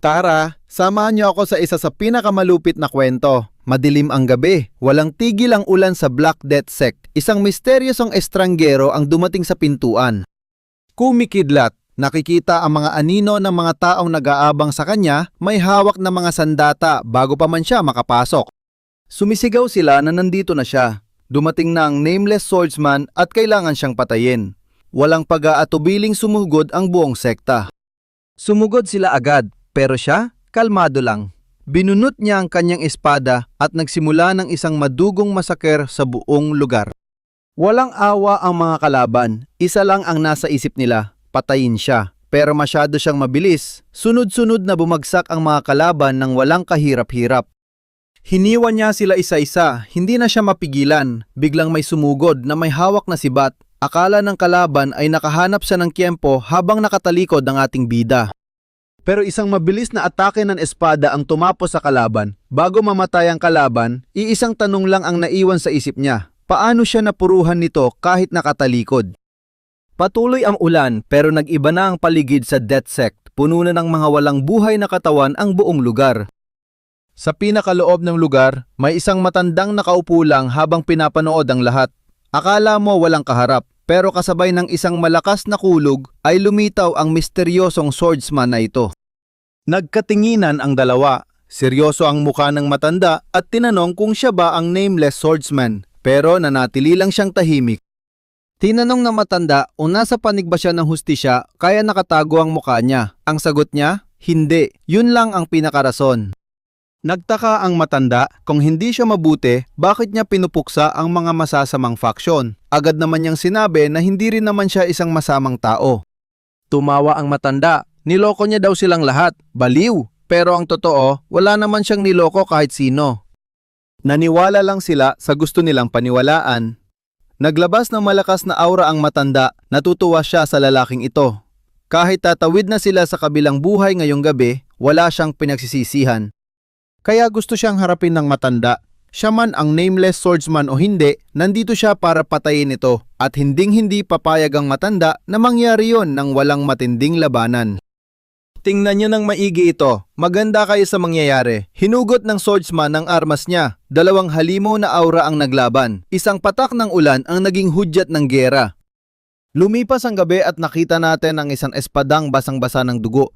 Tara, samahan niyo ako sa isa sa pinakamalupit na kwento. Madilim ang gabi, walang tigil ang ulan sa Black Death Sect. Isang misteryosong estranggero ang dumating sa pintuan. Kumikidlat, nakikita ang mga anino ng mga taong nag-aabang sa kanya, may hawak na mga sandata bago pa man siya makapasok. Sumisigaw sila na nandito na siya. Dumating na ang nameless swordsman at kailangan siyang patayin. Walang pag-aatubiling sumugod ang buong sekta. Sumugod sila agad, pero siya, kalmado lang. Binunot niya ang kanyang espada at nagsimula ng isang madugong masaker sa buong lugar. Walang awa ang mga kalaban, isa lang ang nasa isip nila, patayin siya. Pero masyado siyang mabilis, sunod-sunod na bumagsak ang mga kalaban ng walang kahirap-hirap. Hiniwa niya sila isa-isa, hindi na siya mapigilan, biglang may sumugod na may hawak na sibat. Akala ng kalaban ay nakahanap siya ng tiempo habang nakatalikod ang ating bida. Pero isang mabilis na atake ng espada ang tumapos sa kalaban. Bago mamatay ang kalaban, iisang tanong lang ang naiwan sa isip niya. Paano siya napuruhan nito kahit nakatalikod? Patuloy ang ulan pero nag-iba na ang paligid sa Death Sect. Puno na ng mga walang buhay na katawan ang buong lugar. Sa pinakaloob ng lugar, may isang matandang nakaupo lang habang pinapanood ang lahat. Akala mo walang kaharap. Pero kasabay ng isang malakas na kulog ay lumitaw ang misteryosong swordsman na ito. Nagkatinginan ang dalawa. Seryoso ang mukha ng matanda at tinanong kung siya ba ang nameless swordsman. Pero nanatili lang siyang tahimik. Tinanong ng matanda kung nasa panig ba siya ng hustisya kaya nakatago ang mukha niya. Ang sagot niya, hindi. Yun lang ang pinakarason. Nagtaka ang matanda kung hindi siya mabuti, bakit niya pinupuksa ang mga masasamang faksyon. Agad naman niyang sinabi na hindi rin naman siya isang masamang tao. Tumawa ang matanda, niloko niya daw silang lahat, baliw. Pero ang totoo, wala naman siyang niloko kahit sino. Naniwala lang sila sa gusto nilang paniwalaan. Naglabas ng malakas na aura ang matanda, natutuwa siya sa lalaking ito. Kahit tatawid na sila sa kabilang buhay ngayong gabi, wala siyang pinagsisisihan. Kaya gusto siyang harapin ng matanda. Siya man ang nameless swordsman o hindi, nandito siya para patayin ito at hinding-hindi papayag ang matanda na mangyari yon ng walang matinding labanan. Tingnan niyo ng maigi ito, maganda kayo sa mangyayari. Hinugot ng swordsman ang armas niya, dalawang halimaw na aura ang naglaban. Isang patak ng ulan ang naging hudyat ng giyera. Lumipas ang gabi at nakita natin ang isang espadang basang-basa ng dugo.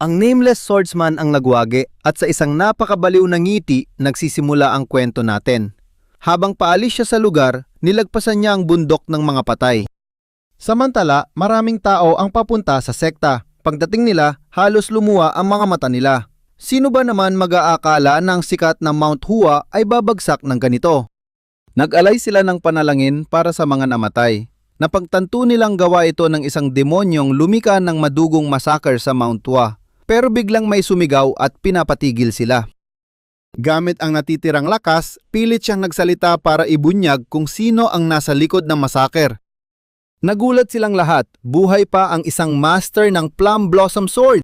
Ang nameless swordsman ang nagwagi at sa isang napakabaliw na ngiti nagsisimula ang kwento natin. Habang paalis siya sa lugar, nilagpasan niya ang bundok ng mga patay. Samantala, maraming tao ang papunta sa sekta. Pagdating nila, halos lumuwa ang mga mata nila. Sino ba naman mag-aakala na ang sikat na Mount Hua ay babagsak ng ganito? Nag-alay sila ng panalangin para sa mga namatay. Napagtanto nilang gawa ito ng isang demonyong lumika ng madugong massacre sa Mount Hua. Pero biglang may sumigaw at pinapatigil sila. Gamit ang natitirang lakas, pilit siyang nagsalita para ibunyag kung sino ang nasa likod ng massacre. Nagulat silang lahat, buhay pa ang isang master ng Plum Blossom Sword.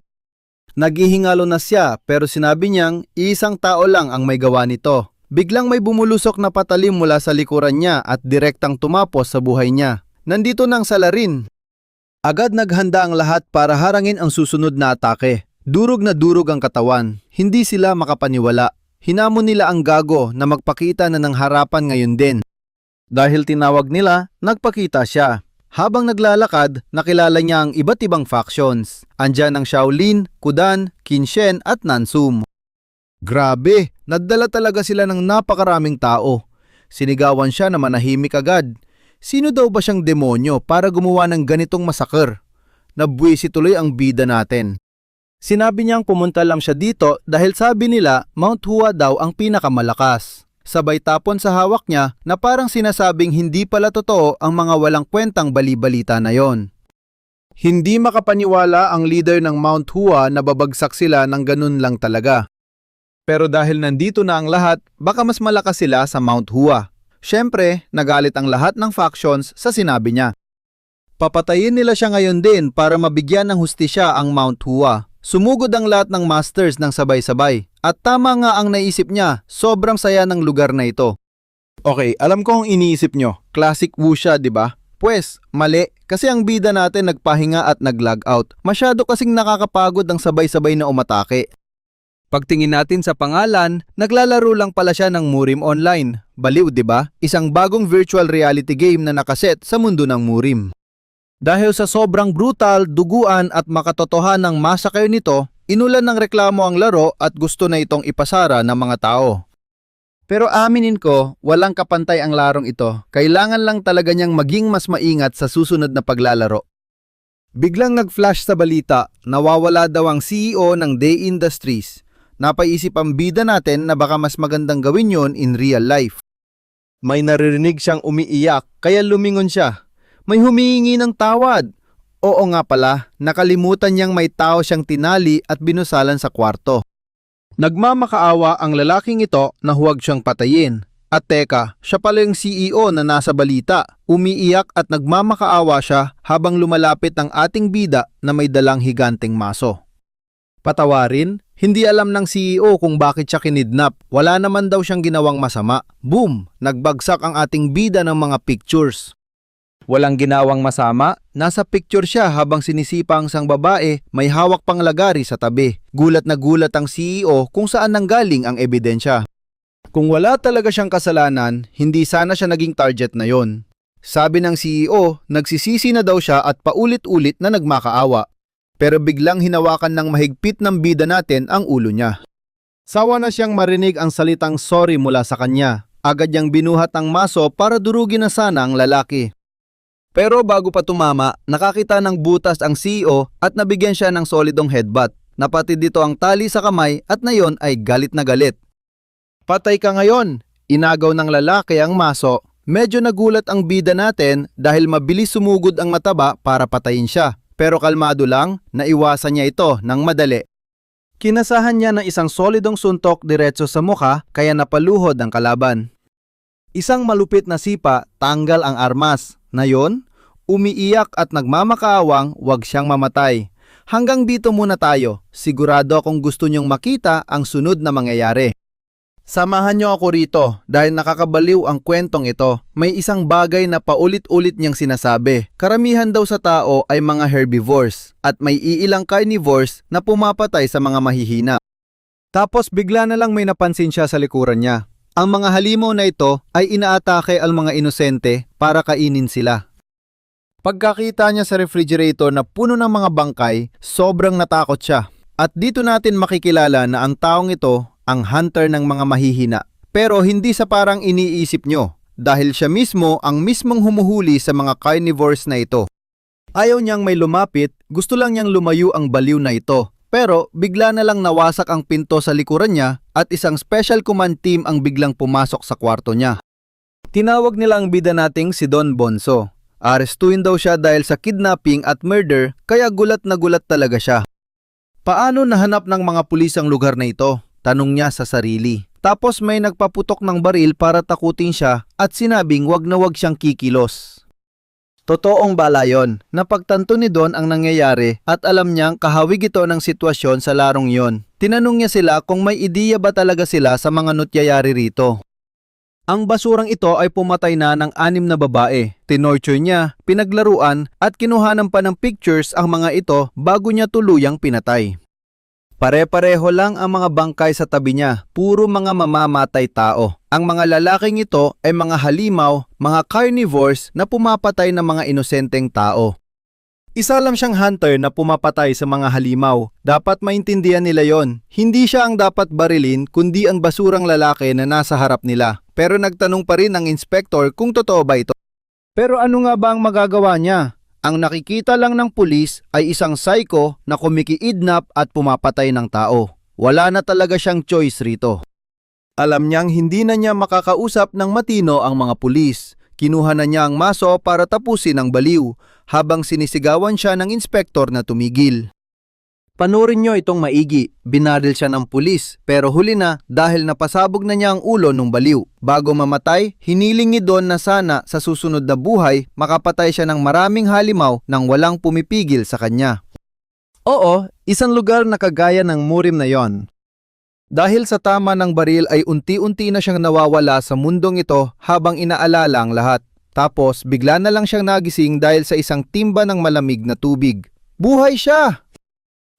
Naghihingalo na siya pero sinabi niyang isang tao lang ang may gawa nito. Biglang may bumulusok na patalim mula sa likuran niya at direktang tumapos sa buhay niya. Nandito na ang salarin. Agad naghanda ang lahat para harangin ang susunod na atake. Durog na durog ang katawan, hindi sila makapaniwala. Hinamon nila ang gago na magpakita na ng harapan ngayon din. Dahil tinawag nila, nagpakita siya. Habang naglalakad, nakilala niya ang iba't ibang factions. Andyan ang Shaolin, Kudan, Kinshen at Nansum. Grabe, nagdala talaga sila ng napakaraming tao. Sinigawan siya na manahimik agad. Sino daw ba siyang demonyo para gumawa ng ganitong massacre? Nabwisi tuloy ang bida natin. Sinabi niyang pumunta lang siya dito dahil sabi nila Mount Hua daw ang pinakamalakas. Sabay tapon sa hawak niya na parang sinasabing hindi pala totoo ang mga walang kwentang bali-balita na yon. Hindi makapaniwala ang leader ng Mount Hua na babagsak sila ng ganun lang talaga. Pero dahil nandito na ang lahat, baka mas malakas sila sa Mount Hua. Siyempre, nagalit ang lahat ng factions sa sinabi niya. Papatayin nila siya ngayon din para mabigyan ng hustisya ang Mount Hua. Sumugod ang lahat ng masters ng sabay-sabay. At tama nga ang naisip niya, sobrang saya ng lugar na ito. Okay, alam ko ang iniisip nyo. Classic wuxia, di ba? Pwes, mali. Kasi ang bida natin nagpahinga at nag-log out. Masyado kasing nakakapagod ang sabay-sabay na umatake. Pagtingin natin sa pangalan, naglalaro lang pala siya ng Murim Online. Baliw, di ba? Isang bagong virtual reality game na nakaset sa mundo ng Murim. Dahil sa sobrang brutal, duguan at makatotohanang masakay nito, inulan ng reklamo ang laro at gusto na itong ipasara ng mga tao. Pero aminin ko, walang kapantay ang larong ito. Kailangan lang talaga niyang maging mas maingat sa susunod na paglalaro. Biglang nag-flash sa balita, nawawala daw ang CEO ng Day Industries. Napaisip ang bida natin na baka mas magandang gawin yon in real life. May naririnig siyang umiiyak, kaya lumingon siya. May humihingi ng tawad. Oo nga pala, nakalimutan niyang may tao siyang tinali at binusalan sa kwarto. Nagmamakaawa ang lalaking ito na huwag siyang patayin. At teka, siya pala yung CEO na nasa balita. Umiiyak at nagmamakaawa siya habang lumalapit ang ating bida na may dalang higanteng maso. Patawarin? Hindi alam ng CEO kung bakit siya kinidnap. Wala naman daw siyang ginawang masama. Boom! Nagbagsak ang ating bida ng mga pictures. Walang ginawang masama, nasa picture siya habang sinisipa ang isang babae, may hawak pang lagari sa tabi. Gulat na gulat ang CEO kung saan nanggaling ang ebidensya. Kung wala talaga siyang kasalanan, hindi sana siya naging target na yon. Sabi ng CEO, nagsisisi na daw siya at paulit-ulit na nagmakaawa. Pero biglang hinawakan ng mahigpit ng bida natin ang ulo niya. Sawa na siyang marinig ang salitang sorry mula sa kanya. Agad niyang binuhat ang maso para durugin na sana ang lalaki. Pero bago pa tumama, nakakita ng butas ang CEO at nabigyan siya ng solidong headbutt. Napatid dito ang tali sa kamay at na yon ay galit na galit. Patay ka ngayon! Inagaw ng lalaki ang maso. Medyo nagulat ang bida natin dahil mabilis sumugod ang mataba para patayin siya. Pero kalmado lang, naiwasan niya ito ng madali. Kinasahan niya ng isang solidong suntok diretso sa mukha kaya napaluhod ang kalaban. Isang malupit na sipa, tanggal ang armas. Na yon, umiiyak at nagmamakaawang wag siyang mamatay. Hanggang dito muna tayo. Sigurado akong gusto niyong makita ang sunod na mangyayari. Samahan niyo ako rito dahil nakakabaliw ang kwentong ito. May isang bagay na paulit-ulit niyang sinasabi. Karamihan daw sa tao ay mga herbivores at may iilang carnivores na pumapatay sa mga mahihina. Tapos bigla na lang may napansin siya sa likuran niya. Ang mga halimaw na ito ay inaatake ang mga inosente para kainin sila. Pagkakita niya sa refrigerator na puno ng mga bangkay, sobrang natakot siya. At dito natin makikilala na ang taong ito ang hunter ng mga mahihina. Pero hindi sa parang iniisip nyo, dahil siya mismo ang mismong humuhuli sa mga carnivores na ito. Ayaw niyang may lumapit, gusto lang niyang lumayo ang baliw na ito. Pero bigla na lang nawasak ang pinto sa likuran niya at isang special command team ang biglang pumasok sa kwarto niya. Tinawag nila ang bida nating si Don Bonzo. Arestuhin daw siya dahil sa kidnapping at murder kaya gulat na gulat talaga siya. Paano nahanap ng mga pulis ang lugar na ito? Tanong niya sa sarili. Tapos may nagpaputok ng baril para takutin siya at sinabing wag na wag siyang kikilos. Totoong bala yon. Napagtanto ni Don ang nangyayari at alam niyang kahawig ito ng sitwasyon sa larong yon. Tinanong niya sila kung may ideya ba talaga sila sa mga nutyayari rito. Ang basurang ito ay pumatay na ng 6 na babae. Tinorture niya, pinaglaruan at kinuhanan pa ng pictures ang mga ito bago niya tuluyang pinatay. Pare-pareho lang ang mga bangkay sa tabi niya, puro mga mamamatay tao. Ang mga lalaking ito ay mga halimaw, mga carnivores na pumapatay ng mga inosenteng tao. Isa lang siyang hunter na pumapatay sa mga halimaw. Dapat maintindihan nila yon. Hindi siya ang dapat barilin kundi ang basurang lalaki na nasa harap nila. Pero nagtanong pa rin ang inspektor kung totoo ba ito. Pero ano nga ba ang magagawa niya? Ang nakikita lang ng pulis ay isang psycho na kumiki-kidnap at pumapatay ng tao. Wala na talaga siyang choice rito. Alam niyang hindi na niya makakausap ng matino ang mga pulis. Kinuha na niya ang maso para tapusin ang baliw habang sinisigawan siya ng inspektor na tumigil. Panurin niyo itong maigi. Binaril siya ng pulis pero huli na dahil napasabog na niya ang ulo ng baliw. Bago mamatay, hiniling ni Don na sana sa susunod na buhay makapatay siya ng maraming halimaw nang walang pumipigil sa kanya. Oo, isang lugar na kagaya ng Murim na yon. Dahil sa tama ng baril ay unti-unti na siyang nawawala sa mundong ito habang inaalala ang lahat. Tapos bigla na lang siyang nagising dahil sa isang timba ng malamig na tubig. Buhay siya!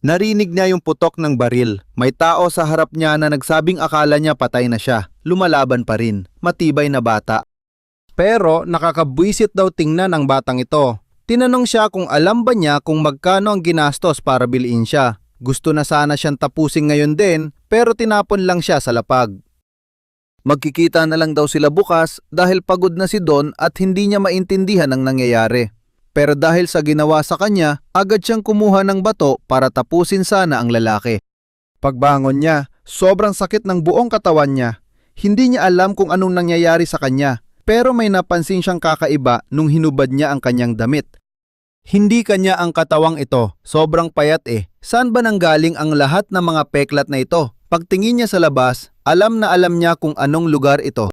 Narinig niya yung putok ng baril. May tao sa harap niya na nagsabing akala niya patay na siya. Lumalaban pa rin. Matibay na bata. Pero nakakabwisit daw tingnan ang batang ito. Tinanong siya kung alam ba niya kung magkano ang ginastos para bilhin siya. Gusto na sana siyang tapusin ngayon din, pero tinapon lang siya sa lapag. Magkikita na lang daw sila bukas dahil pagod na si Don at hindi niya maintindihan ang nangyayari. Pero dahil sa ginawa sa kanya, agad siyang kumuha ng bato para tapusin sana ang lalaki. Pagbangon niya, sobrang sakit ng buong katawan niya. Hindi niya alam kung anong nangyayari sa kanya, pero may napansin siyang kakaiba nung hinubad niya ang kanyang damit. Hindi kanya ang katawang ito, sobrang payat eh. Saan ba nanggaling ang lahat ng mga peklat na ito? Pagtingin niya sa labas, alam na alam niya kung anong lugar ito.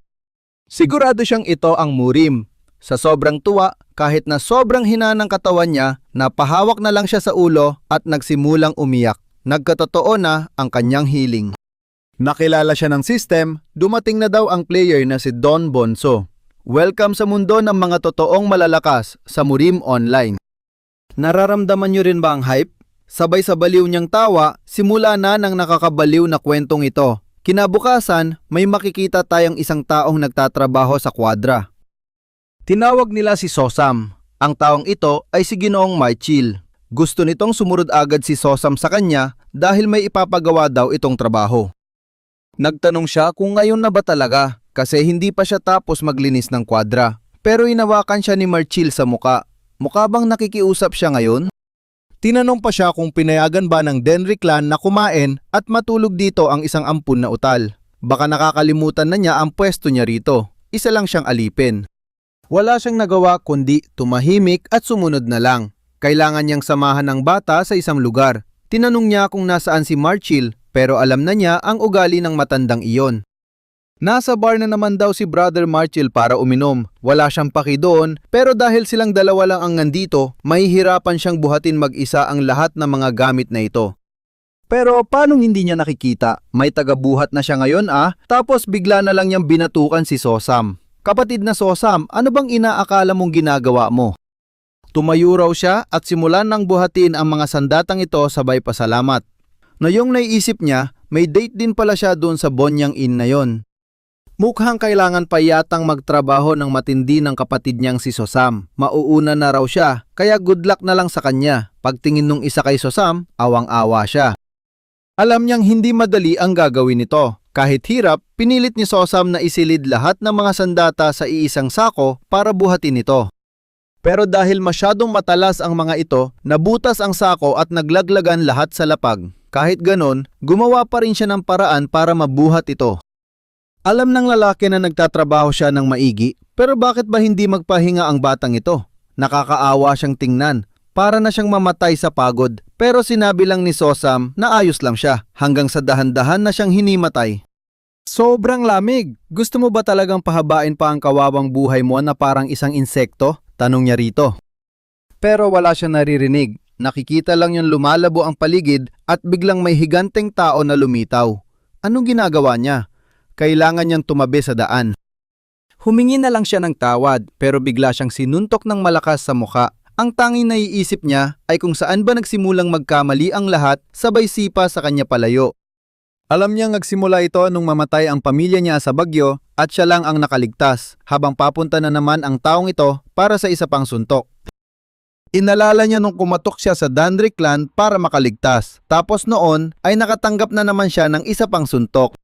Sigurado siyang ito ang Murim. Sa sobrang tuwa, kahit na sobrang hina ng katawan niya, napahawak na lang siya sa ulo at nagsimulang umiyak. Nagkatotoo na ang kanyang healing. Nakilala siya ng system, dumating na daw ang player na si Don Bonso. Welcome sa mundo ng mga totoong malalakas sa Murim Online. Nararamdaman niyo rin ba ang hype? Sabay sa baliw niyang tawa, simula na ng nakakabaliw na kwentong ito. Kinabukasan, may makikita tayong isang taong nagtatrabaho sa kwadra. Tinawag nila si Sosam. Ang taong ito ay si Ginoong Marchil. Gusto nitong sumunod agad si Sosam sa kanya dahil may ipapagawa daw itong trabaho. Nagtanong siya kung ngayon na ba talaga kasi hindi pa siya tapos maglinis ng kwadra. Pero inawakan siya ni Marchil sa muka. Mukha bang nakikiusap siya ngayon? Tinanong pa siya kung pinayagan ba ng Denry clan na kumain at matulog dito ang isang ampun na utal. Baka nakakalimutan na niya ang pwesto niya rito. Isa lang siyang alipin. Wala siyang nagawa kundi tumahimik at sumunod na lang. Kailangan niyang samahan ng bata sa isang lugar. Tinanong niya kung nasaan si Marchil pero alam na niya ang ugali ng matandang iyon. Nasa bar na naman daw si Brother Marchil para uminom. Wala siyang paki doon pero dahil silang dalawa lang ang nandito, mahihirapan siyang buhatin mag-isa ang lahat ng mga gamit na ito. Pero paano hindi niya nakikita? May tagabuhat na siya ngayon tapos bigla na lang niyang binatukan si Sosam. Kapatid na Sosam, ano bang inaakala mong ginagawa mo? Tumayo raw siya at simulan ng buhatin ang mga sandatang ito sabay pasalamat. Ngayong naiisip niya, may date din pala siya doon sa Bonyang Inn na yon. Mukhang kailangan pa yatang magtrabaho ng matindi ng kapatid niyang si Sosam. Mauuna na raw siya, kaya good luck na lang sa kanya. Pagtingin nung isa kay Sosam, awang-awa siya. Alam niyang hindi madali ang gagawin nito. Kahit hirap, pinilit ni Sosam na isilid lahat ng mga sandata sa iisang sako para buhatin ito. Pero dahil masyadong matalas ang mga ito, nabutas ang sako at naglaglagan lahat sa lapag. Kahit ganon, gumawa pa rin siya ng paraan para mabuhat ito. Alam ng lalaki na nagtatrabaho siya ng maigi, pero bakit ba hindi magpahinga ang batang ito? Nakakaawa siyang tingnan. Para na siyang mamatay sa pagod, pero sinabi lang ni Sosam na ayos lang siya hanggang sa dahan-dahan na siyang hinimatay. Sobrang lamig! Gusto mo ba talagang pahabain pa ang kawawang buhay mo na parang isang insekto? Tanong niya rito. Pero wala siyang naririnig. Nakikita lang yung lumalabo ang paligid at biglang may higanteng tao na lumitaw. Anong ginagawa niya? Kailangan niyang tumabi sa daan. Humingi na lang siya ng tawad pero bigla siyang sinuntok ng malakas sa mukha. Ang tanging naiisip niya ay kung saan ba nagsimulang magkamali ang lahat sabay sipa sa kanya palayo. Alam niyang nagsimula ito nung mamatay ang pamilya niya sa bagyo at siya lang ang nakaligtas habang papunta na naman ang taong ito para sa isa pang suntok. Inalala niya nung kumatok siya sa Denry clan para makaligtas. Tapos noon ay nakatanggap na naman siya ng isa pang suntok.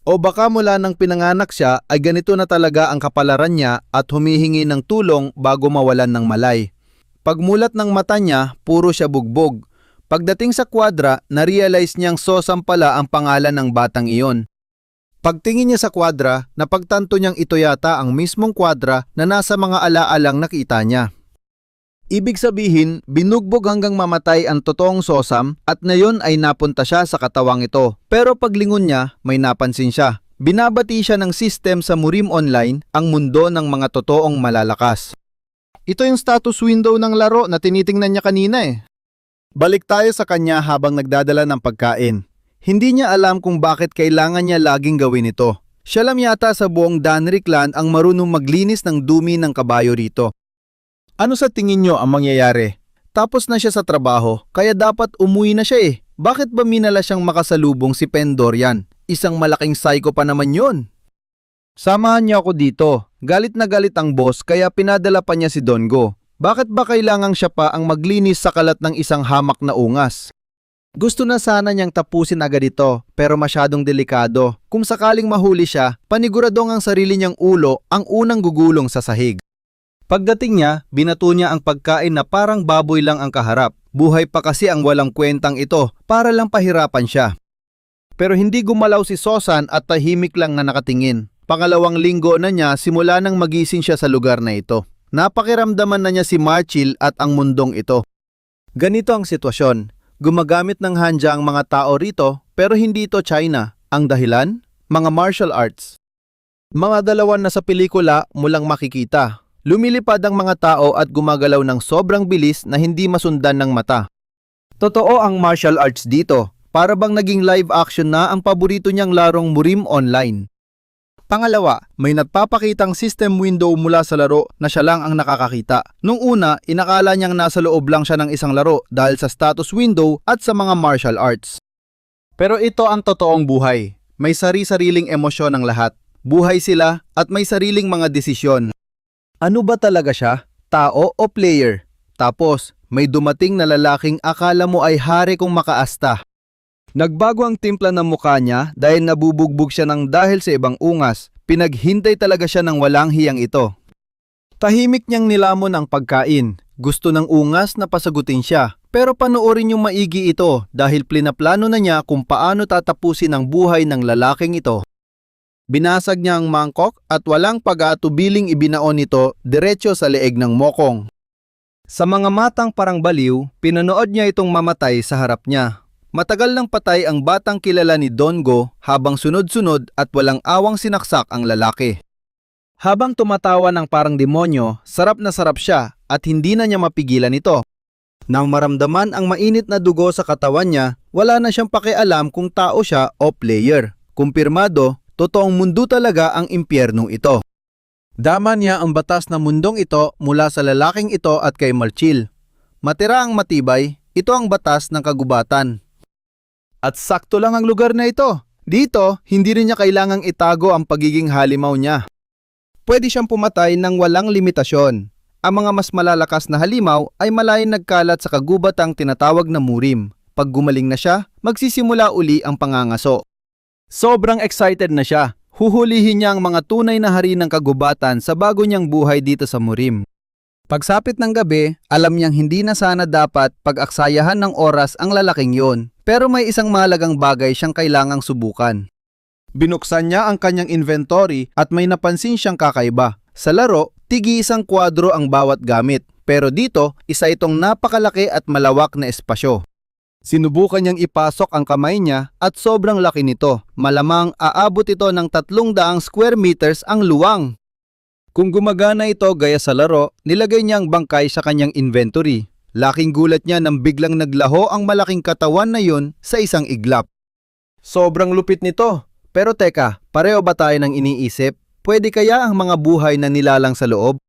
O baka mula nang pinanganak siya ay ganito na talaga ang kapalaran niya at humihingi ng tulong bago mawalan ng malay. Pagmulat ng mata niya, puro siya bugbog. Pagdating sa kwadra, na-realize niyang Sosam pala ang pangalan ng batang iyon. Pagtingin niya sa kwadra, napagtanto niyang ito yata ang mismong kwadra na nasa mga alaalang nakita niya. Ibig sabihin, binugbog hanggang mamatay ang totoong Sosam at ngayon ay napunta siya sa katawang ito. Pero paglingon niya, may napansin siya. Binabati siya ng system sa Murim Online, ang mundo ng mga totoong malalakas. Ito yung status window ng laro na tinitingnan niya kanina eh. Balik tayo sa kanya habang nagdadala ng pagkain. Hindi niya alam kung bakit kailangan niya laging gawin ito. Siya lang yata sa buong Danric Clan ang marunong maglinis ng dumi ng kabayo rito. Ano sa tingin nyo ang mangyayari? Tapos na siya sa trabaho, kaya dapat umuwi na siya eh. Bakit ba minala siyang makasalubong si Pendorian? Isang malaking psycho pa naman yun. Samahan niya ako dito. Galit na galit ang boss kaya pinadala pa niya si Dongo. Bakit ba kailangang siya pa ang maglinis sa kalat ng isang hamak na ungas? Gusto na sana niyang tapusin agad ito pero masyadong delikado. Kung sakaling mahuli siya, paniguradong ang sarili niyang ulo ang unang gugulong sa sahig. Pagdating niya, binato niya ang pagkain na parang baboy lang ang kaharap. Buhay pa kasi ang walang kwentang ito para lang pahirapan siya. Pero hindi gumalaw si Sosan at tahimik lang na nakatingin. Pangalawang linggo na niya simula nang magising siya sa lugar na ito. Napakiramdaman na niya si Marchil at ang mundong ito. Ganito ang sitwasyon. Gumagamit ng hanja ang mga tao rito pero hindi ito China. Ang dahilan? Mga martial arts. Mga dalawan na sa pelikula mulang makikita. Lumilipad ang mga tao at gumagalaw ng sobrang bilis na hindi masundan ng mata. Totoo ang martial arts dito. Para bang naging live action na ang paborito niyang larong Murim Online. Pangalawa, may nagpapakitang system window mula sa laro na siya lang ang nakakakita. Nung una, inakala niyang nasa loob lang siya ng isang laro dahil sa status window at sa mga martial arts. Pero ito ang totoong buhay. May sari-sariling emosyon ang lahat. Buhay sila at may sariling mga desisyon. Ano ba talaga siya? Tao o player? Tapos, may dumating na lalaking akala mo ay hari kung makaasta. Nagbago ang timpla ng mukha niya dahil nabubugbog siya ng dahil sa ibang ungas. Pinaghintay talaga siya ng walang hiyang ito. Tahimik niyang nilamon ang pagkain. Gusto ng ungas na pasagutin siya. Pero panoorin niyong maigi ito dahil plinaplano na niya kung paano tatapusin ang buhay ng lalaking ito. Binasag niya ang mangkok at walang pag-aatubiling ibinaon ito diretso sa leeg ng mokong. Sa mga matang parang baliw, pinanood niya itong mamatay sa harap niya. Matagal nang patay ang batang kilala ni Dongo habang sunod-sunod at walang awang sinaksak ang lalaki. Habang tumatawa ng parang demonyo, sarap na sarap siya at hindi na niya mapigilan ito. Nang maramdaman ang mainit na dugo sa katawan niya, wala na siyang pakialam kung tao siya o player. Kumpirmado, totoong mundo talaga ang impyernong ito. Dama niya ang batas ng mundong ito mula sa lalaking ito at kay Marchil. Matira ang matibay, ito ang batas ng kagubatan. At sakto lang ang lugar na ito. Dito, hindi rin niya kailangang itago ang pagiging halimaw niya. Pwede siyang pumatay ng walang limitasyon. Ang mga mas malalakas na halimaw ay malayang nagkalat sa kagubatang tinatawag na Murim. Pag gumaling na siya, magsisimula uli ang pangangaso. Sobrang excited na siya. Huhulihin niya ang mga tunay na hari ng kagubatan sa bago niyang buhay dito sa Murim. Pagsapit ng gabi, alam niyang hindi na sana dapat pag-aksayahan ng oras ang lalaking yon. Pero may isang mahalagang bagay siyang kailangang subukan. Binuksan niya ang kanyang inventory at may napansin siyang kakaiba. Sa laro, tigi-isang kwadro ang bawat gamit. Pero dito, isa itong napakalaki at malawak na espasyo. Sinubukan niyang ipasok ang kamay niya at sobrang laki nito. Malamang aabot ito ng 300 square meters ang luwang. Kung gumagana ito gaya sa laro, nilagay niya ang bangkay sa kanyang inventory. Laking gulat niya nang biglang naglaho ang malaking katawan na yun sa isang iglap. Sobrang lupit nito. Pero teka, pareho ba tayo ng iniisip? Pwede kaya ang mga buhay na nilalang sa loob?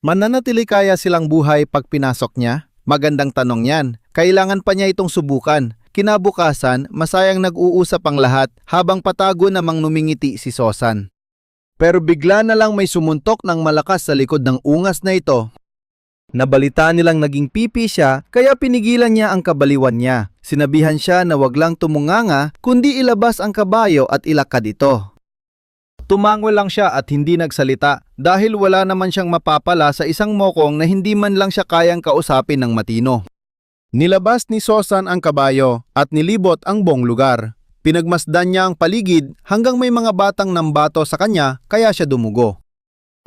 Mananatili kaya silang buhay pag pinasok niya? Magandang tanong yan. Kailangan pa niya itong subukan. Kinabukasan, masayang nag-uusap ang lahat habang patago namang numingiti si Sosan. Pero bigla na lang may sumuntok ng malakas sa likod ng ungas na ito. Nabalita nilang naging pipi siya kaya pinigilan niya ang kabaliwan niya. Sinabihan siya na wag lang tumunganga kundi ilabas ang kabayo at ilakad ito. Tumango lang siya at hindi nagsalita dahil wala naman siyang mapapala sa isang mokong na hindi man lang siya kayang kausapin ng matino. Nilabas ni Sosan ang kabayo at nilibot ang buong lugar. Pinagmasdan niya ang paligid hanggang may mga batang nambato sa kanya kaya siya dumugo.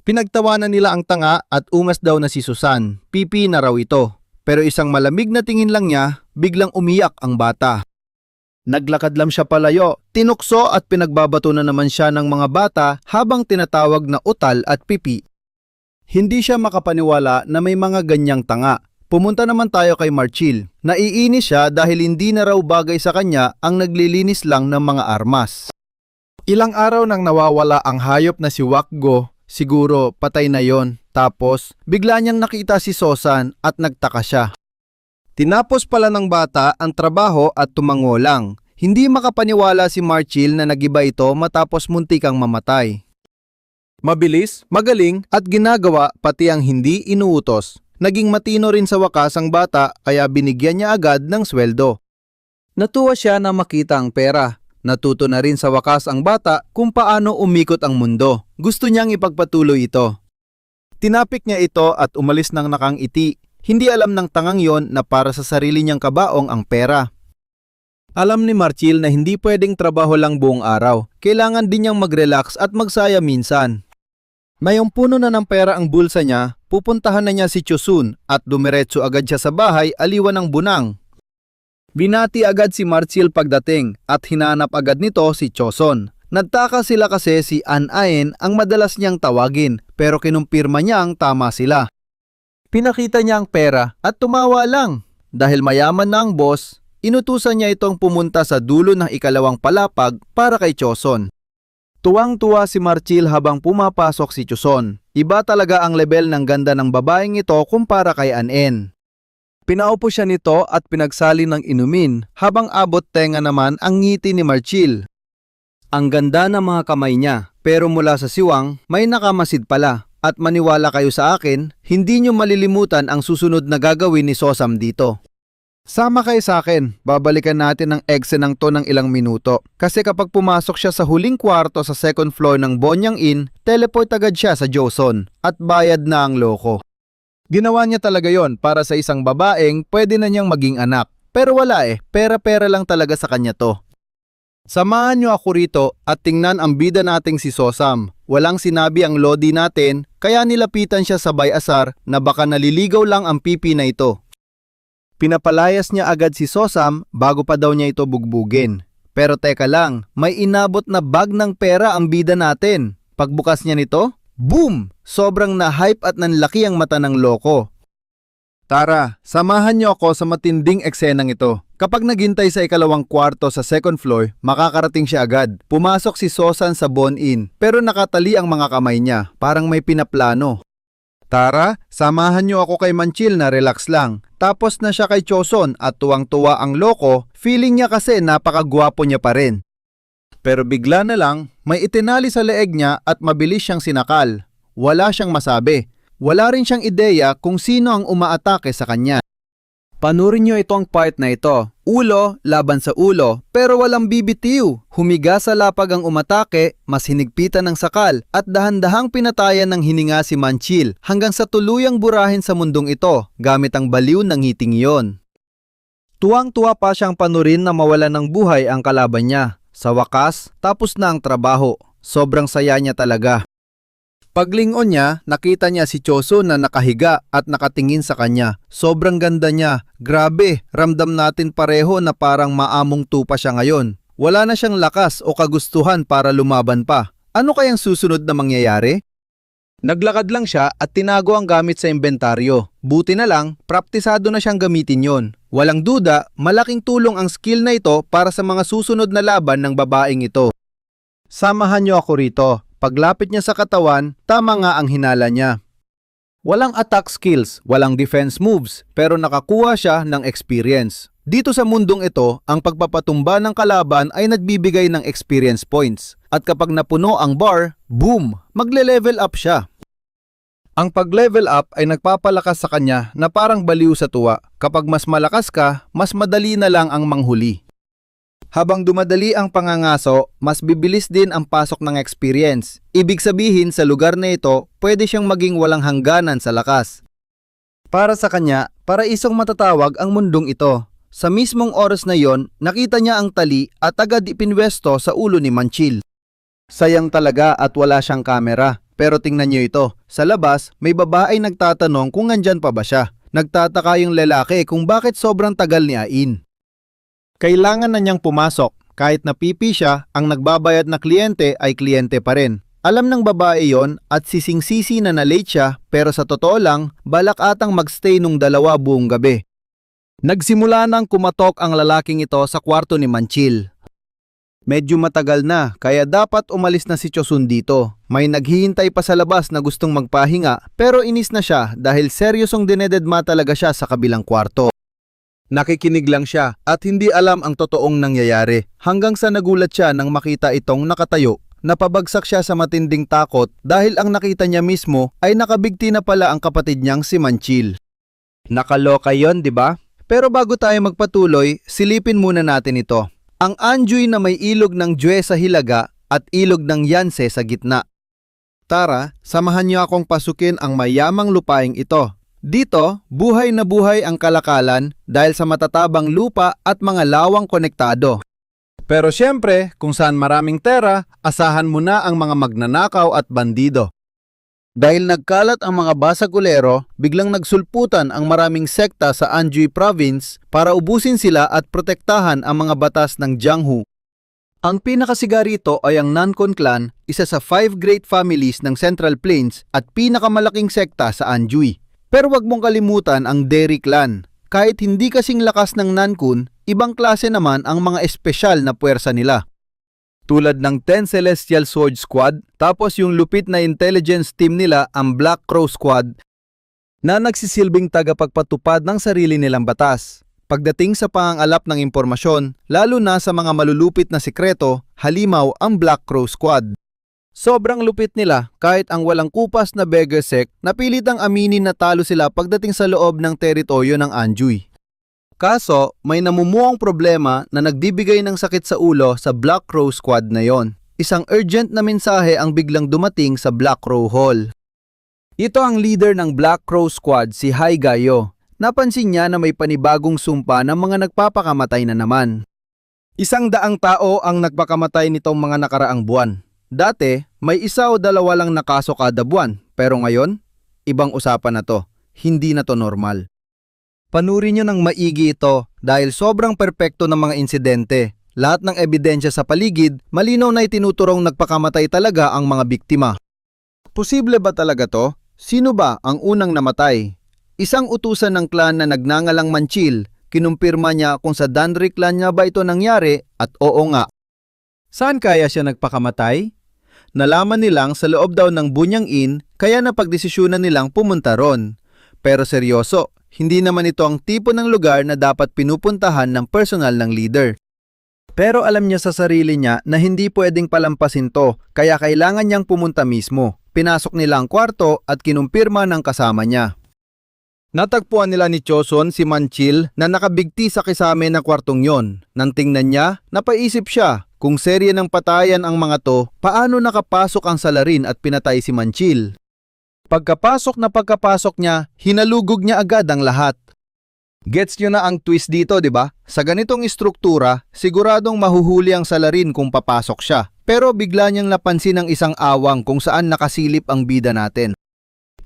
Pinagtawanan nila ang tanga at ungas daw na si Susan. Pipi na raw ito. Pero isang malamig na tingin lang niya, biglang umiyak ang bata. Naglakad lang siya palayo, tinukso at pinagbabato na naman siya ng mga bata habang tinatawag na utal at pipi. Hindi siya makapaniwala na may mga ganyang tanga. Pumunta naman tayo kay Marchil. Naiinis siya dahil hindi na raw bagay sa kanya ang naglilinis lang ng mga armas. Ilang araw nang nawawala ang hayop na si Wakgo, siguro patay na yon. Tapos, bigla niyang nakita si Sosan at nagtaka siya. Tinapos pala ng bata ang trabaho at tumango lang. Hindi makapaniwala si Marchil na nagiba ito matapos muntikang mamatay. Mabilis, magaling at ginagawa pati ang hindi inuutos. Naging matino rin sa wakas ang bata kaya binigyan niya agad ng sweldo. Natuwa siya na makita ang pera. Natuto na rin sa wakas ang bata kung paano umikot ang mundo. Gusto niyang ipagpatuloy ito. Tinapik niya ito at umalis ng nakangiti. Hindi alam ng tangang yon na para sa sarili niyang kabaong ang pera. Alam ni Marchil na hindi pwedeng trabaho lang buong araw. Kailangan din niyang mag-relax at magsaya minsan. Mayong puno na ng pera ang bulsa niya, pupuntahan na niya si Chosun at dumiretso agad siya sa bahay aliwan ng bunang. Binati agad si Marchil pagdating at hinanap agad nito si Choson. Nagtaka sila kasi si An-aen ang madalas niyang tawagin pero kinumpirma niyang tama sila. Pinakita niya ang pera at tumawa lang. Dahil mayaman na ang boss, inutusan niya itong pumunta sa dulo ng ikalawang palapag para kay Choson. Tuwang-tuwa si Marchil habang pumapasok si Choson. Iba talaga ang level ng ganda ng babaeng ito kumpara kay An-aen. Pinaupo siya nito at pinagsali ng inumin habang abot tenga naman ang ngiti ni Marchil. Ang ganda ng mga kamay niya pero mula sa siwang may nakamasid pala at maniwala kayo sa akin, hindi niyo malilimutan ang susunod na gagawin ni Sosam dito. Sama kayo sa akin, babalikan natin ang eksenang to ng ilang minuto kasi kapag pumasok siya sa huling kwarto sa second floor ng Bonyang Inn, teleport agad siya sa Joseon at bayad na ang loko. Ginawa niya talaga yon para sa isang babaeng pwede na niyang maging anak. Pero wala pera-pera lang talaga sa kanya to. Samahan niyo ako rito at tingnan ang bida nating si Sosam. Walang sinabi ang lodi natin kaya nilapitan siya sabay asar na baka naliligaw lang ang pipi na ito. Pinapalayas niya agad si Sosam bago pa daw niya ito bugbugin. Pero teka lang, may inabot na bag ng pera ang bida natin. Pagbukas niya nito, boom! Sobrang na-hype at nanlaki ang mata ng loko. Tara, samahan niyo ako sa matinding eksenang ito. Kapag naghintay sa ikalawang kwarto sa second floor, makakarating siya agad. Pumasok si Sosan sa Bon Inn, pero nakatali ang mga kamay niya, parang may pinaplano. Tara, samahan niyo ako kay Marchil na relax lang. Tapos na siya kay Choson at tuwang-tuwa ang loko, feeling niya kasi napakagwapo niya pa rin. Pero bigla na lang, may itinali sa leeg niya at mabilis siyang sinakal. Wala siyang masabi. Wala rin siyang ideya kung sino ang umaatake sa kanya. Panurin niyo itong part na ito. Ulo laban sa ulo pero walang bibitiw. Humiga sa lapag ang umatake, mas hinigpitan ng sakal at dahan-dahang pinatayan ng hininga si Marchil hanggang sa tuluyang burahin sa mundong ito gamit ang baliw ng ngiting iyon. Tuwang-tuwa pa siyang panurin na mawalan ng buhay ang kalaban niya. Sa wakas, tapos na ang trabaho. Sobrang saya niya talaga. Paglingon niya, nakita niya si Chosun na nakahiga at nakatingin sa kanya. Sobrang ganda niya. Grabe, ramdam natin pareho na parang maamong tupa siya ngayon. Wala na siyang lakas o kagustuhan para lumaban pa. Ano kayang susunod na mangyayari? Naglakad lang siya at tinago ang gamit sa inventaryo. Buti na lang, praktisado na siyang gamitin yon. Walang duda, malaking tulong ang skill na ito para sa mga susunod na laban ng babaeng ito. Samahan niyo ako rito. Paglapit niya sa katawan, tama nga ang hinala niya. Walang attack skills, walang defense moves, pero nakakuha siya ng experience. Dito sa mundong ito, ang pagpapatumba ng kalaban ay nagbibigay ng experience points. At kapag napuno ang bar, boom, magle-level up siya. Ang pag-level up ay nagpapalakas sa kanya na parang baliw sa tuwa. Kapag mas malakas ka, mas madali na lang ang manghuli. Habang dumadali ang pangangaso, mas bibilis din ang pasok ng experience. Ibig sabihin sa lugar na ito, pwede siyang maging walang hangganan sa lakas. Para sa kanya, paraisong matatawag ang mundong ito. Sa mismong oras na yon, nakita niya ang tali at agad ipinwesto sa ulo ni Marchil. Sayang talaga at wala siyang kamera. Pero tingnan niyo ito, sa labas may babae nagtatanong kung nandyan pa ba siya. Nagtataka yung lalaki kung bakit sobrang tagal ni Ain. Kailangan na niyang pumasok. Kahit napipi siya, ang nagbabayad na kliyente ay kliyente pa rin. Alam ng babae yon at sising-sisi na na-late siya pero sa totoo lang, balak atang magstay nung dalawa buong gabi. Nagsimula nang kumatok ang lalaking ito sa kwarto ni Marchil. Medyo matagal na, kaya dapat umalis na si Chosun dito. May naghihintay pa sa labas na gustong magpahinga, pero inis na siya dahil seryosong dinededma talaga siya sa kabilang kwarto. Nakikinig lang siya at hindi alam ang totoong nangyayari hanggang sa nagulat siya nang makita itong nakatayo. Napabagsak siya sa matinding takot dahil ang nakita niya mismo ay nakabigti na pala ang kapatid niyang si Manchil. Nakaloka yon, di ba? Pero bago tayo magpatuloy, silipin muna natin ito. Ang Anjuy na may ilog ng Jue sa hilaga at ilog ng Yanse sa gitna. Tara, samahan niyo akong pasukin ang mayamang lupaing ito. Dito, buhay na buhay ang kalakalan dahil sa matatabang lupa at mga lawang konektado. Pero siyempre, kung saan maraming tera, asahan mo na ang mga magnanakaw at bandido. Dahil nagkalat ang mga basagulero, biglang nagsulputan ang maraming sekta sa Anjuy Province para ubusin sila at protektahan ang mga batas ng Jianghu. Ang pinakasiga rito ay ang Nankon Clan, isa sa 5 great families ng Central Plains at pinakamalaking sekta sa Anjuy. Pero wag mong kalimutan ang Derry Clan. Kahit hindi kasing lakas ng Nankun, ibang klase naman ang mga espesyal na puwersa nila. Tulad ng 10 Celestial Sword Squad, tapos yung lupit na intelligence team nila ang Black Crow Squad na nagsisilbing tagapagpatupad ng sarili nilang batas. Pagdating sa pangangalap ng impormasyon, lalo na sa mga malulupit na sikreto, halimaw ang Black Crow Squad. Sobrang lupit nila kahit ang walang kupas na beggar sect napilit ang aminin na talo sila pagdating sa loob ng teritoryo ng Anjuy. Kaso, may namumuong problema na nagbibigay ng sakit sa ulo sa Black Crow Squad na yon. Isang urgent na mensahe ang biglang dumating sa Black Crow Hall. Ito ang leader ng Black Crow Squad, si Hai Gayo. Napansin niya na may panibagong sumpa ng mga nagpapakamatay na naman. 100 tao ang nagpakamatay nitong mga nakaraang buwan. Dati, may 1 o 2 lang na kaso kada buwan, pero ngayon, ibang usapan na to. Hindi na to normal. Panurin nyo ng maigi ito dahil sobrang perpekto ng mga insidente. Lahat ng ebidensya sa paligid, malinaw na itinuturong nagpakamatay talaga ang mga biktima. Posible ba talaga to? Sino ba ang unang namatay? Isang utusan ng clan na nagngangalang Manchil, kinumpirma niya kung sa Danri clan niya ba ito nangyari at oo nga. Saan kaya siya nagpakamatay? Nalaman nilang sa loob daw ng Bunyang Inn kaya napagdesisyonan nilang pumunta ron. Pero seryoso, hindi naman ito ang tipo ng lugar na dapat pinupuntahan ng personal ng leader. Pero alam niya sa sarili niya na hindi pwedeng palampasin to, kaya kailangan niyang pumunta mismo. Pinasok nila ang kwarto at kinumpirma ng kasama niya. Natagpuan nila ni Chosun si Manchil na nakabigti sa kisame ng kwartong yon. Nang tingnan niya, napaisip siya kung serye ng patayan ang mga to, paano nakapasok ang salarin at pinatay si Manchil. Pagkapasok niya, hinalugog niya agad ang lahat. Gets nyo na ang twist dito, di ba? Sa ganitong istruktura, siguradong mahuhuli ang salarin kung papasok siya. Pero bigla niyang napansin ng isang awang kung saan nakasilip ang bida natin.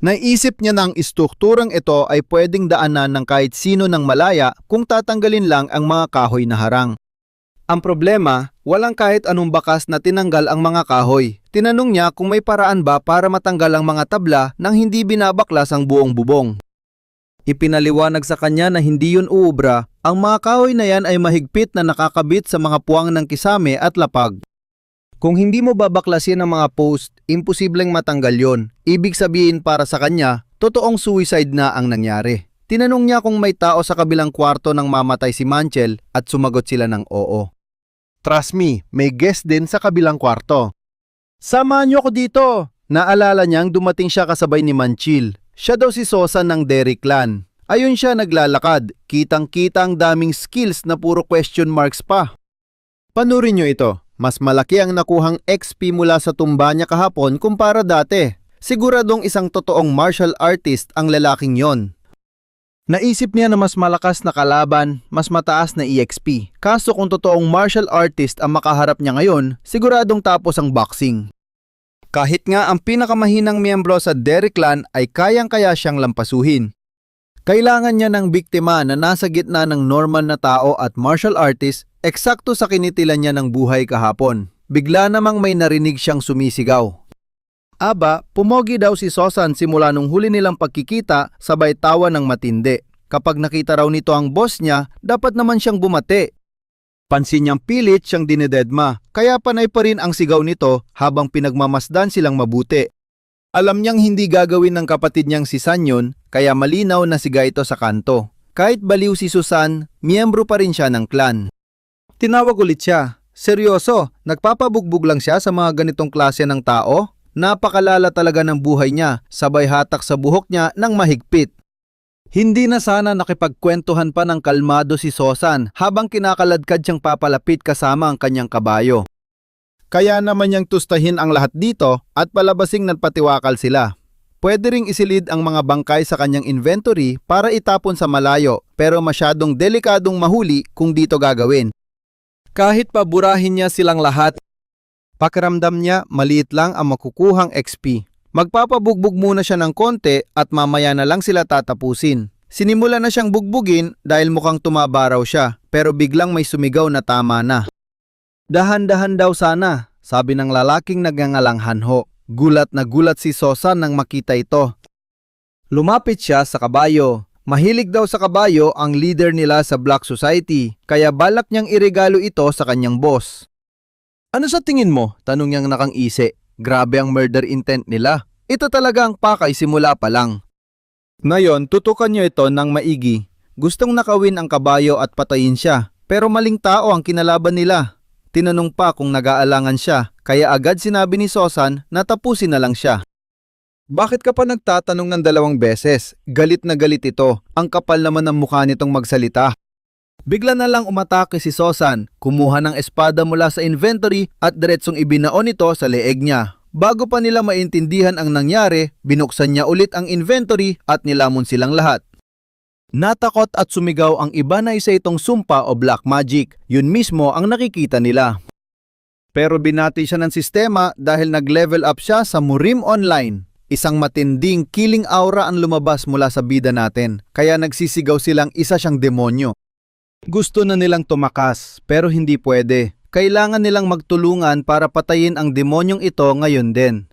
Naisip niya na ang istrukturang ito ay pwedeng daanan ng kahit sino ng malaya kung tatanggalin lang ang mga kahoy na harang. Ang problema, walang kahit anong bakas na tinanggal ang mga kahoy. Tinanong niya kung may paraan ba para matanggal ang mga tabla nang hindi binabaklas ang buong bubong. Ipinaliwanag sa kanya na hindi yun uubra, ang mga kahoy na yan ay mahigpit na nakakabit sa mga puwang ng kisame at lapag. Kung hindi mo babaklasin ang mga post, imposibleng matanggal yon. Ibig sabihin para sa kanya, totoong suicide na ang nangyari. Tinanong niya kung may tao sa kabilang kwarto nang mamatay si Manchil at sumagot sila ng oo. Trust me, may guest din sa kabilang kwarto. Samahan niyo ako dito! Naalala niyang dumating siya kasabay ni Manchil. Siya daw si Sosan ng Derry Clan. Ayun siya naglalakad, kitang-kita ang daming skills na puro question marks pa. Panurin niyo ito, mas malaki ang nakuhang XP mula sa tumba niya kahapon kumpara dati. Siguradong isang totoong martial artist ang lalaking yon. Naisip niya na mas malakas na kalaban, mas mataas na EXP. Kaso kung totoong martial artist ang makaharap niya ngayon, siguradong tapos ang boxing. Kahit nga ang pinakamahinang miyembro sa Derry Clan ay kayang-kaya siyang lampasuhin. Kailangan niya ng biktima na nasa gitna ng normal na tao at martial artist, eksakto sa kinitilan niya ng buhay kahapon. Bigla namang may narinig siyang sumisigaw. Aba, pumogi daw si Sosan simula nung huli nilang pagkikita sabay tawa ng matindi. Kapag nakita raw nito ang boss niya, dapat naman siyang bumati. Pansin niyang pilit siyang dinededma, kaya panay pa rin ang sigaw nito habang pinagmamasdan silang mabuti. Alam niyang hindi gagawin ng kapatid niyang si San yun, kaya malinaw na siga ito sa kanto. Kahit baliw si Susan, miyembro pa rin siya ng clan. Tinawag ulit siya. Seryoso, nagpapabugbog lang siya sa mga ganitong klase ng tao? Napakalala talaga ng buhay niya, sabay hatak sa buhok niya ng mahigpit. Hindi na sana nakipagkwentuhan pa ng kalmado si Susan habang kinakaladkad siyang papalapit kasama ang kanyang kabayo. Kaya naman niyang tustahin ang lahat dito at palabasing nagpatiwakal sila. Pwede ring isilid ang mga bangkay sa kanyang inventory para itapon sa malayo, pero masyadong delikadong mahuli kung dito gagawin. Kahit paburahin niya silang lahat, pakiramdam niya maliit lang ang makukuhang XP. Magpapabugbog muna siya ng konti at mamaya na lang sila tatapusin. Sinimula na siyang bugbugin dahil mukhang tumaba raw siya, pero biglang may sumigaw na tama na. Dahan-dahan daw sana, sabi ng lalaking nagngangalang Hanho. Gulat na gulat si Susan nang makita ito. Lumapit siya sa kabayo. Mahilig daw sa kabayo ang leader nila sa Black Society, kaya balak niyang iregalo ito sa kanyang boss. Ano sa tingin mo? Tanong niyang nakangisi. Grabe ang murder intent nila. Ito talaga ang pakay simula pa lang. Ngayon, tutukan niyo ito ng maigi. Gustong nakawin ang kabayo at patayin siya, pero maling tao ang kinalaban nila. Tinanong pa kung nag-aalangan siya, kaya agad sinabi ni Susan na tapusin na lang siya. Bakit ka pa nagtatanong ng 2 beses? Galit na galit ito. Ang kapal naman ng mukha nitong magsalita. Bigla na lang umatake si Susan, kumuha ng espada mula sa inventory at diretsong ibinaon ito sa leeg niya. Bago pa nila maintindihan ang nangyari, binuksan niya ulit ang inventory at nilamon silang lahat. Natakot at sumigaw ang iba na isa itong sumpa o black magic. Yun mismo ang nakikita nila. Pero binati siya ng sistema dahil nag-level up siya sa Murim Online. Isang matinding killing aura ang lumabas mula sa bida natin, kaya nagsisigaw silang isa siyang demonyo. Gusto na nilang tumakas, pero hindi pwede. Kailangan nilang magtulungan para patayin ang demonyong ito ngayon din.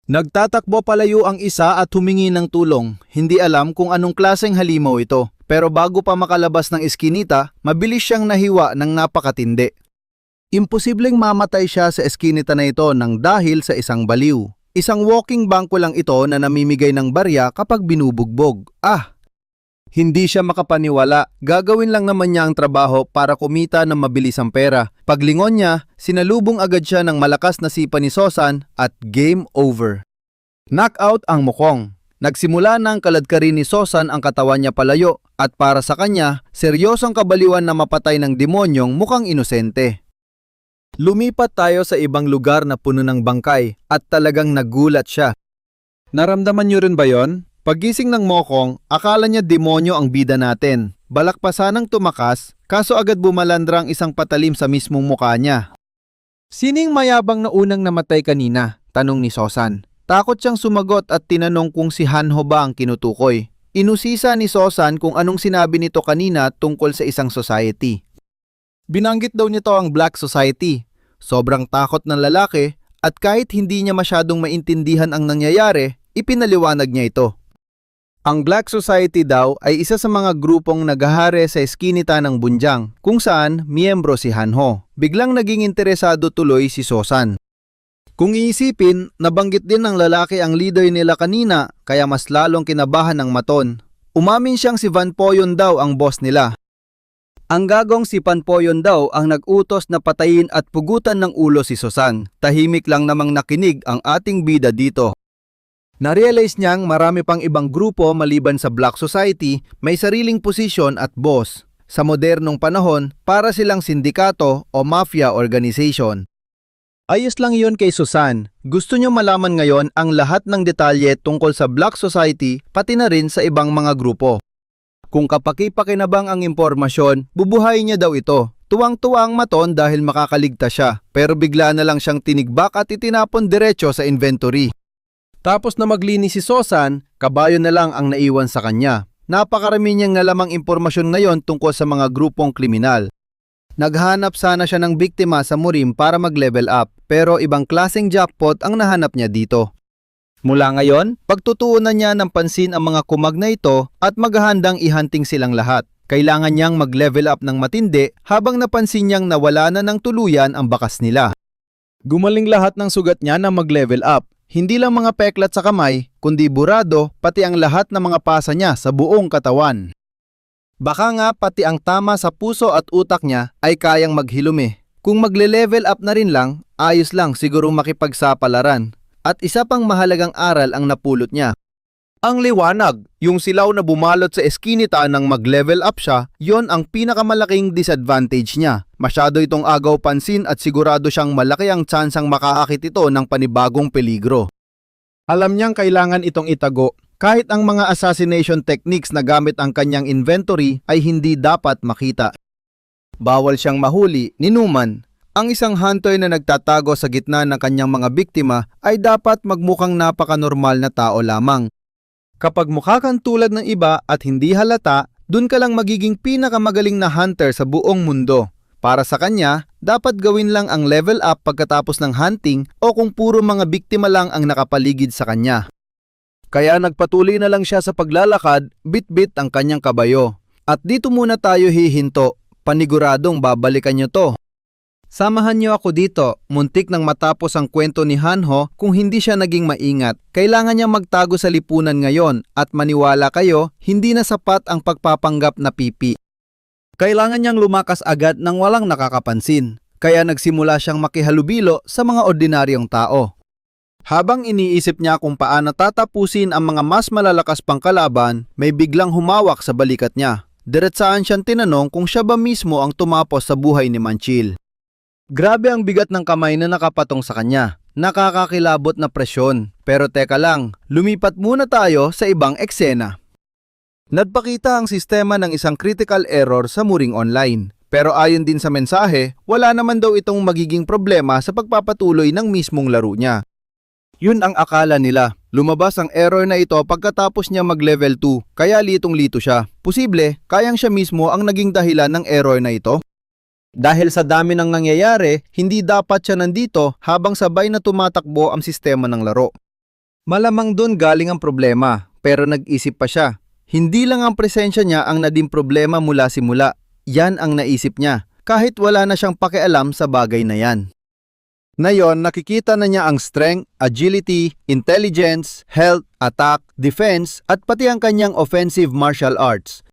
Nagtatakbo palayo ang isa at humingi ng tulong. Hindi alam kung anong klaseng halimaw ito, pero bago pa makalabas ng eskinita, mabilis siyang nahiwa ng napakatindi. Imposibleng mamatay siya sa eskinita na ito nang dahil sa isang baliw. Isang walking bangko lang ito na namimigay ng barya kapag binubugbog. Hindi siya makapaniwala. Gagawin lang naman niya ang trabaho para kumita ng mabilisang pera. Paglingon niya, sinalubong agad siya ng malakas na sipa ni Susan at game over. Knockout ang mukong. Nagsimula na ang kaladkarin ni Susan ang katawan niya palayo at para sa kanya, seryosong kabaliwan na mapatay ng demonyong mukhang inosente. Lumipat tayo sa ibang lugar na puno ng bangkay at talagang nagulat siya. Naramdaman niyo rin ba yon? Paggising ng Mokong, akala niya demonyo ang bida natin. Balak pa sanang tumakas, kaso agad bumalandra ang isang patalim sa mismong mukha niya. Sining mayabang na unang namatay kanina? Tanong ni Susan. Takot siyang sumagot at tinanong kung si Hanho ba ang kinutukoy. Inusisa ni Susan kung anong sinabi nito kanina tungkol sa isang society. Binanggit daw nito ang Black Society. Sobrang takot ng lalaki at kahit hindi niya masyadong maintindihan ang nangyayari, ipinaliwanag niya ito. Ang Black Society daw ay isa sa mga grupong naghahari sa eskinita ng Bunjang, kung saan miyembro si Hanho. Biglang naging interesado tuloy si Susan. Kung iisipin, nabanggit din ng lalaki ang leader nila kanina, kaya mas lalong kinabahan ng maton. Umamin siyang si Van Poyon daw ang boss nila. Ang gagong si Van Poyon daw ang nag-utos na patayin at pugutan ng ulo si Susan. Tahimik lang namang nakinig ang ating bida dito. Narealize niyang marami pang ibang grupo maliban sa Black Society may sariling posisyon at boss. Sa modernong panahon, para silang sindikato o mafia organization. Ayos lang iyon kay Susan. Gusto niyo malaman ngayon ang lahat ng detalye tungkol sa Black Society pati na rin sa ibang mga grupo. Kung kapaki-pakinabang ang impormasyon, bubuhayin niya daw ito. Tuwang-tuwa ang maton dahil makakaligtas siya, pero bigla na lang siyang tinigbak at itinapon diretso sa inventory. Tapos na maglinis si Susan, kabayo na lang ang naiwan sa kanya. Napakarami niyang nalamang impormasyon ngayon tungkol sa mga grupong kriminal. Naghanap sana siya ng biktima sa Murim para mag-level up, pero ibang klaseng jackpot ang nahanap niya dito. Mula ngayon, pagtutuunan niya ng pansin ang mga kumag na ito at maghahandang ihanting silang lahat. Kailangan niyang mag-level up ng matindi habang napansin niyang nawala na ng tuluyan ang bakas nila. Gumaling lahat ng sugat niya na mag-level up. Hindi lang mga peklat sa kamay, kundi burado pati ang lahat ng mga pasa niya sa buong katawan. Baka nga pati ang tama sa puso at utak niya ay kayang maghilom. Kung magle-level up na rin lang, ayos lang sigurong makipagsapalaran. At isa pang mahalagang aral ang napulot niya. Ang liwanag, yung silaw na bumalot sa eskinita nang mag-level up siya, yon ang pinakamalaking disadvantage niya. Masyado itong agaw pansin at sigurado siyang malaki ang tsansang makaakit ito ng panibagong peligro. Alam niyang kailangan itong itago, kahit ang mga assassination techniques na gamit ang kanyang inventory ay hindi dapat makita. Bawal siyang mahuli ni Numan. Ang isang hunter na nagtatago sa gitna ng kanyang mga biktima ay dapat magmukhang napakanormal na tao lamang. Kapag mukha kang tulad ng iba at hindi halata, dun ka lang magiging pinakamagaling na hunter sa buong mundo. Para sa kanya, dapat gawin lang ang level up pagkatapos ng hunting o kung puro mga biktima lang ang nakapaligid sa kanya. Kaya nagpatuloy na lang siya sa paglalakad, bit-bit ang kanyang kabayo. At dito muna tayo hihinto, paniguradong babalikan niyo to. Samahan niyo ako dito, muntik nang matapos ang kwento ni Hanho kung hindi siya naging maingat. Kailangan niya magtago sa lipunan ngayon at maniwala kayo, hindi na sapat ang pagpapanggap na pipi. Kailangan niyang lumakas agad nang walang nakakapansin, kaya nagsimula siyang makihalubilo sa mga ordinaryong tao. Habang iniisip niya kung paano tatapusin ang mga mas malalakas pang kalaban, may biglang humawak sa balikat niya. Diretsaan siyang tinanong kung siya ba mismo ang tumapos sa buhay ni Manchil. Grabe ang bigat ng kamay na nakapatong sa kanya. Nakakakilabot na presyon. Pero teka lang, lumipat muna tayo sa ibang eksena. Nagpakita ang sistema ng isang critical error sa muring online. Pero ayon din sa mensahe, wala naman daw itong magiging problema sa pagpapatuloy ng mismong laro niya. Yun ang akala nila. Lumabas ang error na ito pagkatapos niya mag-level 2, kaya litong-lito siya. Posible, kayang siya mismo ang naging dahilan ng error na ito. Dahil sa dami ng nangyayari, hindi dapat siya nandito habang sabay na tumatakbo ang sistema ng laro. Malamang doon galing ang problema, pero nag-isip pa siya. Hindi lang ang presensya niya ang naging problema mula simula. Yan ang naisip niya, kahit wala na siyang pakialam sa bagay na yan. Ngayon, nakikita na niya ang strength, agility, intelligence, health, attack, defense, at pati ang kanyang offensive martial arts.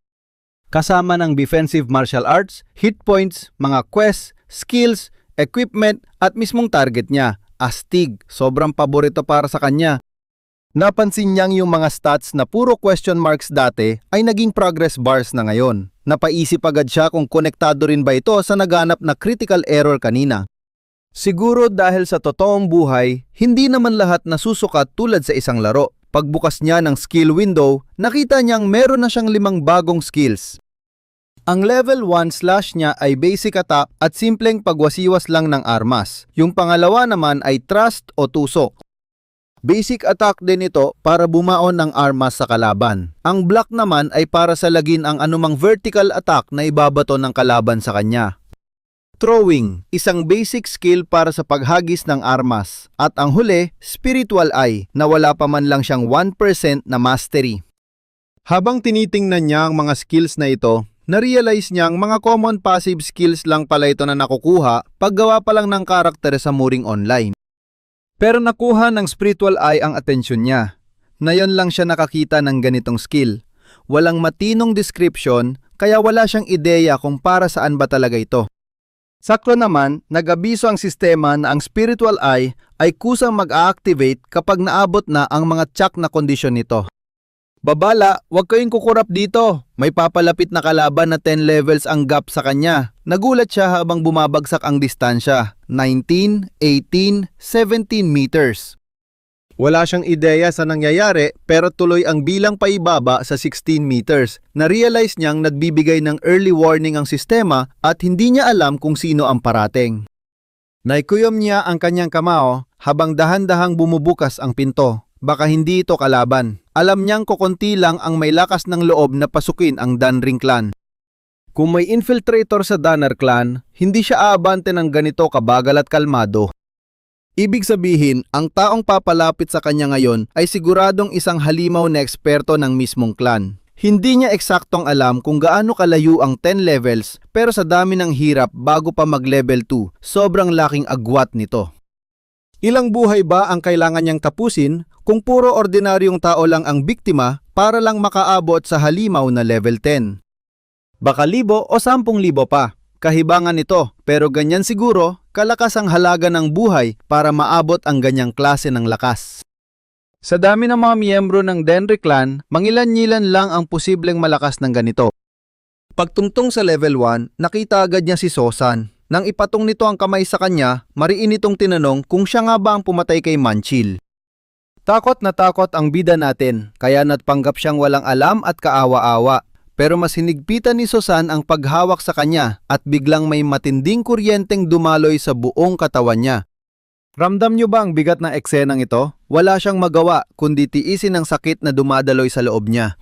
Kasama ng defensive martial arts, hit points, mga quests, skills, equipment, at mismong target niya, astig, sobrang paborito para sa kanya. Napansin niyang yung mga stats na puro question marks dati ay naging progress bars na ngayon. Napaisip agad siya kung konektado rin ba ito sa naganap na critical error kanina. Siguro dahil sa totoong buhay, hindi naman lahat nasusukat tulad sa isang laro. Pagbukas niya ng skill window, nakita niyang meron na siyang 5 bagong skills. Ang level 1 slash niya ay basic attack at simpleng pagwasiwas lang ng armas. Yung pangalawa naman ay thrust o tusok. Basic attack din ito para bumaon ng armas sa kalaban. Ang block naman ay para salagin ang anumang vertical attack na ibabato ng kalaban sa kanya. Throwing, isang basic skill para sa paghagis ng armas. At ang huli, spiritual eye, na wala pa man lang siyang 1% na mastery. Habang tinitingnan niya ang mga skills na ito, na-realize niyang mga common passive skills lang pala ito na nakukuha paggawa pa lang ng karakter sa muring online. Pero nakuha ng spiritual eye ang atensyon niya. Ngayon lang siya nakakita ng ganitong skill. Walang matinong description, kaya wala siyang ideya kung para saan ba talaga ito. Sakto naman, nag-abiso ang sistema na ang spiritual eye ay kusang mag-a-activate kapag naabot na ang mga tsak na kondisyon nito. Babala, huwag kayong kukurap dito. May papalapit na kalaban na 10 levels ang gap sa kanya. Nagulat siya habang bumabagsak ang distansya. 19, 18, 17 meters. Wala siyang ideya sa nangyayari pero tuloy ang bilang paibaba sa 16 meters. Na-realize niyang nagbibigay ng early warning ang sistema at hindi niya alam kung sino ang parating. Naikuyom niya ang kanyang kamao habang dahan-dahang bumubukas ang pinto. Baka hindi ito kalaban. Alam niyang kokonti lang ang may lakas ng loob na pasukin ang Danring clan. Kung may infiltrator sa Danner clan, hindi siya aabante ng ganito kabagal at kalmado. Ibig sabihin, ang taong papalapit sa kanya ngayon ay siguradong isang halimaw na eksperto ng mismong clan. Hindi niya eksaktong alam kung gaano kalayo ang 10 levels pero sa dami ng hirap bago pa mag-level 2, sobrang laking agwat nito. Ilang buhay ba ang kailangan niyang tapusin kung puro ordinaryong tao lang ang biktima para lang makaabot sa halimaw na level 10? Baka 1,000 o 10,000 pa. Kahibangan nito, pero ganyan siguro kalakas ang halaga ng buhay para maabot ang ganyang klase ng lakas. Sa dami ng mga miyembro ng Denry Clan, mangilan-ngilan lang ang posibleng malakas ng ganito. Pagtungtong sa level 1, nakita agad niya si Sosan. Nang ipatong nito ang kamay sa kanya, mariin itong tinanong kung siya nga ba ang pumatay kay Manchil. Takot na takot ang bida natin, kaya natpanggap siyang walang alam at kaawa-awa. Pero mas hinigpitan ni Sosan ang paghawak sa kanya at biglang may matinding kuryenteng dumaloy sa buong katawan niya. Ramdam niyo ba ang bigat ng eksenang ito? Wala siyang magawa kundi tiisin ang sakit na dumadaloy sa loob niya.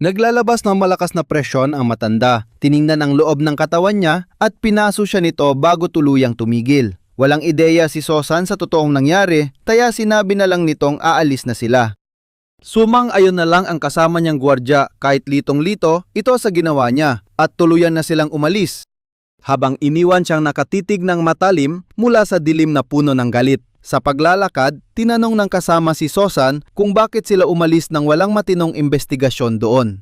Naglalabas ng malakas na presyon ang matanda. Tiningnan ang loob ng katawan niya at pinaso siya nito bago tuluyang tumigil. Walang ideya si Sosan sa totoong nangyari, kaya sinabi na lang nitong aalis na sila. Sumang-ayon na lang ang kasama niyang gwardya kahit litong-lito ito sa ginawa niya at tuluyan na silang umalis. Habang iniwan siyang nakatitig ng matalim mula sa dilim na puno ng galit. Sa paglalakad, tinanong ng kasama si Sosan kung bakit sila umalis nang walang matinong investigasyon doon.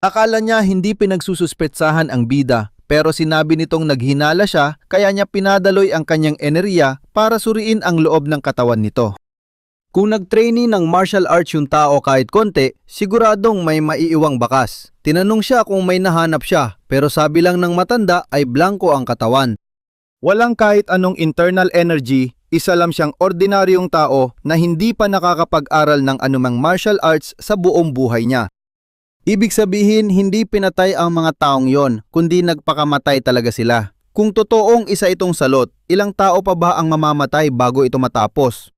Akala niya hindi pinagsususpetsahan ang bida, pero sinabi nitong naghinala siya kaya niya pinadaloy ang kanyang enerhiya para suriin ang loob ng katawan nito. Kung nag-trainee ng martial arts yung tao kahit konti, siguradong may maiiwang bakas. Tinanong siya kung may nahanap siya, pero sabi lang ng matanda ay blanko ang katawan. Walang kahit anong internal energy, isa lang siyang ordinaryong tao na hindi pa nakakapag-aral ng anumang martial arts sa buong buhay niya. Ibig sabihin, hindi pinatay ang mga taong yon, kundi nagpakamatay talaga sila. Kung totoong isa itong salot, ilang tao pa ba ang mamamatay bago ito matapos?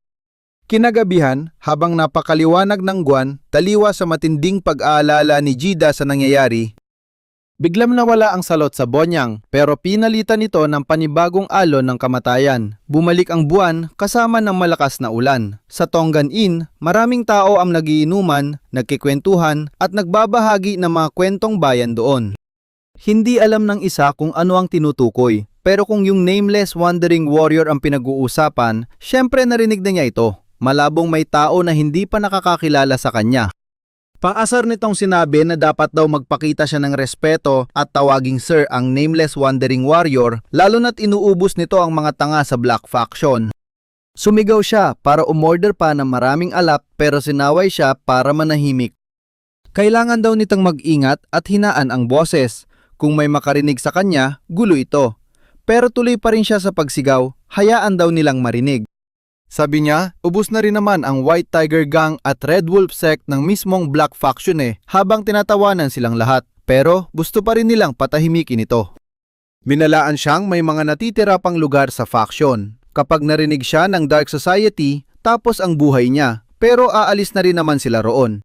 Kinagabihan, habang napakaliwanag ng buwan, taliwa sa matinding pag-aalala ni Jida sa nangyayari, biglang nawala ang salot sa Bonyang pero pinalitan nito ng panibagong alon ng kamatayan. Bumalik ang buwan kasama ng malakas na ulan. Sa Tongan Inn, maraming tao ang nagiinuman, nagkikwentuhan at nagbabahagi ng mga kwentong bayan doon. Hindi alam ng isa kung ano ang tinutukoy, pero kung yung nameless wandering warrior ang pinag-uusapan, syempre narinig na niya ito. Malabong may tao na hindi pa nakakakilala sa kanya. Paasar nitong sinabi na dapat daw magpakita siya ng respeto at tawaging sir ang nameless wandering warrior, lalo na't inuubos nito ang mga tanga sa Black Faction. Sumigaw siya para umorder pa ng maraming alap pero sinaway siya para manahimik. Kailangan daw nitong mag-ingat at hinaan ang boses. Kung may makarinig sa kanya, gulo ito. Pero tuloy pa rin siya sa pagsigaw, hayaan daw nilang marinig. Sabi niya, ubos na rin naman ang White Tiger Gang at Red Wolf Sect ng mismong Black Faction habang tinatawanan silang lahat. Pero gusto pa rin nilang patahimikin ito. Binalaan siyang may mga natitira pang lugar sa faction. Kapag narinig siya ng Dark Society, tapos ang buhay niya. Pero aalis na rin naman sila roon.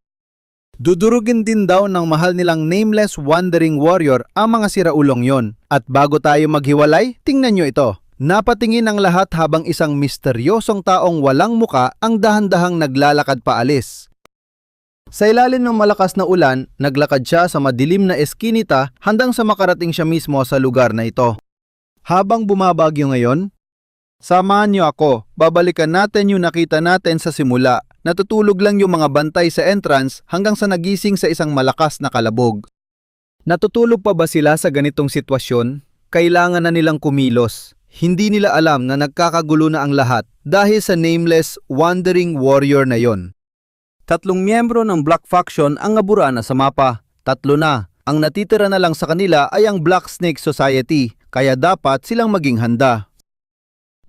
Dudurugin din daw ng mahal nilang nameless wandering warrior ang mga siraulong yon. At bago tayo maghiwalay, tingnan nyo ito. Napatingin ang lahat habang isang misteryosong taong walang muka ang dahan-dahang naglalakad paalis. Sa ilalim ng malakas na ulan, naglakad siya sa madilim na eskinita hanggang sa makarating siya mismo sa lugar na ito. Habang bumabagyo ngayon, samahan niyo ako, babalikan natin yung nakita natin sa simula. Natutulog lang yung mga bantay sa entrance hanggang sa nagising sa isang malakas na kalabog. Natutulog pa ba sila sa ganitong sitwasyon? Kailangan na nilang kumilos. Hindi nila alam na nagkakagulo na ang lahat dahil sa nameless wandering warrior na yon. 3 miyembro ng Black Faction ang nabura na sa mapa. 3 na. Ang natitira na lang sa kanila ay ang Black Snake Society, kaya dapat silang maging handa.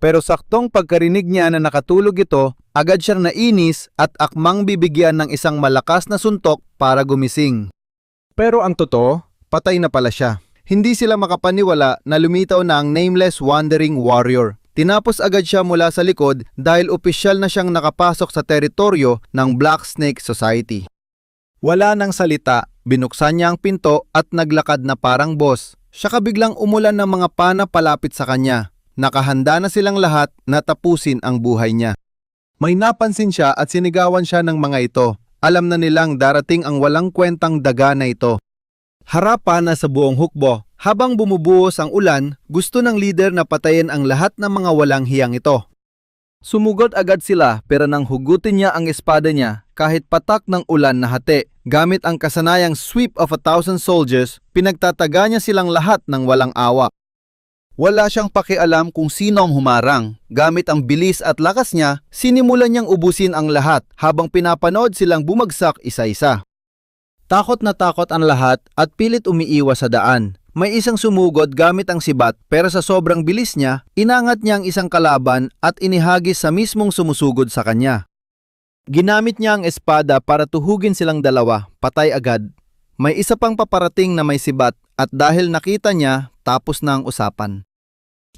Pero saktong pagkarinig niya na nakatulog ito, agad siyang nainis at akmang bibigyan ng isang malakas na suntok para gumising. Pero ang totoo, patay na pala siya. Hindi sila makapaniwala na lumitaw na ang nameless wandering warrior. Tinapos agad siya mula sa likod dahil opisyal na siyang nakapasok sa teritoryo ng Black Snake Society. Wala nang salita, binuksan niya ang pinto at naglakad na parang boss. Siya biglang umulan ng mga pana palapit sa kanya. Nakahanda na silang lahat na tapusin ang buhay niya. May napansin siya at sinigawan siya ng mga ito. Alam na nilang darating ang walang kwentang daga na ito. Harapan na sa buong hukbo. Habang bumubuhos ang ulan, gusto ng leader na patayin ang lahat ng mga walang hiyang ito. Sumugod agad sila pero nang hugutin niya ang espada niya kahit patak ng ulan na hati. Gamit ang kasanayang sweep of 1,000 soldiers, pinagtataga niya silang lahat ng walang awa. Wala siyang pakialam kung sino ang humarang. Gamit ang bilis at lakas niya, sinimulan niyang ubusin ang lahat habang pinapanood silang bumagsak isa-isa. Takot na takot ang lahat at pilit umiiwas sa daan. May isang sumugod gamit ang sibat pero sa sobrang bilis niya, inangat niya ang isang kalaban at inihagis sa mismong sumusugod sa kanya. Ginamit niya ang espada para tuhugin silang dalawa, patay agad. May isa pang paparating na may sibat at dahil nakita niya, tapos na ang usapan.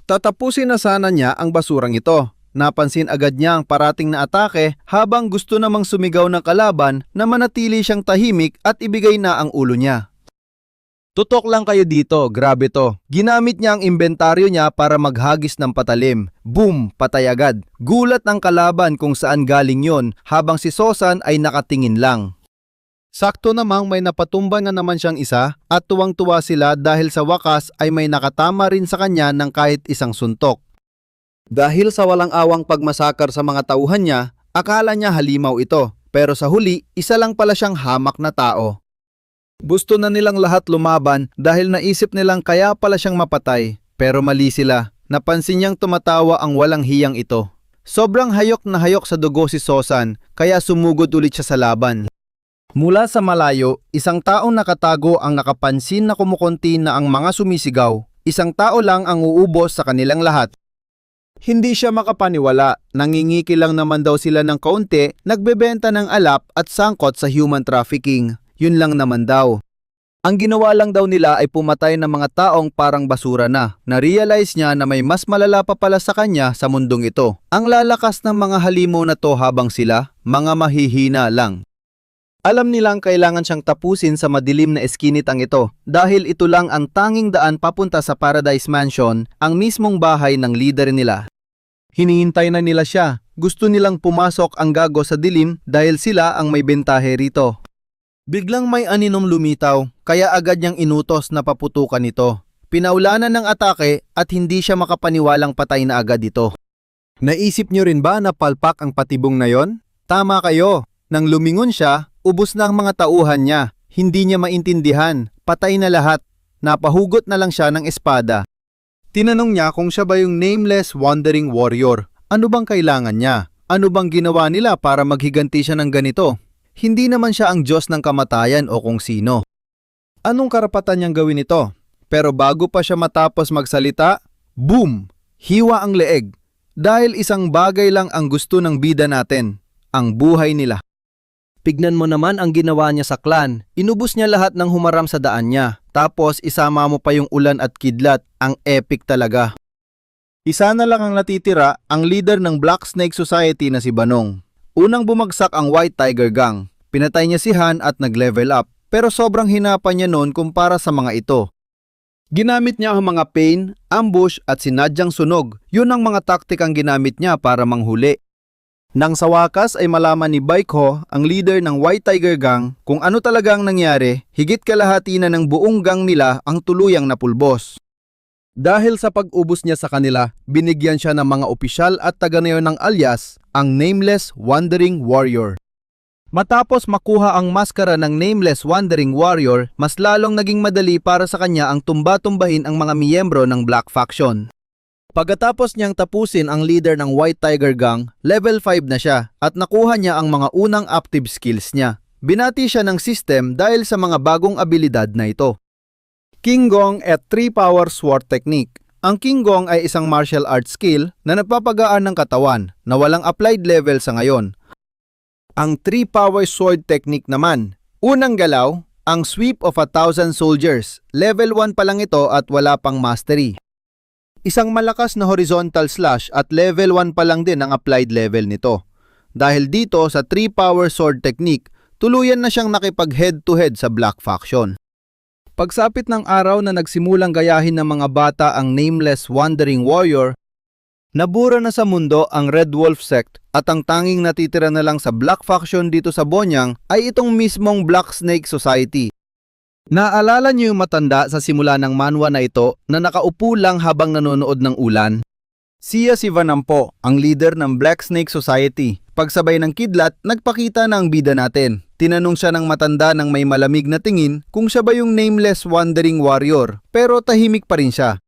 Tatapusin na sana niya ang basurang ito. Napansin agad niya ang parating na atake habang gusto namang sumigaw ng kalaban na manatili siyang tahimik at ibigay na ang ulo niya. Tutok lang kayo dito, grabe to. Ginamit niya ang inventaryo niya para maghagis ng patalim. Boom! Patay agad. Gulat ng kalaban kung saan galing yon habang si Sosan ay nakatingin lang. Sakto namang may napatumba na naman siyang isa at tuwang-tuwa sila dahil sa wakas ay may nakatama rin sa kanya ng kahit isang suntok. Dahil sa walang awang pagmasakar sa mga tauhan niya, akala niya halimaw ito pero sa huli isa lang pala siyang hamak na tao. Gusto na nilang lahat lumaban dahil naisip nilang kaya pala siyang mapatay pero mali sila. Napansin niyang tumatawa ang walang hiyang ito. Sobrang hayok na hayok sa dugo si Sosan kaya sumugod ulit siya sa laban. Mula sa malayo, isang taong nakatago ang nakapansin na kumukunti na ang mga sumisigaw. Isang tao lang ang uubos sa kanilang lahat. Hindi siya makapaniwala, nangingiki lang naman daw sila ng kaunti, nagbebenta ng alap at sangkot sa human trafficking. Yun lang naman daw. Ang ginawa lang daw nila ay pumatay ng mga taong parang basura na. Na-realize niya na may mas malala pa pala sa kanya sa mundong ito. Ang lalakas ng mga halimaw na to habang sila, mga mahihina lang. Alam nilang kailangan siyang tapusin sa madilim na eskinitang ito dahil ito lang ang tanging daan papunta sa Paradise Mansion, ang mismong bahay ng leader nila. Hinihintay na nila siya. Gusto nilang pumasok ang gago sa dilim dahil sila ang may bentahe rito. Biglang may aninong lumitaw kaya agad niyang inutos na paputukan ito. Pinaulanan ng atake at hindi siya makapaniwalang patay na agad ito. Naisip niyo rin ba na palpak ang patibong na yon? Tama kayo. Nang lumingon siya, ubos na ang mga tauhan niya. Hindi niya maintindihan. Patay na lahat. Napahugot na lang siya ng espada. Tinanong niya kung siya ba yung nameless wandering warrior. Ano bang kailangan niya? Ano bang ginawa nila para maghiganti siya ng ganito? Hindi naman siya ang Diyos ng kamatayan o kung sino. Anong karapatan niyang gawin ito? Pero bago pa siya matapos magsalita, boom! Hiwa ang leeg. Dahil isang bagay lang ang gusto ng bida natin, ang buhay nila. Tignan mo naman ang ginawa niya sa clan. Inubos niya lahat ng humaram sa daan niya. Tapos isama mo pa yung ulan at kidlat. Ang epic talaga. Isa na lang ang natitira, ang leader ng Black Snake Society na si Banong. Unang bumagsak ang White Tiger Gang. Pinatay niya si Han at nag-level up. Pero sobrang hinapa niya noon kumpara sa mga ito. Ginamit niya ang mga pain, ambush at sinadyang sunog. Yun ang mga taktikang ginamit niya para manghuli. Nang sa wakas ay malaman ni Baikho, ang leader ng White Tiger Gang, kung ano talaga ang nangyari, higit kalahati na ng buong gang nila ang tuluyang napulbos. Dahil sa pag-ubos niya sa kanila, binigyan siya ng mga opisyal at taga ngayon ng alias, ang Nameless Wandering Warrior. Matapos makuha ang maskara ng Nameless Wandering Warrior, mas lalong naging madali para sa kanya ang tumba-tumbahin ang mga miyembro ng Black Faction. Pagkatapos niyang tapusin ang leader ng White Tiger Gang, level 5 na siya at nakuha niya ang mga unang active skills niya. Binati siya ng system dahil sa mga bagong abilidad na ito. King Gong at 3 Power Sword Technique. Ang King Gong ay isang martial arts skill na nagpapagaan ng katawan na walang applied level sa ngayon. Ang 3 Power Sword Technique naman, unang galaw, ang Sweep of 1,000 Soldiers. Level 1 pa lang ito at wala pang mastery. Isang malakas na horizontal slash at level 1 pa lang din ang applied level nito. Dahil dito sa 3 Power Sword Technique, tuluyan na siyang nakipag head-to-head sa Black Faction. Pagsapit ng araw na nagsimulang gayahin ng mga bata ang Nameless Wandering Warrior, Nabura na sa mundo ang Red Wolf Sect at ang tanging natitira na lang sa Black Faction dito sa Bonyang ay itong mismong Black Snake Society. Naalala niyo yung matanda sa simula ng manhwa na ito na nakaupo lang habang nanonood ng ulan? Siya si Vanampo, ang leader ng Black Snake Society. Pagsabay ng kidlat, nagpakita na ang bida natin. Tinanong siya ng matanda ng may malamig na tingin kung siya ba yung nameless wandering warrior, pero tahimik pa rin siya.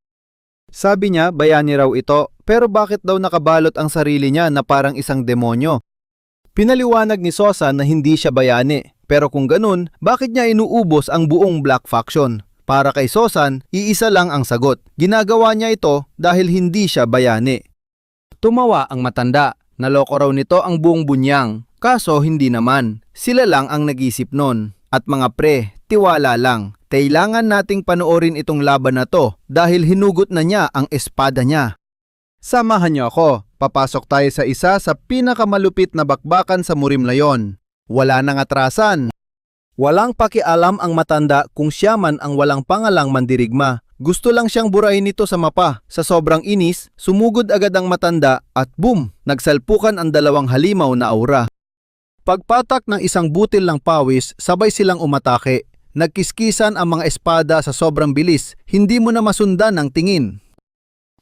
Sabi niya, bayani raw ito, pero bakit daw nakabalot ang sarili niya na parang isang demonyo? Pinaliwanag ni Sosan na hindi siya bayani, pero kung ganun, bakit niya inuubos ang buong Black Faction? Para kay Sosan, iisa lang ang sagot. Ginagawa niya ito dahil hindi siya bayani. Tumawa ang matanda. Naloko raw nito ang buong bunyang. Kaso hindi naman. Sila lang ang nag-isip nun. At mga pre, tiwala lang. Kailangan nating panoorin itong laban na to dahil hinugot na niya ang espada niya. Samahan niyo ako. Papasok tayo sa isa sa pinakamalupit na bakbakan sa Murimlayon. Wala nang atrasan. Walang pakialam ang matanda kung siya man ang walang pangalang mandirigma. Gusto lang siyang burahin nito sa mapa. Sa sobrang inis, sumugod agad ang matanda at boom! Nagsalpukan ang dalawang halimaw na aura. Pagpatak ng isang butil ng pawis, sabay silang umatake. Nagkiskisan ang mga espada sa sobrang bilis, hindi mo na masundan ang tingin.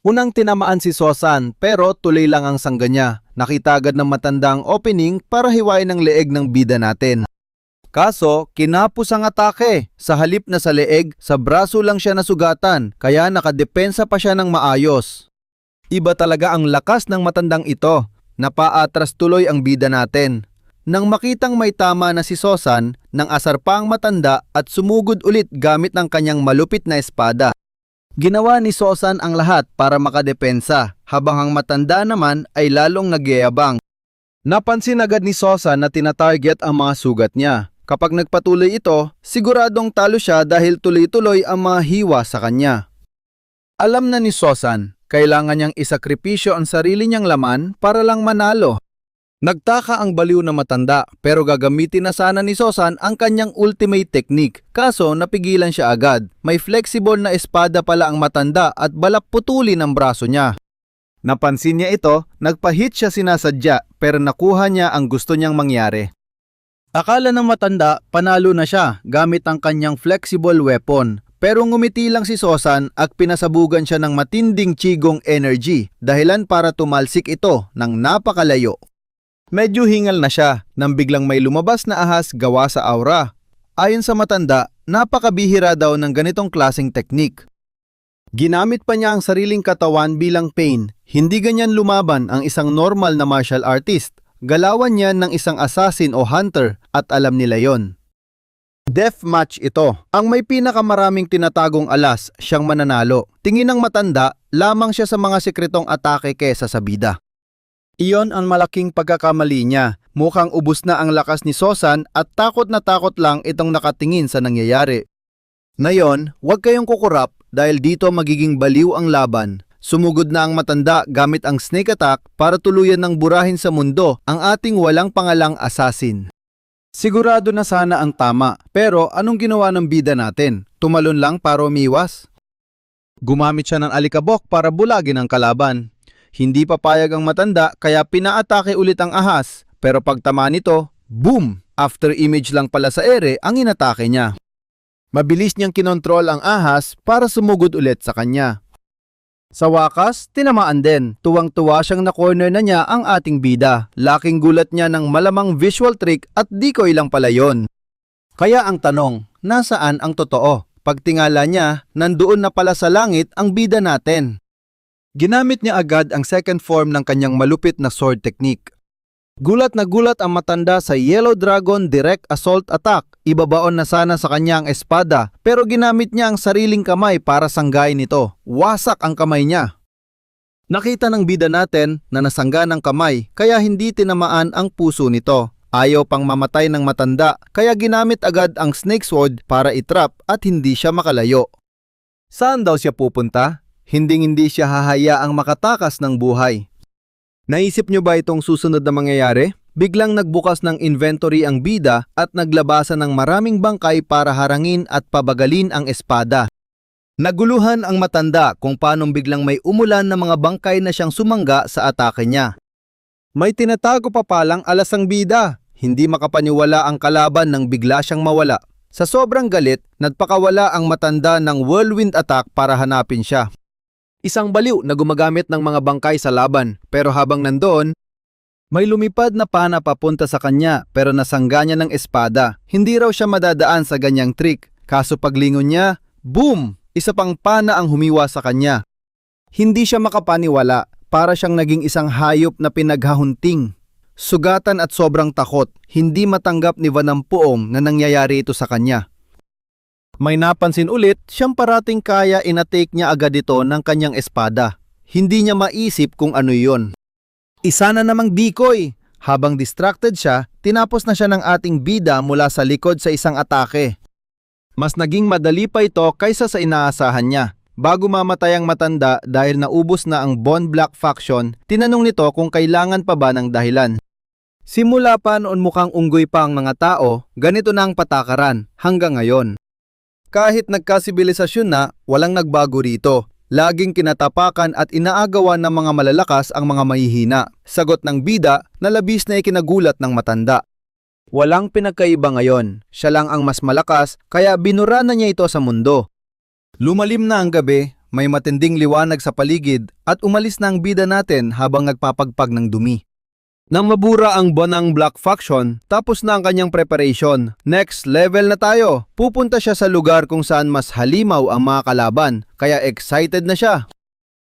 Unang tinamaan si Sosan pero tuloy lang ang sangga niya. Nakita agad ng matanda ang opening para hiwain ang leeg ng bida natin. Kaso, kinapos ang atake. Sa halip na sa leeg, sa braso lang siya nasugatan, kaya nakadepensa pa siya ng maayos. Iba talaga ang lakas ng matandang ito. Napaatras tuloy ang bida natin. Nang makitang may tama na si Sosan, nang asar pa ang matanda at sumugod ulit gamit ng kanyang malupit na espada. Ginawa ni Sosan ang lahat para makadepensa, habang ang matanda naman ay lalong nagyayabang. Napansin agad ni Sosan na tinatarget ang mga sugat niya. Kapag nagpatuloy ito, siguradong talo siya dahil tuloy-tuloy ang mga hiwa sa kanya. Alam na ni Sosan, kailangan niyang isakripisyo ang sarili niyang laman para lang manalo. Nagtaka ang baliw na matanda pero gagamitin na sana ni Sosan ang kanyang ultimate technique. Kaso napigilan siya agad. May flexible na espada pala ang matanda at balak putulin ang braso niya. Napansin niya ito, nagpahit siya sinasadya pero nakuha niya ang gusto niyang mangyari. Akala ng matanda panalo na siya gamit ang kanyang flexible weapon. Pero ngumiti lang si Sosan at pinasabugan siya ng matinding chigong energy dahilan para tumalsik ito ng napakalayo. Medyo hingal na siya nang biglang may lumabas na ahas gawa sa aura. Ayon sa matanda, napakabihira daw ng ganitong klaseng teknik. Ginamit pa niya ang sariling katawan bilang pain. Hindi ganyan lumaban ang isang normal na martial artist. Galawan niya ng isang assassin o hunter at alam nila yon. Deathmatch ito. Ang may pinakamaraming tinatagong alas, siyang mananalo. Tingin ng matanda, lamang siya sa mga sekretong atake kesa sa bida. Iyon ang malaking pagkakamali niya. Mukhang ubos na ang lakas ni Sosan at takot na takot lang itong nakatingin sa nangyayari. Ngayon, huwag kayong kukurap dahil dito magiging baliw ang laban. Sumugod na ang matanda gamit ang snake attack para tuluyan ng burahin sa mundo ang ating walang pangalang assassin. Sigurado na sana ang tama, pero anong ginawa ng bida natin? Tumalon lang para umiwas? Gumamit siya ng alikabok para bulagin ang kalaban. Hindi papayag ang matanda kaya pinaatake ulit ang ahas, pero pagtama nito, boom! After image lang pala sa ere ang inatake niya. Mabilis niyang kinontrol ang ahas para sumugod ulit sa kanya. Sa wakas, tinamaan din. Tuwang-tuwa siyang na-corner na niya ang ating bida. Laking gulat niya ng malamang visual trick at decoy lang pala yon. Kaya ang tanong, nasaan ang totoo? Pagtingala niya, nandoon na pala sa langit ang bida natin. Ginamit niya agad ang second form ng kanyang malupit na sword technique. Gulat na gulat ang matanda sa Yellow Dragon Direct Assault Attack. Ibabaon na sana sa kanya ang espada pero ginamit niya ang sariling kamay para sanggain ito. Wasak ang kamay niya. Nakita ng bida natin na nasangga ng kamay kaya hindi tinamaan ang puso nito. Ayaw pang mamatay ng matanda kaya ginamit agad ang snake sword para itrap at hindi siya makalayo. Saan daw siya pupunta? Hindi siya hahayaang makatakas ng buhay. Naisip niyo ba itong susunod na mangyayari? Biglang nagbukas ng inventory ang bida at naglabasan ng maraming bangkay para harangin at pabagalin ang espada. Naguluhan ang matanda kung paanong biglang may umulan ng mga bangkay na siyang sumangga sa atake niya. May tinatago pa palang alas ang bida. Hindi makapaniwala ang kalaban nang bigla siyang mawala. Sa sobrang galit, nagpakawala ang matanda ng whirlwind attack para hanapin siya. Isang baliw na gumagamit ng mga bangkay sa laban, pero habang nandoon, may lumipad na pana papunta sa kanya pero nasangga niya ng espada. Hindi raw siya madadaan sa ganyang trick, kaso paglingon niya, boom! Isa pang pana ang humiwa sa kanya. Hindi siya makapaniwala, para siyang naging isang hayop na pinaghahunting. Sugatan at sobrang takot, hindi matanggap ni Van ang puong na nangyayari ito sa kanya. May napansin ulit, siyang parating kaya inatake niya agad ito ng kanyang espada. Hindi niya maisip kung ano yon. Isa na namang decoy. Habang distracted siya, tinapos na siya ng ating bida mula sa likod sa isang atake. Mas naging madali pa ito kaysa sa inaasahan niya. Bago mamatay ang matanda dahil naubos na ang Bone Black faction, tinanong nito kung kailangan pa ba ng dahilan. Simula pa noon mukhang unggoy pa ang mga tao, ganito na ang patakaran hanggang ngayon. Kahit nagkasibilisasyon na, walang nagbago rito. Laging kinatapakan at inaagawan ng mga malalakas ang mga mahihina. Sagot ng bida na labis na ikinagulat ng matanda. Walang pinagkaiba ngayon. Siya lang ang mas malakas kaya binura na niya ito sa mundo. Lumalim na ang gabi, may matinding liwanag sa paligid at umalis na ang bida natin habang nagpapagpag ng dumi. Nang mabura ang Bonang Black Faction, tapos na ang kanyang preparation. Next level na tayo. Pupunta siya sa lugar kung saan mas halimaw ang mga kalaban, kaya excited na siya.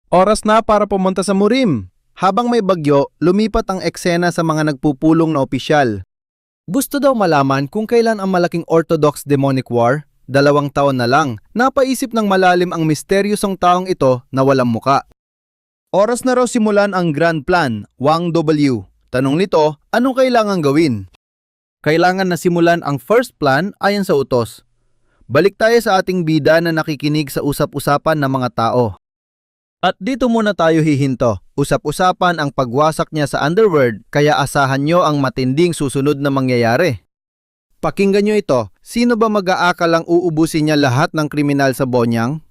Oras na para pumunta sa Murim. Habang may bagyo, lumipat ang eksena sa mga nagpupulong na opisyal. Gusto daw malaman kung kailan ang malaking Orthodox Demonic War? 2 taon na lang. Napaisip ng malalim ang misteryosong taong ito na walang muka. Oras na raw simulan ang Grand Plan, Wang W. Tanong nito, anong kailangan gawin? Kailangan na simulan ang first plan ayon sa utos. Balik tayo sa ating bida na nakikinig sa usap-usapan ng mga tao. At dito muna tayo hihinto. Usap-usapan ang pagwasak niya sa underworld, kaya asahan nyo ang matinding susunod na mangyayari. Pakinggan nyo ito, sino ba mag-aakalang uubusin niya lahat ng kriminal sa Bonyang?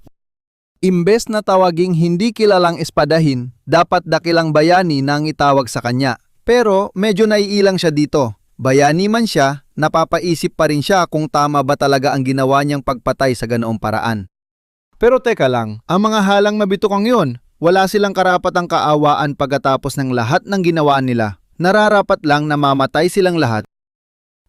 Imbes na tawaging hindi kilalang espadahin, dapat dakilang bayani na ang itawag sa kanya. Pero medyo naiilang siya dito. Bayani man siya, napapaisip pa rin siya kung tama ba talaga ang ginawa niyang pagpatay sa ganoong paraan. Pero teka lang, ang mga halang na bitukang yun, wala silang karapatang kaawaan pagkatapos ng lahat ng ginawa nila. Nararapat lang na mamatay silang lahat.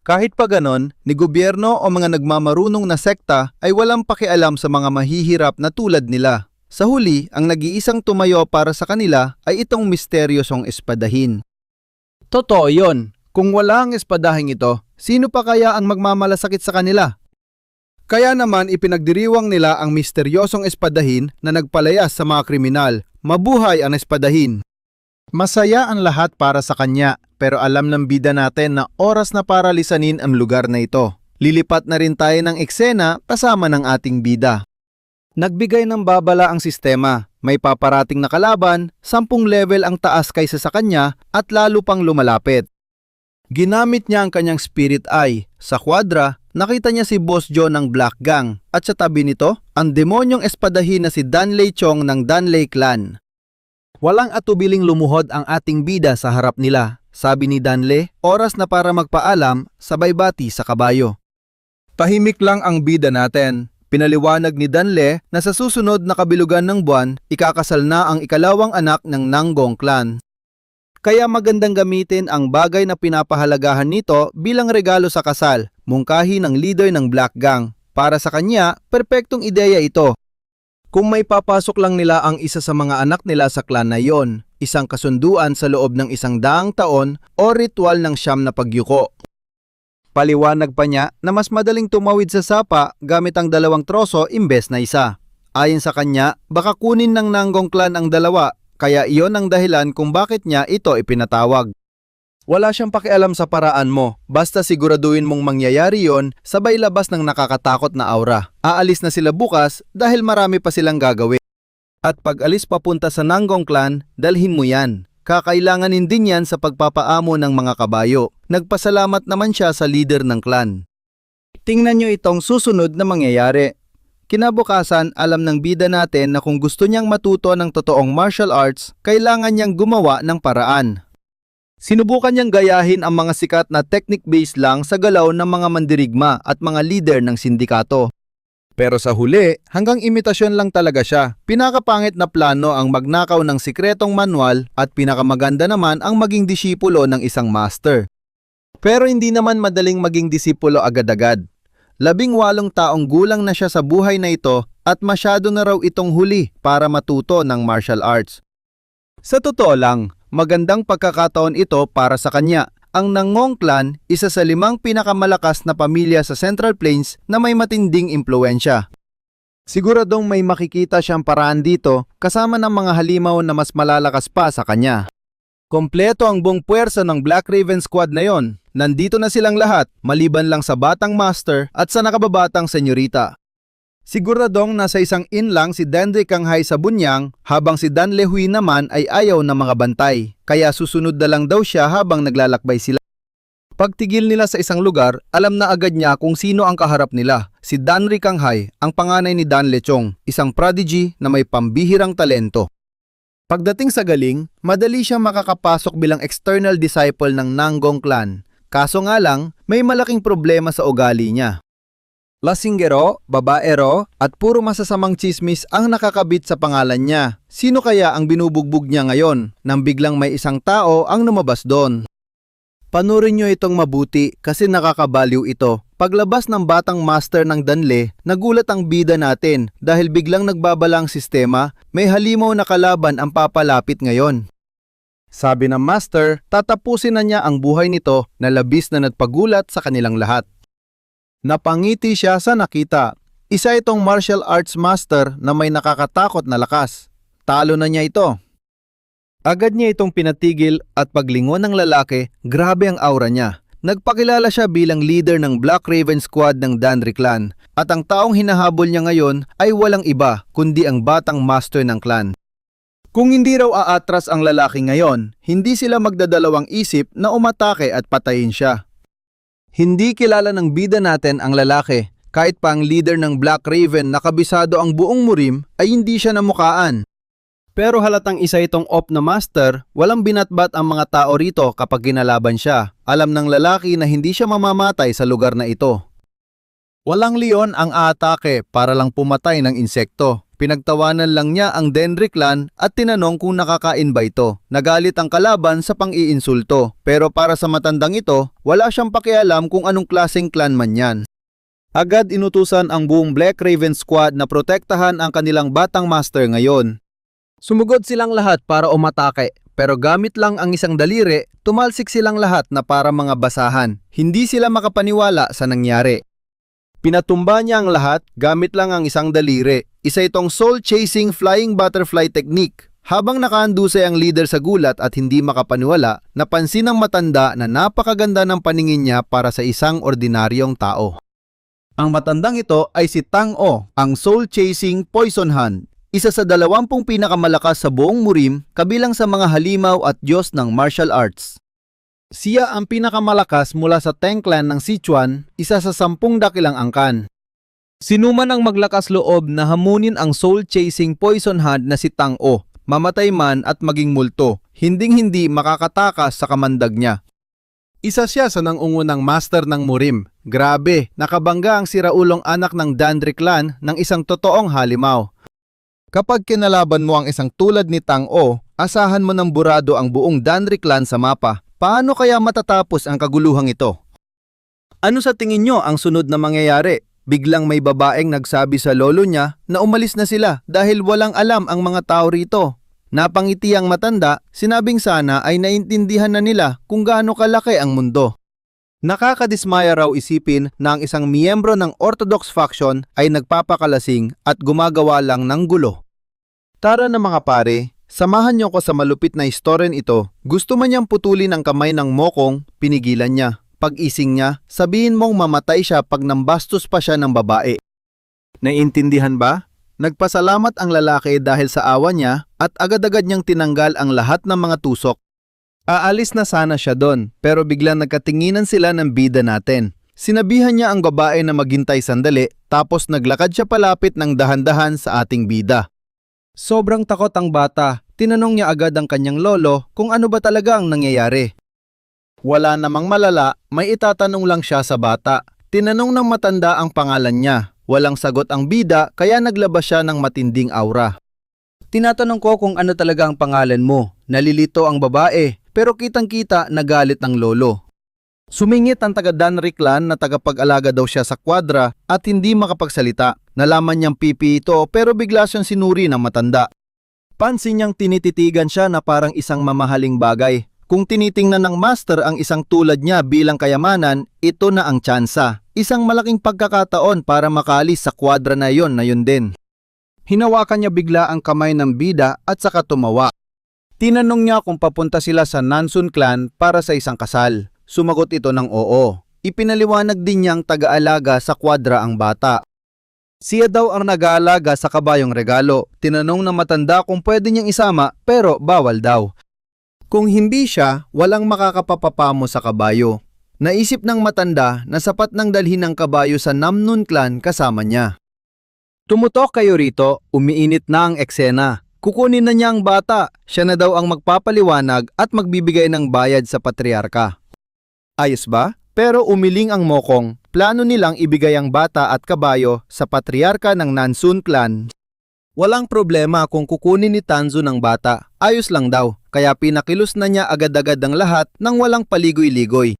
Kahit pa ganon, ni gobyerno o mga nagmamarunong na sekta ay walang pakialam sa mga mahihirap na tulad nila. Sa huli, ang nag-iisang tumayo para sa kanila ay itong misteryosong espadahin. Totoo yon. Kung wala ang espadahing ito, sino pa kaya ang magmamalasakit sa kanila? Kaya naman ipinagdiriwang nila ang misteryosong espadahin na nagpalayas sa mga kriminal. Mabuhay ang espadahin. Masaya ang lahat para sa kanya, pero alam ng bida natin na oras na para lisanin ang lugar na ito. Lilipat na rin tayo ng eksena kasama ng ating bida. Nagbigay ng babala ang sistema. May paparating na kalaban, 10 level ang taas kaysa sa kanya at lalo pang lumalapit. Ginamit niya ang kanyang spirit eye. Sa kwadra, nakita niya si Boss Joe ng Black Gang at sa tabi nito, ang demonyong espadahin na si Danley Chong ng Danley Clan. Walang atubiling lumuhod ang ating bida sa harap nila. Sabi ni Danley, oras na para magpaalam, sabay bati sa kabayo. Tahimik lang ang bida natin. Pinaliwanag ni Danle na sa susunod na kabilugan ng buwan, ikakasal na ang ikalawang anak ng Nanggong Clan. Kaya magandang gamitin ang bagay na pinapahalagahan nito bilang regalo sa kasal, mungkahi ng leader ng Black Gang. Para sa kanya, perpektong ideya ito. Kung may papasok lang nila ang isa sa mga anak nila sa clan na yon, isang kasunduan sa loob ng 100 taon o ritual ng siyam na pagyuko. Paliwanag pa niya na mas madaling tumawid sa sapa gamit ang 2 troso imbes na isa. Ayon sa kanya, baka kunin ng Nanggong Clan ang 2, kaya iyon ang dahilan kung bakit niya ito ipinatawag. Wala siyang pakialam sa paraan mo, basta siguraduhin mong mangyayari yon sabay labas ng nakakatakot na aura. Aalis na sila bukas dahil marami pa silang gagawin. At pag alis papunta sa Nanggong Clan, dalhin mo yan. Kakailanganin din yan sa pagpapaamo ng mga kabayo. Nagpasalamat naman siya sa leader ng clan. Tingnan nyo itong susunod na mangyayari. Kinabukasan, alam ng bida natin na kung gusto niyang matuto ng totoong martial arts, kailangan niyang gumawa ng paraan. Sinubukan niyang gayahin ang mga sikat na technique-based lang sa galaw ng mga mandirigma at mga leader ng sindikato. Pero sa huli, hanggang imitasyon lang talaga siya. Pinakapangit na plano ang magnakaw ng sikretong manual at pinakamaganda naman ang maging disipulo ng isang master. Pero hindi naman madaling maging disipulo agad-agad. 18 taong gulang na siya sa buhay na ito at masyado na raw itong huli para matuto ng martial arts. Sa totoo lang, magandang pagkakataon ito para sa kanya. Ang Nangong clan, isa sa 5 pinakamalakas na pamilya sa Central Plains na may matinding impluensya. Siguradong may makikita siyang paraan dito kasama ng mga halimaw na mas malalakas pa sa kanya. Kompleto ang buong puwersa ng Black Raven Squad na yon. Nandito na silang lahat, maliban lang sa batang master at sa nakababatang senyorita. Siguradong nasa isang inn lang si Danry Kanghay sa Bunyang, habang si Dan Lehui naman ay ayaw ng mga bantay, kaya susunod na lang daw siya habang naglalakbay sila. Pagtigil nila sa isang lugar, alam na agad niya kung sino ang kaharap nila, si Danry Kanghay, ang panganay ni Dan Lechong, isang prodigy na may pambihirang talento. Pagdating sa galing, madali siyang makakapasok bilang external disciple ng Nangong clan. Kaso nga lang, may malaking problema sa ugali niya. Lasinggero, babaero, at puro masasamang chismis ang nakakabit sa pangalan niya. Sino kaya ang binubugbog niya ngayon nang biglang may isang tao ang lumabas doon? Panurin niyo itong mabuti kasi nakakabaliw ito. Paglabas ng batang master ng Danle, nagulat ang bida natin dahil biglang nagbabalang sistema, may halimaw na kalaban ang papalapit ngayon. Sabi ng master, tatapusin na niya ang buhay nito na labis na nagpagulat sa kanilang lahat. Napangiti siya sa nakita. Isa itong martial arts master na may nakakatakot na lakas. Talo na niya ito. Agad niya itong pinatigil at paglingon ng lalaki, grabe ang aura niya. Nagpakilala siya bilang leader ng Black Raven Squad ng Danry Clan at ang taong hinahabol niya ngayon ay walang iba kundi ang batang master ng clan. Kung hindi raw aatras ang lalaki ngayon, hindi sila magdadalawang isip na umatake at patayin siya. Hindi kilala ng bida natin ang lalaki, kahit pa ang leader ng Black Raven na kabisado ang buong Murim ay hindi siya namukaan. Pero halatang isa itong op na master, walang binatbat ang mga tao rito kapag ginalaban siya. Alam ng lalaki na hindi siya mamamatay sa lugar na ito. Walang leon ang aatake para lang pumatay ng insekto. Pinagtawanan lang niya ang Danry clan at tinanong kung nakakain ba ito. Nagalit ang kalaban sa pang-iinsulto, pero para sa matandang ito, wala siyang pakialam kung anong klaseng clan man yan. Agad inutusan ang buong Black Raven Squad na protektahan ang kanilang batang master ngayon. Sumugod silang lahat para umatake, pero gamit lang ang isang daliri, tumalsik silang lahat na para mga basahan. Hindi sila makapaniwala sa nangyari. Pinatumba niya ang lahat gamit lang ang isang daliri. Isa itong soul-chasing flying butterfly technique. Habang nakahandusay ang leader sa gulat at hindi makapaniwala, napansin ng matanda na napakaganda ng paningin niya para sa isang ordinaryong tao. Ang matandang ito ay si Tang O, ang soul-chasing poison hand. Isa sa 20 pinakamalakas sa buong Murim, kabilang sa mga halimaw at Diyos ng martial arts. Siya ang pinakamalakas mula sa Tang clan ng Sichuan, isa sa 10 dakilang angkan. Sinuman ang maglakas loob na hamunin ang soul-chasing poison hand na si Tang O, mamatay man at maging multo, hinding-hindi makakatakas sa kamandag niya. Isa siya sa nangungunang master ng Murim. Grabe, nakabangga ang siraulong anak ng Danry clan ng isang totoong halimaw. Kapag kinalaban mo ang isang tulad ni Tang O, asahan mo ng burado ang buong Danry clan sa mapa. Paano kaya matatapos ang kaguluhang ito? Ano sa tingin nyo ang sunod na mangyayari? Biglang may babaeng nagsabi sa lolo niya na umalis na sila dahil walang alam ang mga tao rito. Napangiti ang matanda, sinabing sana ay naintindihan na nila kung gaano kalaki ang mundo. Nakakadismaya raw isipin na ang isang miyembro ng Orthodox faction ay nagpapakalasing at gumagawa lang ng gulo. Tara na mga pare, samahan niyo ko sa malupit na istoryan ito. Gusto man niyang putulin ang kamay ng mokong, pinigilan niya. Pag-ising niya, sabihin mong mamatay siya pag nambastos pa siya ng babae. Naiintindihan ba? Nagpasalamat ang lalaki dahil sa awa niya at agad-agad niyang tinanggal ang lahat ng mga tusok. Aalis na sana siya doon, pero biglang nagkatinginan sila ng bida natin. Sinabihan niya ang babae na maghintay sandali tapos naglakad siya palapit ng dahan-dahan sa ating bida. Sobrang takot ang bata. Tinanong niya agad ang kanyang lolo kung ano ba talaga ang nangyayari. Wala namang malala, may itatanong lang siya sa bata. Tinanong ng matanda ang pangalan niya. Walang sagot ang bida kaya naglabas siya ng matinding aura. Tinatanong ko kung ano talaga ang pangalan mo. Nalilito ang babae pero kitang-kita nagalit ng lolo. Sumingit ang taga Danriclan na tagapag-alaga daw siya sa kwadra at hindi makapagsalita. Nalaman niyang pipi ito pero bigla siyang sinuri ng matanda. Pansin niyang tinititigan siya na parang isang mamahaling bagay. Kung tinitingnan ng master ang isang tulad niya bilang kayamanan, ito na ang tsansa. Isang malaking pagkakataon para makalis sa kwadra na yon din. Hinawakan niya bigla ang kamay ng bida at saka tumawa. Tinanong niya kung papunta sila sa Nansun clan para sa isang kasal. Sumagot ito ng oo. Ipinaliwanag din niyang taga-alaga sa kwadra ang bata. Siya daw ang nag-aalaga sa kabayong regalo. Tinanong ng matanda kung pwede niyang isama pero bawal daw. Kung hindi siya, walang makakapapapamo sa kabayo. Naisip ng matanda na sapat nang dalhin ang kabayo sa Namnun clan kasama niya. Tumutok kayo rito, umiinit na ang eksena. Kukunin na niya ang bata. Siya na daw ang magpapaliwanag at magbibigay ng bayad sa patriarka. Ayos ba? Pero umiling ang mokong. Plano nilang ibigay ang bata at kabayo sa patriarka ng Nansun clan. Walang problema kung kukunin ni Tanzo ng bata. Ayos lang daw. Kaya pinakilos na niya agad-agad ang lahat nang walang paligoy-ligoy.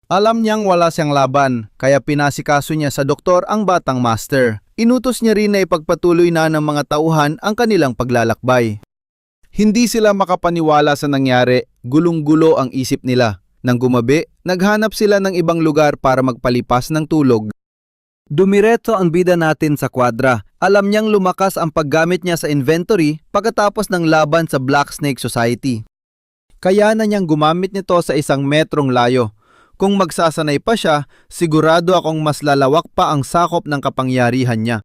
Alam niyang wala siyang laban, kaya pinasikaso niya sa doktor ang batang master. Inutos niya rin na ipagpatuloy na ng mga tauhan ang kanilang paglalakbay. Hindi sila makapaniwala sa nangyari, gulong-gulo ang isip nila. Nang gumabi, naghanap sila ng ibang lugar para magpalipas ng tulog. Dumiretso ang bida natin sa kwadra. Alam niyang lumakas ang paggamit niya sa inventory pagkatapos ng laban sa Black Snake Society. Kaya na niyang gumamit nito sa isang metrong layo. Kung magsasanay pa siya, sigurado akong mas lalawak pa ang sakop ng kapangyarihan niya.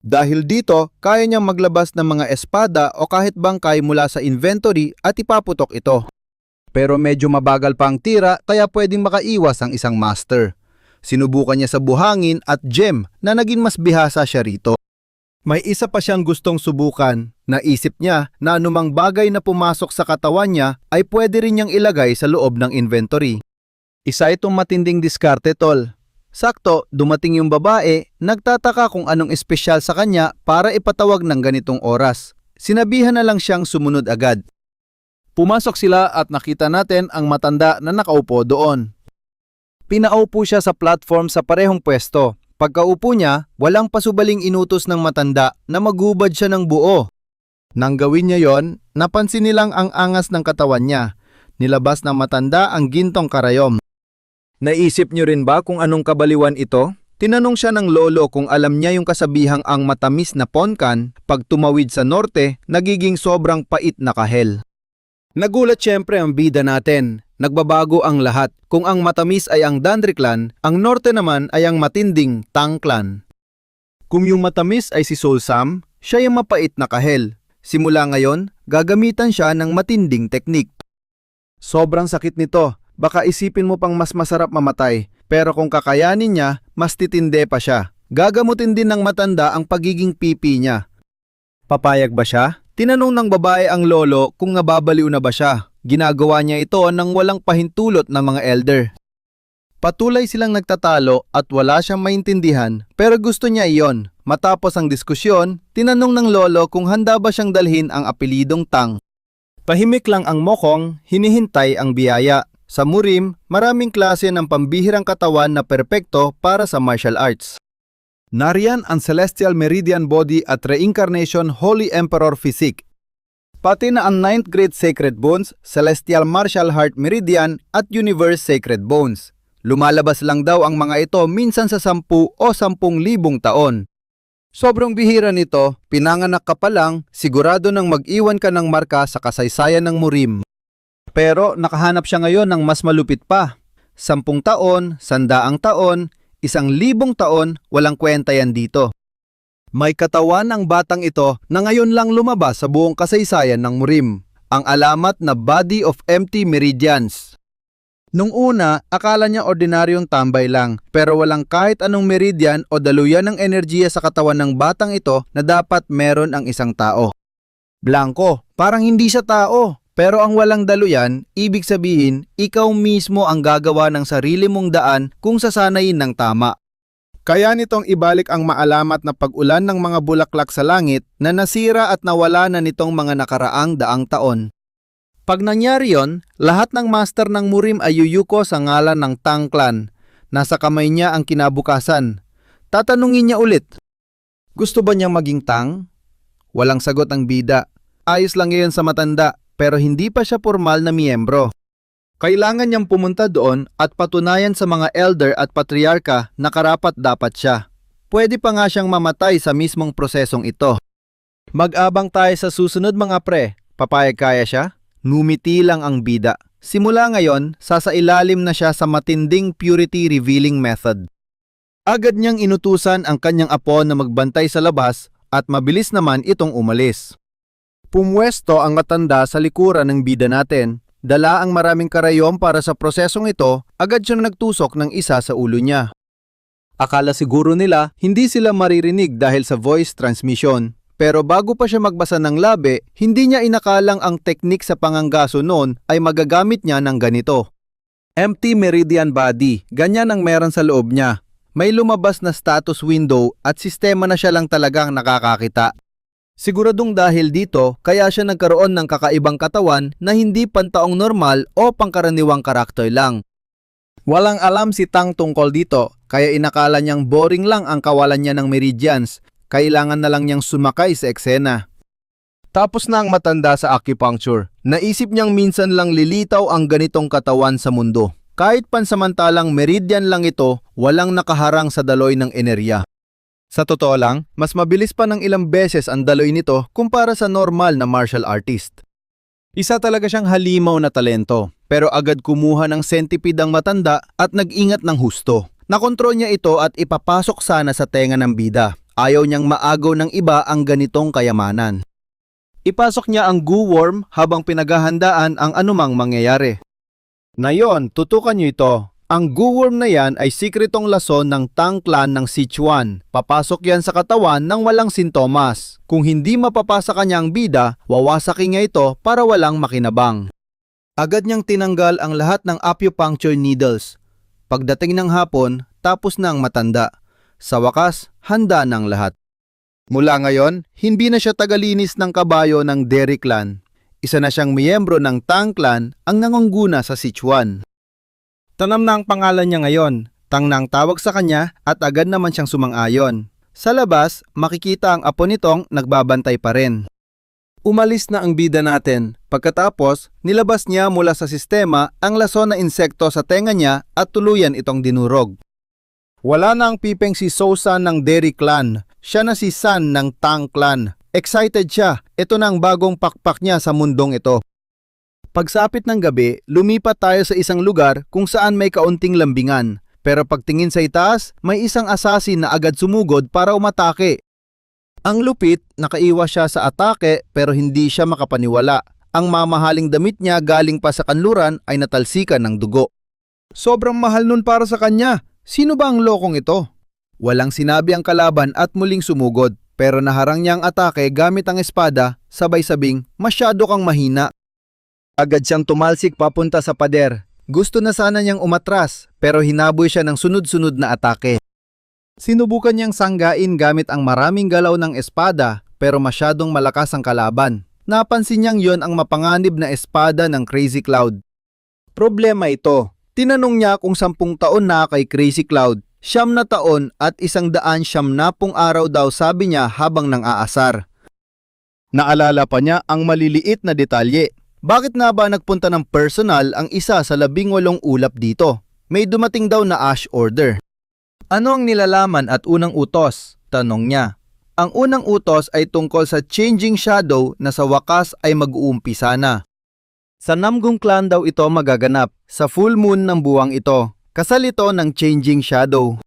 Dahil dito, kaya niyang maglabas ng mga espada o kahit bangkay mula sa inventory at ipaputok ito. Pero medyo mabagal pa ang tira kaya pwedeng makaiwas ang isang master. Sinubukan niya sa buhangin at gem na naging mas bihasa siya rito. May isa pa siyang gustong subukan. Naisip niya na anumang bagay na pumasok sa katawan niya ay pwede rin niyang ilagay sa loob ng inventory. Isa itong matinding diskarte, tol. Sakto, dumating yung babae, nagtataka kung anong espesyal sa kanya para ipatawag ng ganitong oras. Sinabihan na lang siyang sumunod agad. Pumasok sila at nakita natin ang matanda na nakaupo doon. Pinaupo siya sa platform sa parehong pwesto. Pagkaupo niya, walang pasubaling inutos ng matanda na maghubad siya ng buo. Nang gawin niya yon, napansin nilang ang angas ng katawan niya. Nilabas ng matanda ang gintong karayom. Naisip niyo rin ba kung anong kabaliwan ito? Tinanong siya ng lolo kung alam niya yung kasabihang ang matamis na ponkan, pag tumawid sa norte, nagiging sobrang pait na kahel. Nagulat siyempre ang bida natin. Nagbabago ang lahat. Kung ang matamis ay ang Danriclan, ang norte naman ay ang matinding Tang clan. Kung yung matamis ay si Solsam, siya yung mapait na kahel. Simula ngayon, gagamitan siya ng matinding teknik. Sobrang sakit nito. Baka isipin mo pang mas masarap mamatay. Pero kung kakayanin niya, mas titinde pa siya. Gagamutin din ng matanda ang pagiging pipi niya. Papayag ba siya? Tinanong ng babae ang lolo kung nababaliw na ba siya. Ginagawa niya ito nang walang pahintulot ng mga elder. Patuloy silang nagtatalo at wala siyang maintindihan pero gusto niya iyon. Matapos ang diskusyon, tinanong ng lolo kung handa ba siyang dalhin ang apelidong Tang. Tahimik lang ang mokong, hinihintay ang biyaya. Sa Murim, maraming klase ng pambihirang katawan na perpekto para sa martial arts. Nariyan ang Celestial Meridian Body at Reincarnation Holy Emperor Physique. Pati na ang 9th Grade Sacred Bones, Celestial Martial Heart Meridian at Universe Sacred Bones. Lumalabas lang daw ang mga ito minsan sa 10 o 10,000 taon. Sobrang bihira nito, pinanganak ka pa lang, sigurado nang mag-iwan ka ng marka sa kasaysayan ng Murim. Pero nakahanap siya ngayon ng mas malupit pa. 10 taon, 100 taon, 1,000 taon, walang kwenta yan dito. May katawan ang batang ito na ngayon lang lumabas sa buong kasaysayan ng Murim. Ang alamat na Body of Empty Meridians. Nung una, akala niya ordinaryong tambay lang, pero walang kahit anong meridian o daluyan ng enerhiya sa katawan ng batang ito na dapat meron ang isang tao. Blanco, parang hindi siya tao. Pero ang walang daluyan, ibig sabihin, ikaw mismo ang gagawa ng sarili mong daan kung sasanayin ng tama. Kaya nitong ibalik ang maalamat na pag-ulan ng mga bulaklak sa langit na nasira at nawala na nitong mga nakaraang daang taon. Pag nangyari yon, lahat ng master ng Murim ay yuyuko sa ngalan ng Tang Clan. Nasa kamay niya ang kinabukasan. Tatanungin niya ulit, gusto ba niyang maging Tang? Walang sagot ang bida. Ayos lang ngayon sa matanda, pero hindi pa siya formal na miyembro. Kailangan niyang pumunta doon at patunayan sa mga elder at patriarka na karapat-dapat siya. Pwede pa nga siyang mamatay sa mismong prosesong ito. Mag-abang tayo sa susunod mga pre. Papayag kaya siya? Numiti lang ang bida. Simula ngayon, sasailalim na siya sa matinding purity revealing method. Agad niyang inutusan ang kanyang apo na magbantay sa labas at mabilis naman itong umalis. Pumwesto ang matanda sa likuran ng bida natin. Dala ang maraming karayom para sa prosesong ito, agad siyang nagtusok ng isa sa ulo niya. Akala siguro nila hindi sila maririnig dahil sa voice transmission. Pero bago pa siya magbasa ng labi, hindi niya inakalang ang teknik sa panganggaso noon ay magagamit niya ng ganito. Empty meridian body, ganyan ang meron sa loob niya. May lumabas na status window at sistema na siya lang talagang nakakakita. Siguradong dahil dito, kaya siya nagkaroon ng kakaibang katawan na hindi pantaong normal o pangkaraniwang karakter lang. Walang alam si Tang tungkol dito, kaya inakala niyang boring lang ang kawalan niya ng meridians. Kailangan na lang niyang sumakay sa eksena. Tapos na ang matanda sa acupuncture. Naisip niyang minsan lang lilitaw ang ganitong katawan sa mundo. Kahit pansamantalang meridian lang ito, walang nakaharang sa daloy ng enerhiya. Sa totoo lang, mas mabilis pa ng ilang beses ang daloy nito kumpara sa normal na martial artist. Isa talaga siyang halimaw na talento, pero agad kumuha ng centipede ang matanda at nag-ingat ng husto. Nakontrol niya ito at ipapasok sana sa tenga ng bida. Ayaw niyang maagaw ng iba ang ganitong kayamanan. Ipasok niya ang goo worm habang pinaghahandaan ang anumang mangyayari. Ngayon, tutukan niyo ito. Ang goo worm na yan ay sikretong lason ng Tang Clan ng Sichuan. Papasok yan sa katawan nang walang sintomas. Kung hindi mapapasa kanya ang bida, wawasakin niya ito para walang makinabang. Agad niyang tinanggal ang lahat ng acupuncture needles. Pagdating ng hapon, tapos na ang matanda. Sa wakas, handa ng lahat. Mula ngayon, hindi na siya tagalinis ng kabayo ng Derry Clan. Isa na siyang miyembro ng Tang Clan ang nangungguna sa Sichuan. Tanam na ang pangalan niya ngayon. Tang na ang tawag sa kanya at agad naman siyang sumang-ayon. Sa labas, makikita ang apo nitong nagbabantay pa rin. Umalis na ang bida natin. Pagkatapos, nilabas niya mula sa sistema ang lason na insekto sa tenga niya at tuluyan itong dinurog. Wala na ang pipeng si Sousan ng Derry Clan. Siya na si San ng Tang Clan. Excited siya. Ito na ang bagong pakpak niya sa mundong ito. Pagsapit ng gabi, lumipat tayo sa isang lugar kung saan may kaunting lambingan. Pero pagtingin sa itaas, may isang assassin na agad sumugod para umatake. Ang lupit, nakaiwas siya sa atake pero hindi siya makapaniwala. Ang mamahaling damit niya galing pa sa kanluran ay natalsikan ng dugo. Sobrang mahal nun para sa kanya. Sino ba ang lokong ito? Walang sinabi ang kalaban at muling sumugod. Pero naharang niya ang atake gamit ang espada, sabay-sabing, masyado kang mahina. Agad siyang tumalsik papunta sa pader. Gusto na sana niyang umatras, pero hinaboy siya ng sunod-sunod na atake. Sinubukan niyang sanggain gamit ang maraming galaw ng espada, pero masyadong malakas ang kalaban. Napansin niyang yon ang mapanganib na espada ng Crazy Cloud. Problema ito. Tinanong niya kung 10 taon na kay Crazy Cloud. 9 na taon at 190 araw daw sabi niya habang nang aasar. Naalala pa niya ang maliliit na detalye. Bakit nga ba nagpunta ng personal ang isa sa 18 ulap dito? May dumating daw na ash order. Ano ang nilalaman at unang utos? Tanong niya. Ang unang utos ay tungkol sa changing shadow na sa wakas ay mag-uumpisa na. Sa Namgung Clan daw ito magaganap, sa full moon ng buwang ito. Kasal ito ng changing shadow.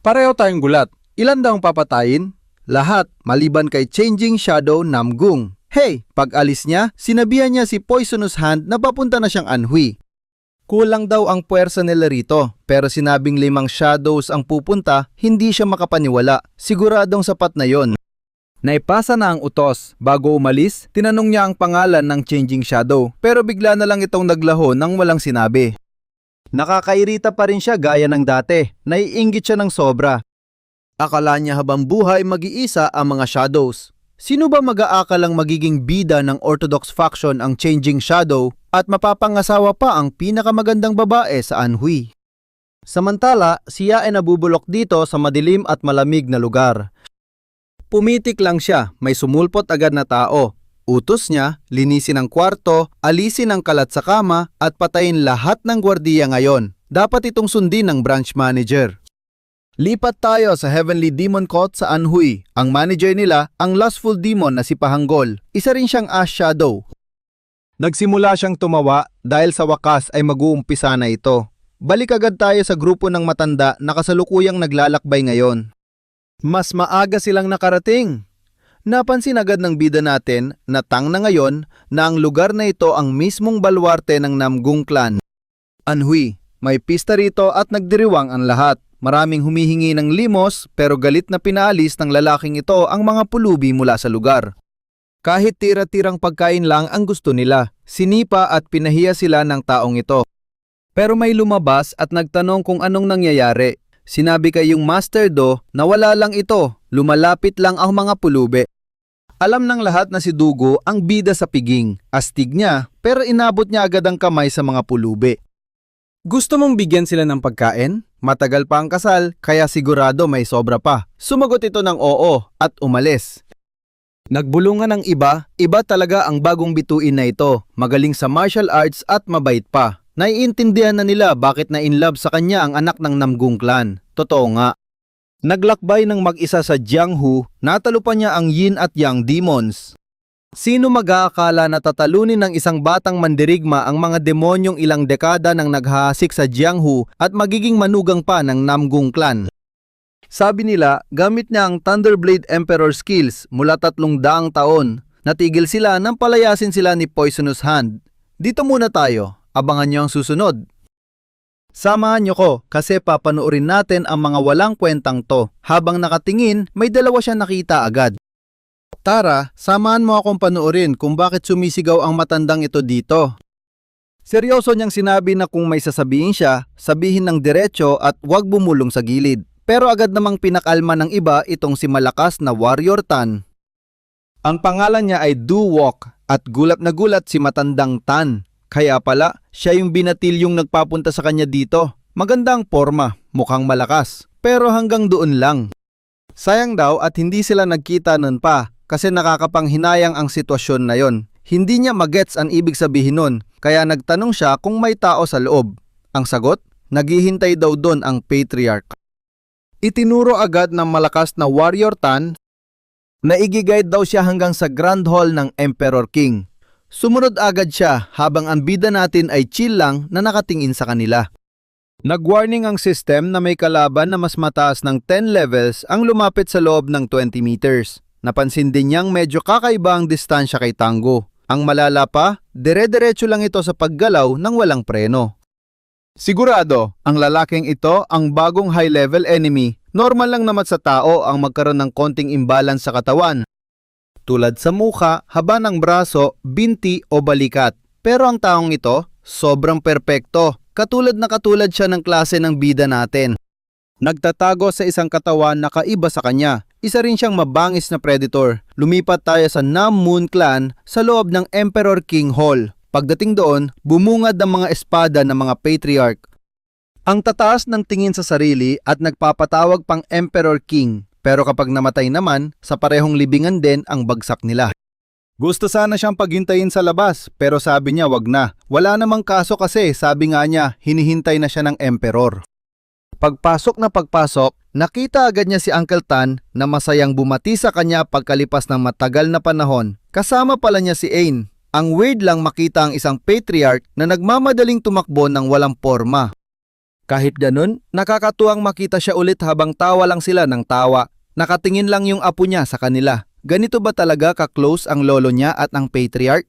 Pareho tayong gulat. Ilan daw ang papatayin? Lahat, maliban kay changing shadow Namgung. Hey, pag alis niya, sinabihan niya si Poisonous Hand na papunta na siyang Anhui. Kulang daw ang puwersa nila rito, pero sinabing 5 shadows ang pupunta, hindi siya makapaniwala. Siguradong sapat na yon. Naipasa na ang utos. Bago umalis, tinanong niya ang pangalan ng changing shadow, pero bigla na lang itong naglaho nang walang sinabi. Nakakairita pa rin siya gaya ng dati. Naiinggit siya ng sobra. Akala niya habang buhay mag-iisa ang mga shadows. Sino ba mag-aakalang magiging bida ng Orthodox faction ang changing shadow at mapapangasawa pa ang pinakamagandang babae sa Anhui? Samantala, siya ay nabubulok dito sa madilim at malamig na lugar. Pumitik lang siya, may sumulpot agad na tao. Utos niya, linisin ang kwarto, alisin ang kalat sa kama at patayin lahat ng gwardiya ngayon. Dapat itong sundin ng branch manager. Lipat tayo sa Heavenly Demon Court sa Anhui. Ang manager nila, ang lustful demon na si Pahanggol. Isa rin siyang Ash Shadow. Nagsimula siyang tumawa dahil sa wakas ay mag-uumpisa na ito. Balik agad tayo sa grupo ng matanda na kasalukuyang naglalakbay ngayon. Mas maaga silang nakarating. Napansin agad ng bida natin na tang na ngayon na ang lugar na ito ang mismong balwarte ng Namgung Clan. Anhui, may pista rito at nagdiriwang ang lahat. Maraming humihingi ng limos pero galit na pinaalis ng lalaking ito ang mga pulubi mula sa lugar. Kahit tira-tirang pagkain lang ang gusto nila, sinipa at pinahiya sila ng taong ito. Pero may lumabas at nagtanong kung anong nangyayari. Sinabi kayong Master Do na wala lang ito, lumalapit lang ang mga pulubi. Alam ng lahat na si Dugo ang bida sa piging. Astig niya pero inabot niya agad ang kamay sa mga pulubi. Gusto mong bigyan sila ng pagkain? Matagal pa ang kasal, kaya sigurado may sobra pa. Sumagot ito ng oo at umalis. Nagbulungan ng iba talaga ang bagong bituin na ito. Magaling sa martial arts at mabait pa. Naiintindihan na nila bakit na in love sa kanya ang anak ng Namgung Clan. Totoo nga. Naglakbay ng mag-isa sa Jianghu, natalo pa niya ang Yin at Yang demons. Sino mag-aakala na tatalunin ng isang batang mandirigma ang mga demonyong ilang dekada nang naghahasik sa Jianghu at magiging manugang pa ng Namgung Clan? Sabi nila, gamit niya ang Thunderblade Emperor skills mula 300 taon. Natigil sila nang palayasin sila ni Poisonous Hand. Dito muna tayo, abangan niyo ang susunod. Samahan niyo ko kasi papanoorin natin ang mga walang kwentang to. Habang nakatingin, may dalawa siya nakita agad. Tara, samahan mo akong panoorin kung bakit sumisigaw ang matandang ito dito. Seryoso niyang sinabi na kung may sasabihin siya, sabihin ng diretso at huwag bumulong sa gilid. Pero agad namang pinakalma ng iba itong si malakas na Warrior Tan. Ang pangalan niya ay Du Wok at gulat na gulat si matandang Tan. Kaya pala, siya yung binatilyong nagpapunta sa kanya dito. Magandang forma, mukhang malakas, pero hanggang doon lang. Sayang daw at hindi sila nagkita nun pa. Kasi nakakapanghinayang ang sitwasyon na yon. Hindi niya magets ang ibig sabihin nun, kaya nagtanong siya kung may tao sa loob. Ang sagot, naghihintay daw doon ang patriarch. Itinuro agad ng malakas na Warrior Tan na igiguide daw siya hanggang sa Grand Hall ng Emperor King. Sumunod agad siya habang ang bida natin ay chill lang na nakatingin sa kanila. Nag-warning ang system na may kalaban na mas mataas ng 10 levels ang lumapit sa loob ng 20 meters. Napansin din niyang medyo kakaiba ang distansya kay Tango. Ang malala pa, dire-diretso lang ito sa paggalaw ng walang preno. Sigurado, ang lalaking ito ang bagong high-level enemy. Normal lang naman sa tao ang magkaroon ng konting imbalance sa katawan. Tulad sa mukha, haba ng braso, binti o balikat. Pero ang taong ito, sobrang perpekto. Katulad siya ng klase ng bida natin. Nagtatago sa isang katawan na kaiba sa kanya. Isa rin siyang mabangis na predator. Lumipat tayo sa Nammun Clan sa loob ng Emperor King Hall. Pagdating doon, bumungad ang mga espada ng mga patriarch. Ang tataas ng tingin sa sarili at nagpapatawag pang Emperor King. Pero kapag namatay naman, sa parehong libingan din ang bagsak nila. Gusto sana siyang paghintayin sa labas, pero sabi niya wag na. Wala namang kaso kasi sabi nga niya hinihintay na siya ng Emperor. Pagpasok, nakita agad niya si Uncle Tan na masayang bumati sa kanya pagkalipas ng matagal na panahon. Kasama pala niya si Ain. Ang weird lang makita ang isang patriarch na nagmamadaling tumakbo ng walang porma. Kahit ganun, nakakatuwang makita siya ulit habang tawa lang sila ng tawa. Nakatingin lang yung apo niya sa kanila. Ganito ba talaga ka-close ang lolo niya at ang patriarch?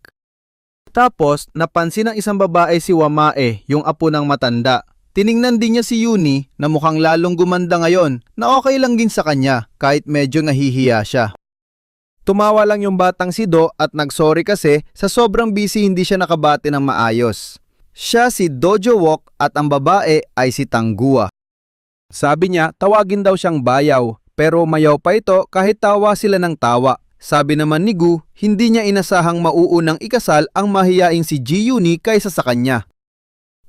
Tapos, napansin ng isang babae si Wamae, yung apo ng matanda. Tiningnan din niya si Yuni na mukhang lalong gumanda ngayon na okay lang din sa kanya kahit medyo nahihiya siya. Tumawa lang yung batang si Do at nagsorry kasi sa sobrang busy hindi siya nakabati ng maayos. Siya si Dojo Wok at ang babae ay si Tanggua. Sabi niya tawagin daw siyang bayaw pero mayaw pa ito kahit tawa sila ng tawa. Sabi naman ni Gu, hindi niya inasahang mauunang ikasal ang mahiyaing si Ji Yuni kaysa sa kanya.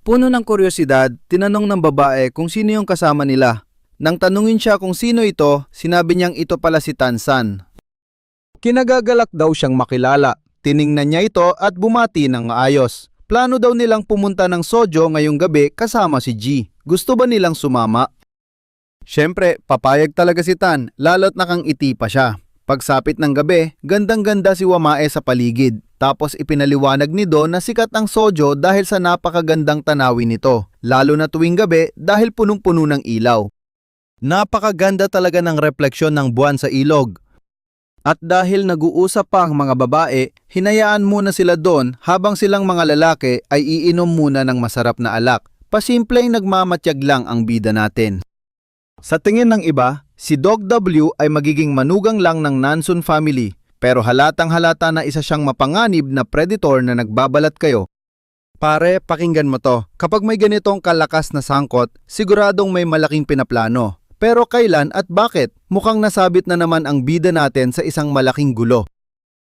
Puno ng kuryosidad, tinanong ng babae kung sino yung kasama nila. Nang tanungin siya kung sino ito, sinabi niyang ito pala si Tansan. Kinagagalak daw siyang makilala. Tiningnan niya ito at bumati ng maayos. Plano daw nilang pumunta ng Sojo ngayong gabi kasama si Ji. Gusto ba nilang sumama? Siyempre, papayag talaga si Tan, lalo't nakangiti pa siya. Pagsapit ng gabi, gandang-ganda si Wamae sa paligid. Tapos ipinaliwanag ni Do na sikat ang Sojo dahil sa napakagandang tanawin nito, lalo na tuwing gabi dahil punong-puno ng ilaw. Napakaganda talaga ng refleksyon ng buwan sa ilog. At dahil nag-uusap pa ang mga babae, hinayaan muna sila doon habang silang mga lalaki ay iinom muna ng masarap na alak. Pasimpleng nagmamatyag lang ang bida natin. Sa tingin ng iba, si Dog W ay magiging manugang lang ng Nansun family, pero halatang halata na isa siyang mapanganib na predator na nagbabalat kayo. Pare, pakinggan mo to. Kapag may ganitong kalakas na sangkot, siguradong may malaking pinaplano. Pero kailan at bakit? Mukhang nasabit na naman ang bida natin sa isang malaking gulo.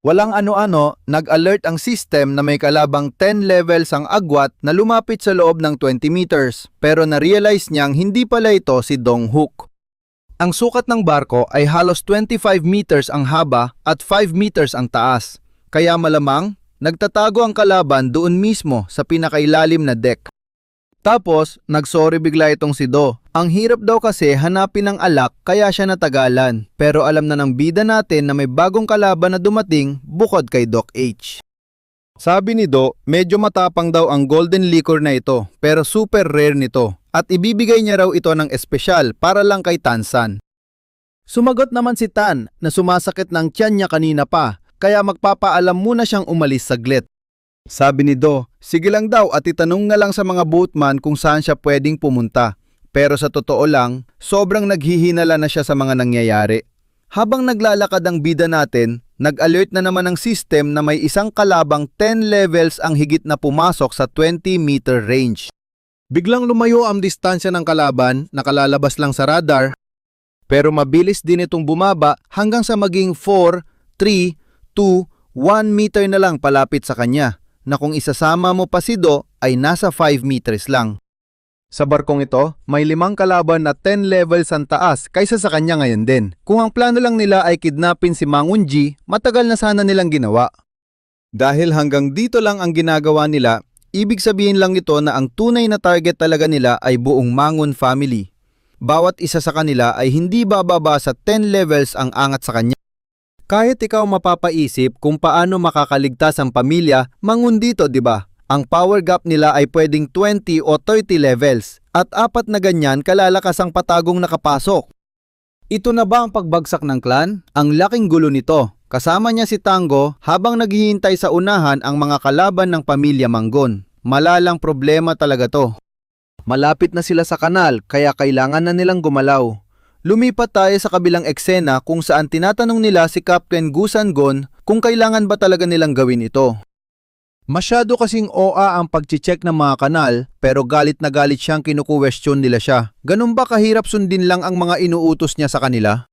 Walang ano-ano, nag-alert ang system na may kalabang 10 levels ang agwat na lumapit sa loob ng 20 meters, pero na-realize niyang hindi pala ito si Dong Hook. Ang sukat ng barko ay halos 25 meters ang haba at 5 meters ang taas, kaya malamang nagtatago ang kalaban doon mismo sa pinakailalim na deck. Tapos, nagsorry bigla itong si Do. Ang hirap daw kasi hanapin ng alak kaya siya natagalan. Pero alam na ng bida natin na may bagong kalaban na dumating bukod kay Doc H. Sabi ni Do, medyo matapang daw ang golden liquor na ito pero super rare nito. At ibibigay niya raw ito ng espesyal para lang kay Tansan. Sumagot naman si Tan na sumasakit ng tiyan niya kanina pa kaya magpapaalam muna siyang umalis saglit. Sabi ni Do, sige lang daw at itanong na lang sa mga boatman kung saan siya pwedeng pumunta. Pero sa totoo lang, sobrang naghihinala na siya sa mga nangyayari. Habang naglalakad ang bida natin, nag-alert na naman ang system na may isang kalabang 10 levels ang higit na pumasok sa 20-meter range. Biglang lumayo ang distansya ng kalaban, nakalalabas lang sa radar, pero mabilis din itong bumaba hanggang sa maging 4, 3, 2, 1 meter na lang palapit sa kanya, na kung isasama mo pa si Do ay nasa 5 meters lang. Sa barkong ito, may 5 kalaban na 10 levels ang taas kaysa sa kanya ngayon din. Kung ang plano lang nila ay kidnapin si Mangunji, matagal na sana nilang ginawa. Dahil hanggang dito lang ang ginagawa nila, ibig sabihin lang ito na ang tunay na target talaga nila ay buong Mangun family. Bawat isa sa kanila ay hindi bababa sa 10 levels ang angat sa kanya. Kahit ikaw mapapaisip kung paano makakaligtas ang pamilya, Mangun dito, di ba? Ang power gap nila ay pwedeng 20 o 30 levels at 4 na ganyan kalalakas ang patagong nakapasok. Ito na ba ang pagbagsak ng clan? Ang laking gulo nito. Kasama niya si Tango habang naghihintay sa unahan ang mga kalaban ng pamilya Manggon. Malalang problema talaga to. Malapit na sila sa kanal kaya kailangan na nilang gumalaw. Lumipat tayo sa kabilang eksena kung saan tinatanong nila si Captain Gu Sangon kung kailangan ba talaga nilang gawin ito. Masyado kasing OA ang pag-check ng mga kanal pero galit na galit siyang kinukuwestiyon nila siya. Ganun ba kahirap sundin lang ang mga inuutos niya sa kanila?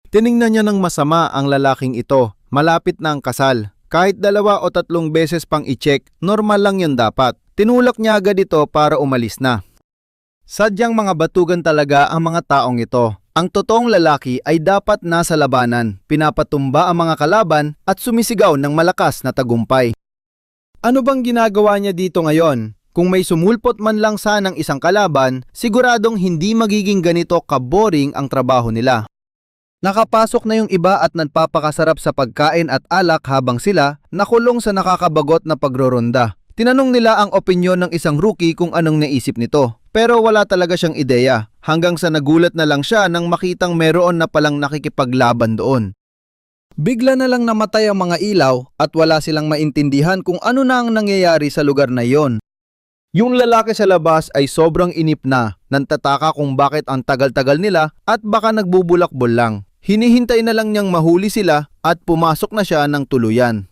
Tiningnan niya ng masama ang lalaking ito. Malapit na ang kasal. Kahit 2 o 3 beses pang i-check, normal lang yun dapat. Tinulak niya agad ito para umalis na. Sadyang mga batugan talaga ang mga taong ito. Ang totoong lalaki ay dapat nasa labanan, pinapatumba ang mga kalaban at sumisigaw ng malakas na tagumpay. Ano bang ginagawa niya dito ngayon? Kung may sumulpot man lang sanang isang kalaban, siguradong hindi magiging ganito kaboring ang trabaho nila. Nakapasok na yung iba at nagpapakasarap sa pagkain at alak habang sila nakulong sa nakakabagot na pagroronda. Tinanong nila ang opinyon ng isang rookie kung anong naisip nito. Pero wala talaga siyang ideya hanggang sa nagulat na lang siya nang makitang meron na palang nakikipaglaban doon. Bigla na lang namatay ang mga ilaw at wala silang maintindihan kung ano na ang nangyayari sa lugar na iyon. Yung lalaki sa labas ay sobrang inip na, nantataka kung bakit ang tagal-tagal nila at baka nagbubulakbol lang. Hinihintay na lang niyang mahuli sila at pumasok na siya ng tuluyan.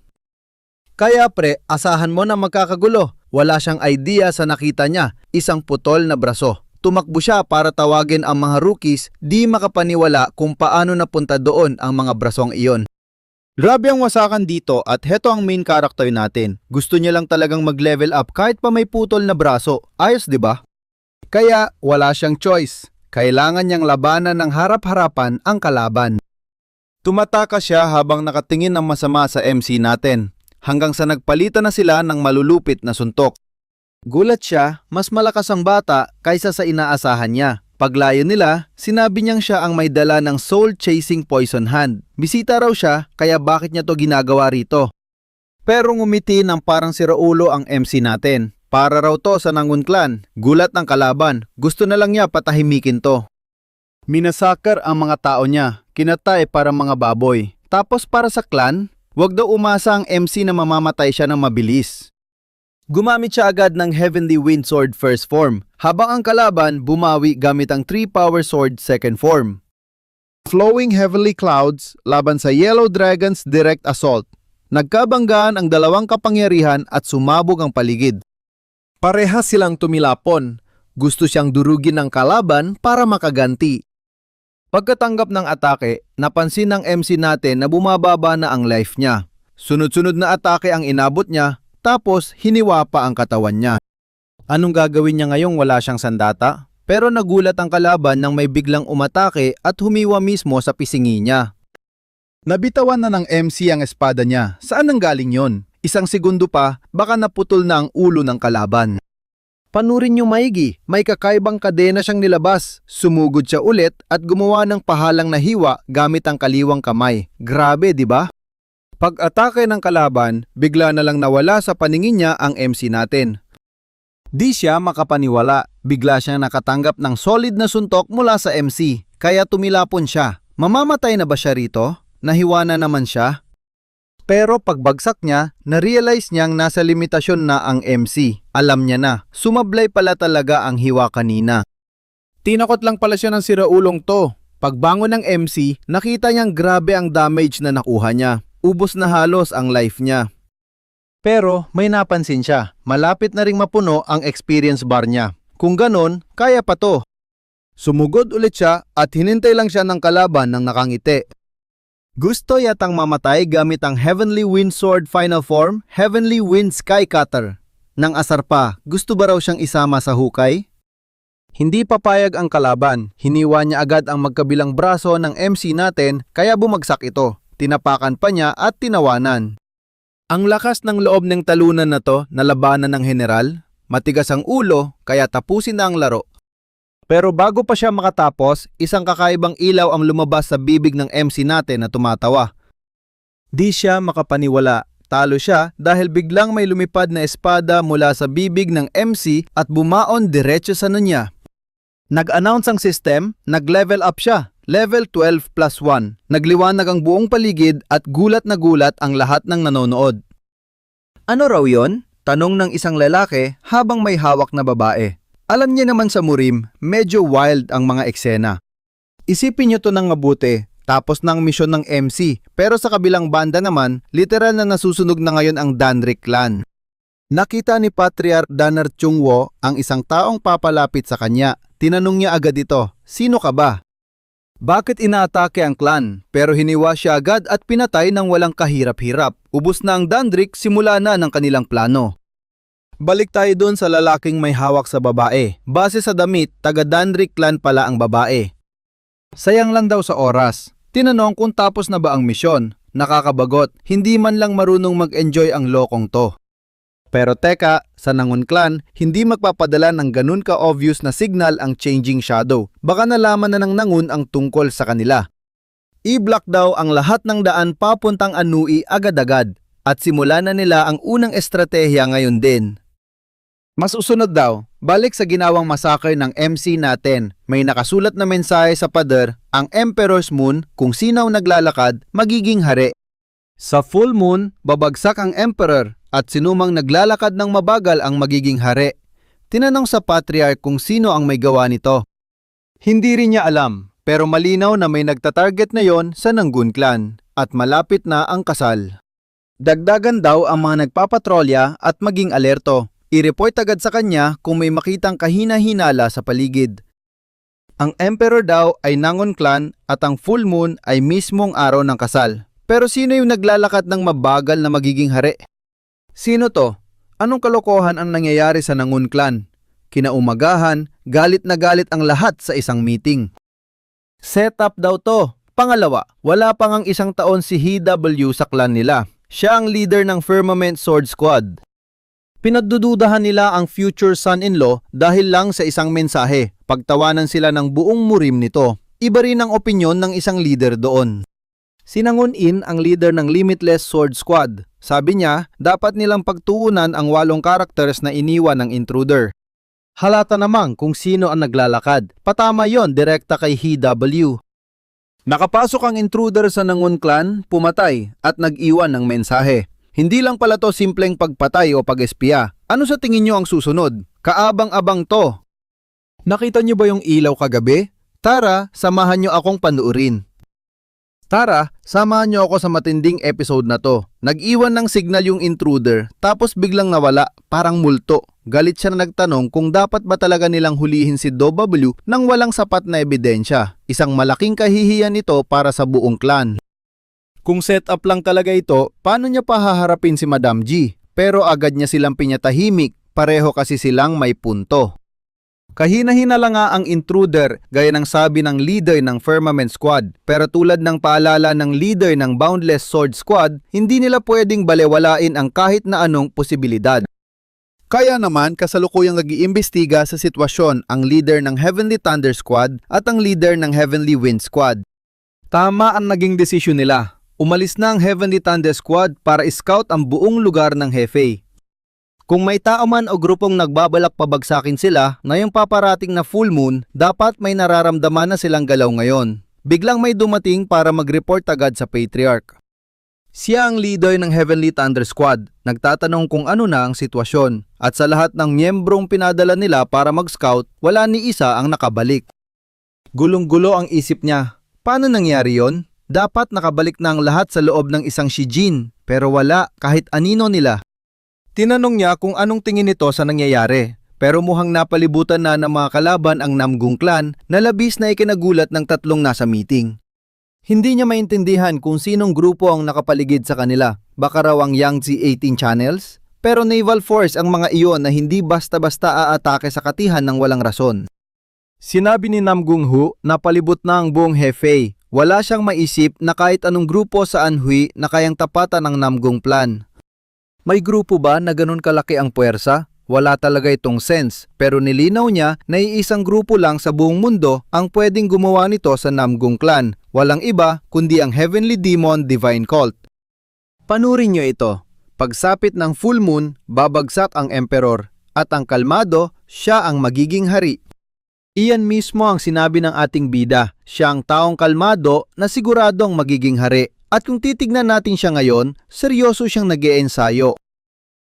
Kaya pre, asahan mo na magkakagulo. Wala siyang idea sa nakita niya, isang putol na braso. Tumakbo siya para tawagin ang mga rookies, di makapaniwala kung paano napunta doon ang mga brasong iyon. Grabe ang wasakan dito at heto ang main character natin. Gusto niya lang talagang mag-level up kahit pa may putol na braso. Ayos 'di ba? Kaya wala siyang choice. Kailangan niyang labanan ng harap-harapan ang kalaban. Tumataka siya habang nakatingin ng masama sa MC natin. Hanggang sa nagpalitan na sila ng malulupit na suntok. Gulat siya, mas malakas ang bata kaysa sa inaasahan niya. Paglayo nila, sinabi niyang siya ang may dala ng soul-chasing poison hand. Bisita raw siya, kaya bakit niya to ginagawa rito? Pero ngumiti ng parang siraulo ang MC natin. Para raw to sa Nangun Clan. Gulat ng kalaban, gusto na lang niya patahimikin to. Minasakar ang mga tao niya, kinatay para mga baboy. Tapos para sa clan, wag daw umasa ang MC na mamamatay siya ng mabilis. Gumamit siya agad ng Heavenly Wind Sword first form, habang ang kalaban bumawi gamit ang 3 Power Sword second form. Flowing Heavenly Clouds laban sa Yellow Dragon's Direct Assault. Nagkabanggaan ang dalawang kapangyarihan at sumabog ang paligid. Parehas silang tumilapon. Gusto siyang durugin ng kalaban para makaganti. Pagkatanggap ng atake, napansin ng MC natin na bumababa na ang life niya. Sunod-sunod na atake ang inabot niya, tapos hiniwa pa ang katawan niya. Anong gagawin niya ngayong wala siyang sandata? Pero nagulat ang kalaban nang may biglang umatake at humiwa mismo sa pisingi niya. Nabitawan na ng MC ang espada niya. Saan nanggaling yon? Isang segundo pa, baka naputol na ang ulo ng kalaban. Panurin niyo maigi, may kakaibang kadena siyang nilabas. Sumugod siya ulit at gumawa ng pahalang na hiwa gamit ang kaliwang kamay. Grabe, di ba? Pag-atake ng kalaban, bigla na lang nawala sa paningin niya ang MC natin. Di siya makapaniwala, bigla siyang nakatanggap ng solid na suntok mula sa MC, kaya tumilapon siya. Mamamatay na ba siya rito? Nahiwa na naman siya? Pero pagbagsak niya, na-realize niyang nasa limitasyon na ang MC. Alam niya na, sumablay pala talaga ang hiwa kanina. Tinakot lang pala siya ng siraulong to. Pagbangon ng MC, nakita niyang grabe ang damage na nakuha niya. Ubos na halos ang life niya. Pero may napansin siya, malapit na ring mapuno ang experience bar niya. Kung ganon, kaya pa to. Sumugod ulit siya at hinintay lang siya ng kalaban ng nakangiti. Gusto yatang mamatay gamit ang Heavenly Wind Sword Final Form, Heavenly Wind Sky Cutter. Nang asar pa, gusto ba raw siyang isama sa hukay? Hindi papayag ang kalaban, hiniwa niya agad ang magkabilang braso ng MC natin kaya bumagsak ito. Tinapakan pa niya at tinawanan. Ang lakas ng loob ng talunan na to na labanan ng general, matigas ang ulo kaya tapusin na ang laro. Pero bago pa siya makatapos, isang kakaibang ilaw ang lumabas sa bibig ng MC natin na tumatawa. Di siya makapaniwala, talo siya dahil biglang may lumipad na espada mula sa bibig ng MC at bumaon diretso sa niya. Nag-announce ang system, nag-level up siya. Level 12 plus 1. Nagliwanag ang buong paligid at gulat na gulat ang lahat ng nanonood. Ano raw yon? Tanong ng isang lalaki habang may hawak na babae. Alam niya naman sa Murim, medyo wild ang mga eksena. Isipin niyo to ng mabuti, tapos ng misyon ng MC, pero sa kabilang banda naman, literal na nasusunog na ngayon ang Danrik clan. Nakita ni Patriarch Danar Chungwo ang isang taong papalapit sa kanya. Tinanong niya agad ito, sino ka ba? Bakit inaatake ang clan? Pero hiniwa siya agad at pinatay ng walang kahirap-hirap. Ubus na ang Dandrik, simula na ng kanilang plano. Balik tayo doon sa lalaking may hawak sa babae. Base sa damit, taga Dandrik clan pala ang babae. Sayang lang daw sa oras. Tinanong kung tapos na ba ang misyon. Nakakabagot, hindi man lang marunong mag-enjoy ang lokong to. Pero teka, sa Nangun Clan, hindi magpapadala ng ganun ka-obvious na signal ang Changing Shadow. Baka nalaman na ng Nangun ang tungkol sa kanila. I-block daw ang lahat ng daan papuntang Anui agad-agad at simula na nila ang unang estratehiya ngayon din. Mas usunod daw, balik sa ginawang masakay ng MC natin. May nakasulat na mensahe sa pader, ang Emperor's Moon, kung sino ang naglalakad, magiging hari. Sa full moon, babagsak ang Emperor at sinumang naglalakad ng mabagal ang magiging hari. Tinanong sa Patriarch kung sino ang may gawa nito. Hindi rin niya alam, pero malinaw na may nagtatarget na yon sa Nanggun Clan at malapit na ang kasal. Dagdagan daw ang mga nagpapatrolya at maging alerto. I-report agad sa kanya kung may makitang kahina-hinala sa paligid. Ang Emperor daw ay Nangon Clan at ang full moon ay mismong araw ng kasal. Pero sino yung naglalakad ng mabagal na magiging hari? Sino to? Anong kalokohan ang nangyayari sa Nangon Clan? Kinaumagahan, galit na galit ang lahat sa isang meeting. Setup daw to. Pangalawa, wala pang ang isang taon si HW sa clan nila. Siya ang leader ng Firmament Sword Squad. Pinagdududahan nila ang future son-in-law dahil lang sa isang mensahe. Pagtawanan sila ng buong murim nito. Iba rin ang opinyon ng isang leader doon. Sinangon In ang leader ng Limitless Sword Squad. Sabi niya, dapat nilang pagtuunan ang 8 characters na iniwan ng intruder. Halata namang kung sino ang naglalakad. Patama yon direkta kay HW. Nakapasok ang intruder sa Nangon Clan, pumatay at nag-iwan ng mensahe. Hindi lang pala to simpleng pagpatay o pag-espiya. Ano sa tingin nyo ang susunod? Kaabang-abang to. Nakita nyo ba yung ilaw kagabi? Tara, samahan nyo akong panuurin. Tara, samahan nyo ako sa matinding episode na to. Nag-iwan ng signal yung intruder, tapos biglang nawala, parang multo. Galit siya na nagtanong kung dapat ba talaga nilang hulihin si W nang walang sapat na ebidensya. Isang malaking kahihiyan ito para sa buong clan. Kung setup lang talaga ito, paano niya pahaharapin si Madam G? Pero agad niya silang pinyatahimik, pareho kasi silang may punto. Kahina-hina lang nga ang intruder gaya ng sabi ng leader ng Firmament Squad. Pero tulad ng paalala ng leader ng Boundless Sword Squad, hindi nila pwedeng balewalain ang kahit na anong posibilidad. Kaya naman kasalukuyang nag-iimbestiga sa sitwasyon ang leader ng Heavenly Thunder Squad at ang leader ng Heavenly Wind Squad. Tama ang naging desisyon nila. Umalis na ang Heavenly Thunder Squad para scout ang buong lugar ng Hefe. Kung may tao man o grupong nagbabalak pabagsakin sila na yung paparating na full moon, dapat may nararamdaman na silang galaw ngayon. Biglang may dumating para mag-report agad sa Patriarch. Siya ang leader ng Heavenly Thunder Squad, nagtatanong kung ano na ang sitwasyon. At sa lahat ng miyembrong pinadala nila para mag-scout, wala ni isa ang nakabalik. Gulong-gulo ang isip niya. Paano nangyari yon? Dapat nakabalik na ang lahat sa loob ng isang Shijin, pero wala kahit anino nila. Tinanong niya kung anong tingin nito sa nangyayari, pero mukhang napalibutan na ng mga kalaban ang Namgung Clan na labis na ikinagulat ng tatlong nasa meeting. Hindi niya maintindihan kung sinong grupo ang nakapaligid sa kanila, baka raw ang Yangtze 18 Channels? Pero naval force ang mga iyon na hindi basta-basta aatake sa katihan ng walang rason. Sinabi ni Namgung Hu na palibot na ang buong Hefei. Wala siyang maisip na kahit anong grupo sa Anhui na kayang tapatan ng Namgung Plan. May grupo ba na ganun kalaki ang puwersa? Wala talaga itong sense, pero nilinaw niya na iisang grupo lang sa buong mundo ang pwedeng gumawa nito sa Namgung Clan. Walang iba kundi ang Heavenly Demon Divine Cult. Panurin niyo ito. Pagsapit ng full moon, babagsak ang Emperor at ang kalmado, siya ang magiging hari. Iyan mismo ang sinabi ng ating bida. Siya ang taong kalmado na siguradong magiging hari. At kung titignan natin siya ngayon, seryoso siyang nag-iensayo.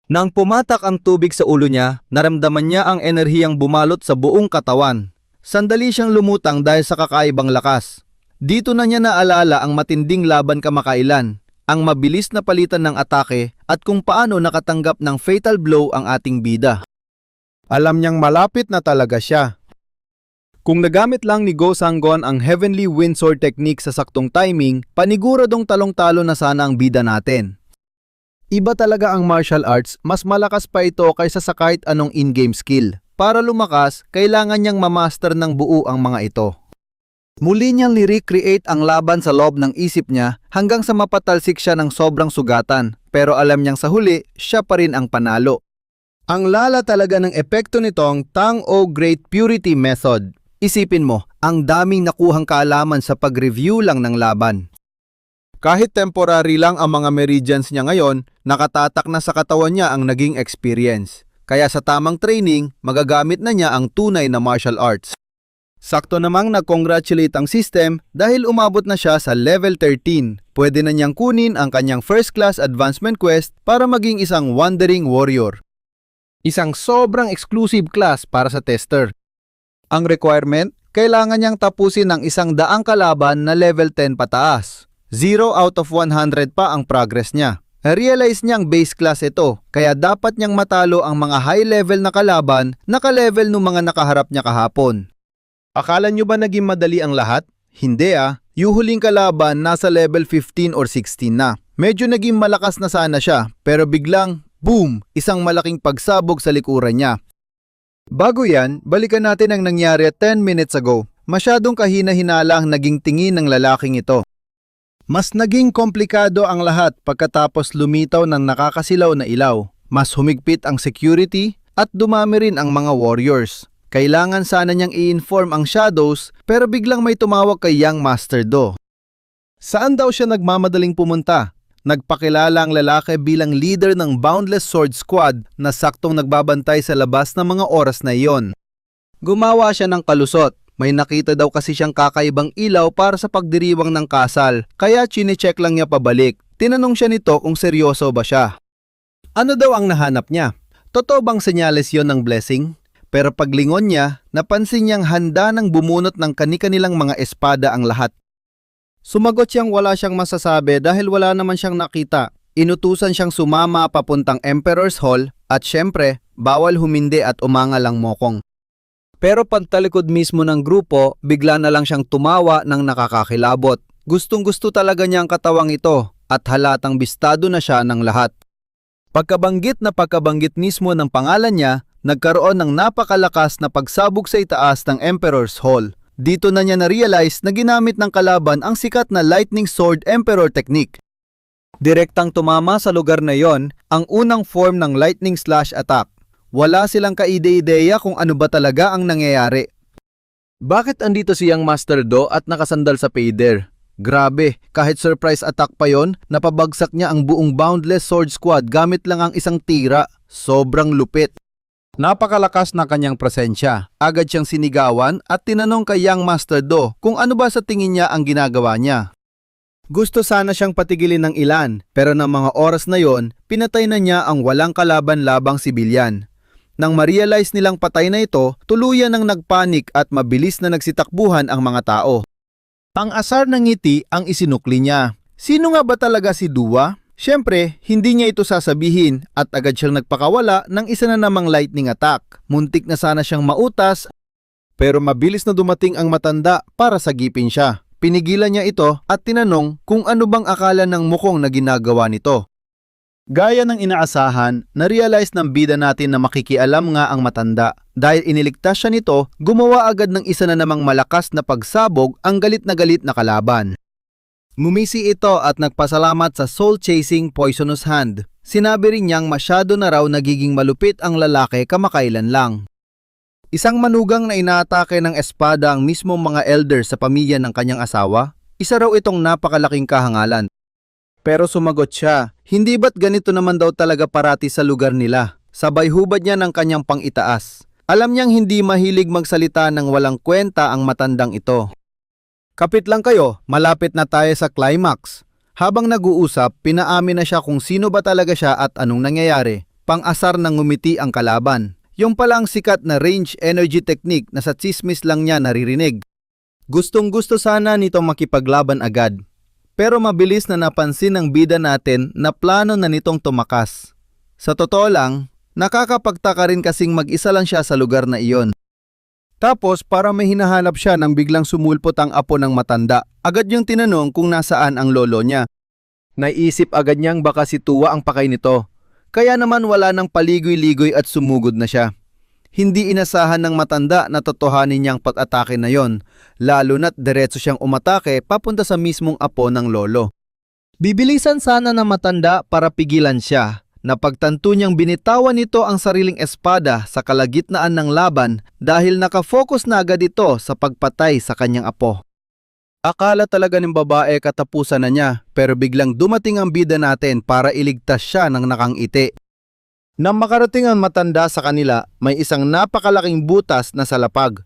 Nang pumatak ang tubig sa ulo niya, naramdaman niya ang enerhiyang bumalot sa buong katawan. Sandali siyang lumutang dahil sa kakaibang lakas. Dito na niya naalala ang matinding laban kamakailan, ang mabilis na palitan ng atake at kung paano nakatanggap ng fatal blow ang ating bida. Alam niyang malapit na talaga siya. Kung nagamit lang ni Go Sanggon ang Heavenly Wind Sword technique sa saktong timing, paniguradong talong-talo na sana ang bida natin. Iba talaga ang martial arts, mas malakas pa ito kaysa sa kahit anong in-game skill. Para lumakas, kailangan niyang mamaster ng buo ang mga ito. Muli niyang ni-recreate ang laban sa loob ng isip niya hanggang sa mapatalsik siya ng sobrang sugatan, pero alam niyang sa huli, siya pa rin ang panalo. Ang lala talaga ng epekto nitong Tang-O Great Purity Method. Isipin mo, ang daming nakuhang kaalaman sa pag-review lang ng laban. Kahit temporary lang ang mga meridians niya ngayon, nakatatak na sa katawan niya ang naging experience. Kaya sa tamang training, magagamit na niya ang tunay na martial arts. Sakto namang nag-congratulate ang system dahil umabot na siya sa level 13. Pwede na niyang kunin ang kanyang first class advancement quest para maging isang wandering warrior. Isang sobrang exclusive class para sa tester. Ang requirement, kailangan niyang tapusin ng 100 kalaban na level 10 pataas. 0 out of 100 pa ang progress niya. Realize niyang base class ito, kaya dapat niyang matalo ang mga high level na kalaban na ka-level ng mga nakaharap niya kahapon. Akala niyo ba naging madali ang lahat? Hindi Yung huling kalaban nasa level 15 or 16 na. Medyo naging malakas na sana siya, pero biglang, boom! Isang malaking pagsabog sa likuran niya. Bago yan, balikan natin ang nangyari 10 minutes ago. Masyadong kahina-hinala ang naging tingin ng lalaking ito. Mas naging komplikado ang lahat pagkatapos lumitaw ng nakakasilaw na ilaw. Mas humigpit ang security at dumami rin ang mga warriors. Kailangan sana niyang i-inform ang Shadows pero biglang may tumawag kay Young Master Do. Saan daw siya nagmamadaling pumunta? Nagpakilala ang lalaki bilang leader ng Boundless Sword Squad na saktong nagbabantay sa labas ng mga oras na iyon. Gumawa siya ng kalusot. May nakita daw kasi siyang kakaibang ilaw para sa pagdiriwang ng kasal, kaya chinecheck lang niya pabalik. Tinanong siya nito kung seryoso ba siya. Ano daw ang nahanap niya? Totoo bang senyales yon ng blessing? Pero paglingon niya, napansin niyang handa nang bumunot ng kani-kanilang mga espada ang lahat. Sumagot siyang wala siyang masasabi dahil wala naman siyang nakita. Inutusan siyang sumama papuntang Emperor's Hall at syempre, bawal humindi at umangal ang mokong. Pero pantalikod mismo ng grupo, bigla na lang siyang tumawa ng nakakakilabot. Gustong-gusto talaga niya ang katawang ito at halatang bistado na siya ng lahat. Pagkabanggit mismo ng pangalan niya, nagkaroon ng napakalakas na pagsabog sa itaas ng Emperor's Hall. Dito na niya na-realize na ginamit ng kalaban ang sikat na Lightning Sword Emperor technique. Direktang tumama sa lugar na yon ang unang form ng Lightning Slash attack. Wala silang kaide-ideya kung ano ba talaga ang nangyayari. Bakit andito siyang Master Do at nakasandal sa Payder? Grabe, kahit surprise attack pa yon, napabagsak niya ang buong Boundless Sword Squad gamit lang ang isang tira. Sobrang lupit. Napakalakas na kanyang presensya. Agad siyang sinigawan at tinanong kay Young Master Do kung ano ba sa tingin niya ang ginagawa niya. Gusto sana siyang patigilin ng ilan, pero ng mga oras na yon, pinatay na niya ang walang kalaban-labang sibilyan. Nang ma-realize nilang patay na ito, tuluyan nang nagpanik at mabilis na nagsitakbuhan ang mga tao. Pang-asar ng ngiti ang isinukli niya. Sino nga ba talaga si Dua? Siyempre, hindi niya ito sasabihin at agad siyang nagpakawala ng isa na namang lightning attack. Muntik na sana siyang mautas, pero mabilis na dumating ang matanda para sagipin siya. Pinigilan niya ito at tinanong kung ano bang akala ng mukong na ginagawa nito. Gaya ng inaasahan, na-realize ng bida natin na makikialam nga ang matanda. Dahil iniligtas siya nito, gumawa agad ng isa na namang malakas na pagsabog ang galit na kalaban. Ngumisi ito at nagpasalamat sa soul-chasing poisonous hand. Sinabi rin niyang masyado na raw nagiging malupit ang lalaki kamakailan lang. Isang manugang na inaatake ng espada ang mismong mga elder sa pamilya ng kanyang asawa, isa raw itong napakalaking kahangalan. Pero sumagot siya, hindi ba't ganito naman daw talaga parati sa lugar nila? Sabay hubad niya ng kanyang pang-itaas. Alam niyang hindi mahilig magsalita ng walang kwenta ang matandang ito. Kapit lang kayo, malapit na tayo sa climax. Habang nag-uusap, pinaamin na siya kung sino ba talaga siya at anong nangyayari. Pang-asar ng ngumiti ang kalaban. Yung pala ang sikat na range energy technique na sa tsismis lang niya naririnig. Gustong-gusto sana nitong makipaglaban agad. Pero mabilis na napansin ng bida natin na plano na nitong tumakas. Sa totoo lang, nakakapagtaka rin kasing mag-isa lang siya sa lugar na iyon. Tapos para may hinahanap siya nang biglang sumulpot ang apo ng matanda. Agad niyang tinanong kung nasaan ang lolo niya. Naisip agad niyang baka si Tuwa ang pakay nito. Kaya naman wala nang paligoy-ligoy at sumugod na siya. Hindi inasahan ng matanda na totohanin niyang pag-atake na yon, lalo na't diretso siyang umatake papunta sa mismong apo ng lolo. Bibilisan sana ng matanda para pigilan siya. Napagtanto niyang binitawan nito ang sariling espada sa kalagitnaan ng laban dahil nakafocus na agad ito sa pagpatay sa kanyang apo. Akala talaga ng babae katapusan na niya pero biglang dumating ang bida natin para iligtas siya ng nakangiti. Nang makarating ang matanda sa kanila, may isang napakalaking butas na salapag.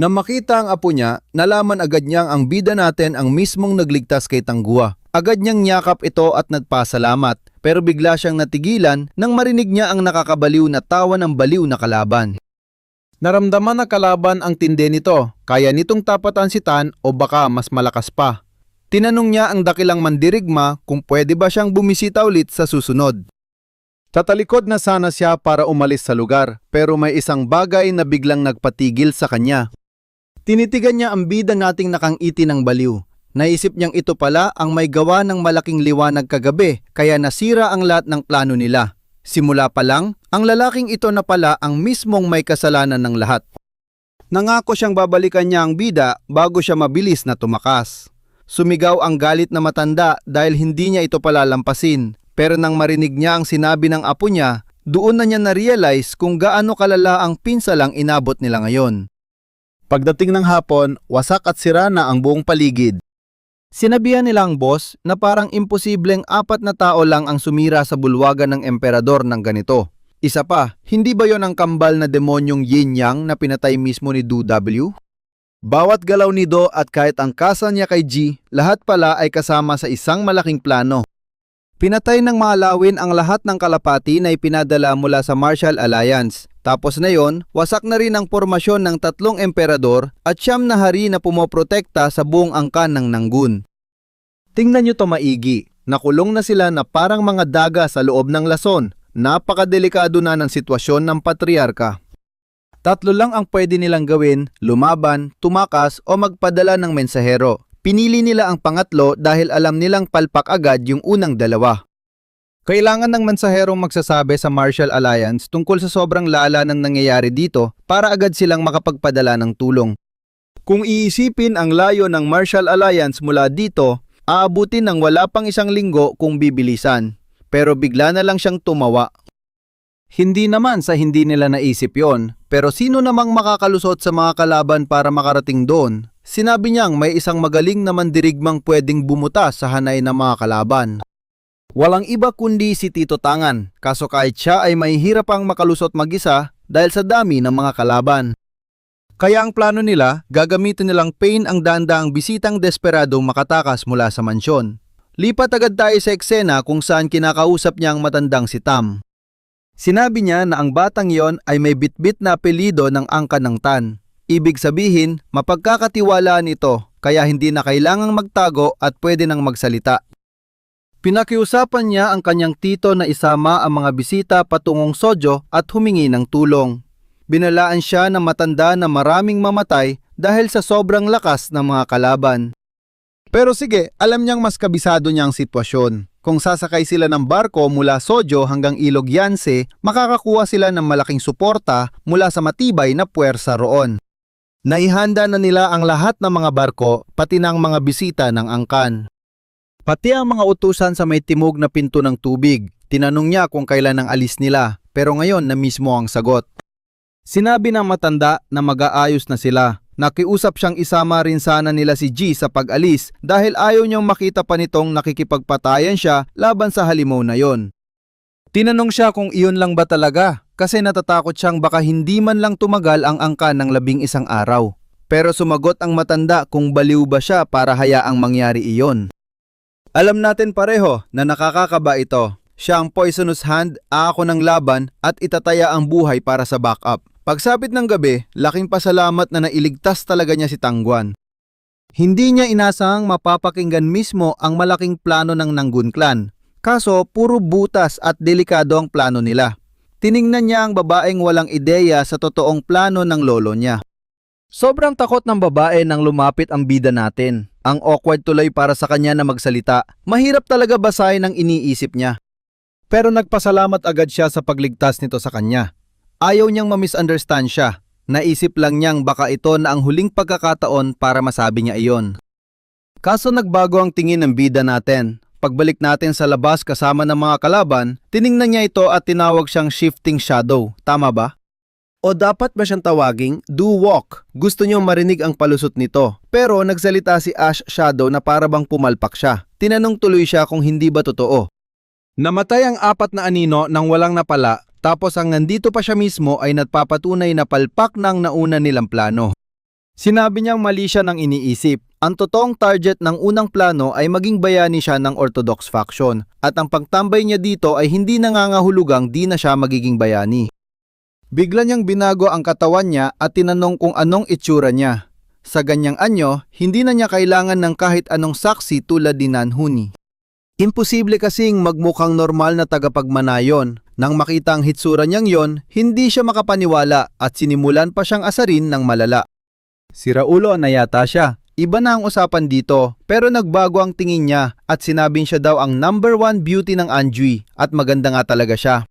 Nang makita ang apo niya, nalaman agad niyang ang bida natin ang mismong nagligtas kay Tanggua. Agad niyang niyakap ito at nagpasalamat, pero bigla siyang natigilan nang marinig niya ang nakakabaliw na tawa ng baliw na kalaban. Naramdaman ng kalaban ang tindi nito, kaya nitong tapatan si Tan o baka mas malakas pa. Tinanong niya ang dakilang mandirigma kung pwede ba siyang bumisita ulit sa susunod. Tatalikod na sana siya para umalis sa lugar, pero may isang bagay na biglang nagpatigil sa kanya. Tinitigan niya ang bida nating nakangiti ng baliw. Naisip niyang ito pala ang may gawa ng malaking liwanag kagabi, kaya nasira ang lahat ng plano nila. Simula pa lang, ang lalaking ito na pala ang mismong may kasalanan ng lahat. Nangako siyang babalikan niya ang bida bago siya mabilis na tumakas. Sumigaw ang galit na matanda dahil hindi niya ito palalampasin. Pero nang marinig niya ang sinabi ng apo niya, doon na niya na-realize kung gaano kalala ang pinsalang inabot nila ngayon. Pagdating ng hapon, wasak at sira na ang buong paligid. Sinabihan nila ang boss na parang imposibleng 4 na tao lang ang sumira sa bulwagan ng emperador ng ganito. Isa pa, hindi ba yon ang kambal na demonyong Yin Yang na pinatay mismo ni Du W? Bawat galaw ni Do at kahit ang kasa niya kay G, lahat pala ay kasama sa isang malaking plano. Pinatay ng malawin ang lahat ng kalapati na ipinadala mula sa Martial Alliance. Tapos na yon, wasak na rin ang formasyon ng 3 emperador at 9 na hari na pumoprotekta sa buong angkan ng Nanggun. Tingnan nyo to maigi, nakulong na sila na parang mga daga sa loob ng lason. Napakadelikado na ng sitwasyon ng patriarka. 3 lang ang pwede nilang gawin, lumaban, tumakas o magpadala ng mensahero. Pinili nila ang pangatlo dahil alam nilang palpak agad yung unang 2. Kailangan ng mensaherong magsasabi sa Martial Alliance tungkol sa sobrang lala ng nangyayari dito para agad silang makapagpadala ng tulong. Kung iisipin ang layo ng Martial Alliance mula dito, aabutin ng wala pang 1 linggo kung bibilisan. Pero bigla na lang siyang tumawa. Hindi naman sa hindi nila naisip yon, pero sino namang makakalusot sa mga kalaban para makarating doon? Sinabi niyang may isang magaling na mandirigmang pwedeng bumuta sa hanay ng mga kalaban. Walang iba kundi si Tito Tangan, kaso kahit siya ay mahihirap pang makalusot mag-isa dahil sa dami ng mga kalaban. Kaya ang plano nila, gagamitin nilang Pain ang daang-daang bisitang desperadong makatakas mula sa mansyon. Lipat agad tayo sa eksena kung saan kinakausap niya ang matandang si Tam. Sinabi niya na ang batang yon ay may bitbit na apelyido ng angkan ng Tan. Ibig sabihin, mapagkakatiwalaan ito, kaya hindi na kailangang magtago at pwede nang magsalita. Pinakiusapan niya ang kanyang tito na isama ang mga bisita patungong Sojo at humingi ng tulong. Binalaan siya ng matanda na maraming mamatay dahil sa sobrang lakas ng mga kalaban. Pero sige, alam niyang mas kabisado niya ang sitwasyon. Kung sasakay sila ng barko mula Sojo hanggang Ilog Yanse, makakakuha sila ng malaking suporta mula sa matibay na puwersa roon. Naihanda na nila ang lahat ng mga barko, pati ng mga bisita ng angkan. Pati ang mga utusan sa may timog na pinto ng tubig. Tinanong niya kung kailan ang alis nila, pero ngayon na mismo ang sagot. Sinabi ng matanda na mag-aayos na sila. Nakiusap siyang isama rin sana nila si G sa pag-alis dahil ayaw niyang makita pa nitong nakikipagpatayan siya laban sa halimaw na yon. Tinanong siya kung iyon lang ba talaga kasi natatakot siyang baka hindi man lang tumagal ang angkan ng 11 araw. Pero sumagot ang matanda kung baliw ba siya para hayaang mangyari iyon. Alam natin pareho na nakakakaba ito. Siya ang poisonous hand, ako ng laban at itataya ang buhay para sa backup. Pagsapit ng gabi, laking pasalamat na nailigtas talaga niya si Tangguan. Hindi niya inasahang mapapakinggan mismo ang malaking plano ng Nanggun clan. Kaso puro butas at delikado ang plano nila. Tiningnan niya ang babaeng walang ideya sa totoong plano ng lolo niya. Sobrang takot ng babae nang lumapit ang bida natin. Ang awkward tuloy para sa kanya na magsalita. Mahirap talaga basahin ang iniisip niya. Pero nagpasalamat agad siya sa pagligtas nito sa kanya. Ayaw niyang ma-misunderstand siya. Naisip lang niyang baka ito na ang huling pagkakataon para masabi niya iyon. Kaso nagbago ang tingin ng bida natin. Pagbalik natin sa labas kasama ng mga kalaban, tiningnan niya ito at tinawag siyang shifting shadow. Tama ba? O dapat ba siyang tawaging do-walk? Gusto niyo marinig ang palusot nito. Pero nagsalita si Ash Shadow na para bang pumalpak siya. Tinanong tuloy siya kung hindi ba totoo. Namatay ang 4 na anino nang walang napala, tapos ang nandito pa siya mismo ay nagpapatunay na palpak ng nauna nilang plano. Sinabi niyang mali siya ng iniisip. Ang totoong target ng unang plano ay maging bayani siya ng Orthodox faction at ang pagtambay niya dito ay hindi nangangahulugang di na siya magiging bayani. Bigla niyang binago ang katawan niya at tinanong kung anong itsura niya. Sa ganyang anyo, hindi na niya kailangan ng kahit anong saksi tulad ni Nanhuni. Imposible kasing magmukhang normal na tagapagmanayon. Nang makita ang hitsura niyang yon, hindi siya makapaniwala at sinimulan pa siyang asarin ng malala. Si Raulo na yata siya. Iba na ang usapan dito, pero nagbago ang tingin niya at sinabing siya daw ang #1 beauty ng Anjui at maganda nga talaga siya.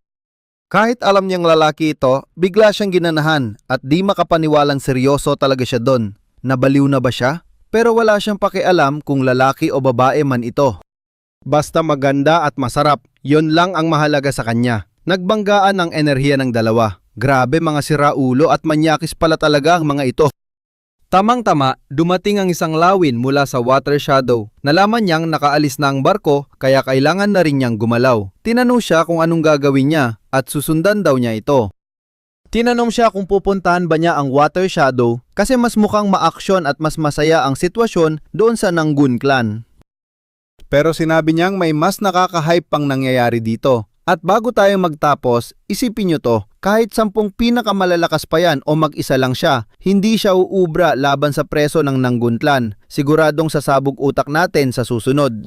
Kahit alam niyang lalaki ito, bigla siyang ginanahan at di makapaniwalang seryoso talaga siya doon. Nabaliw na ba siya? Pero wala siyang pakialam kung lalaki o babae man ito. Basta maganda at masarap, yon lang ang mahalaga sa kanya. Nagbanggaan ang enerhiya ng dalawa. Grabe mga siraulo at manyakis pala talaga ang mga ito. Tamang-tama, dumating ang isang lawin mula sa water shadow. Nalaman niyang nakaalis na ang barko kaya kailangan na rin niyang gumalaw. Tinanong siya kung anong gagawin niya at susundan daw niya ito. Tinanong siya kung pupuntahan ba niya ang water shadow kasi mas mukhang ma-action at mas masaya ang sitwasyon doon sa Nanggun clan. Pero sinabi niyang may mas nakaka-hype pang nangyayari dito. At bago tayo magtapos, isipin niyo to, kahit 10 pinakamalalakas pa yan o mag-isa lang siya, hindi siya uubra laban sa preso ng Nanggun clan. Siguradong sasabog utak natin sa susunod.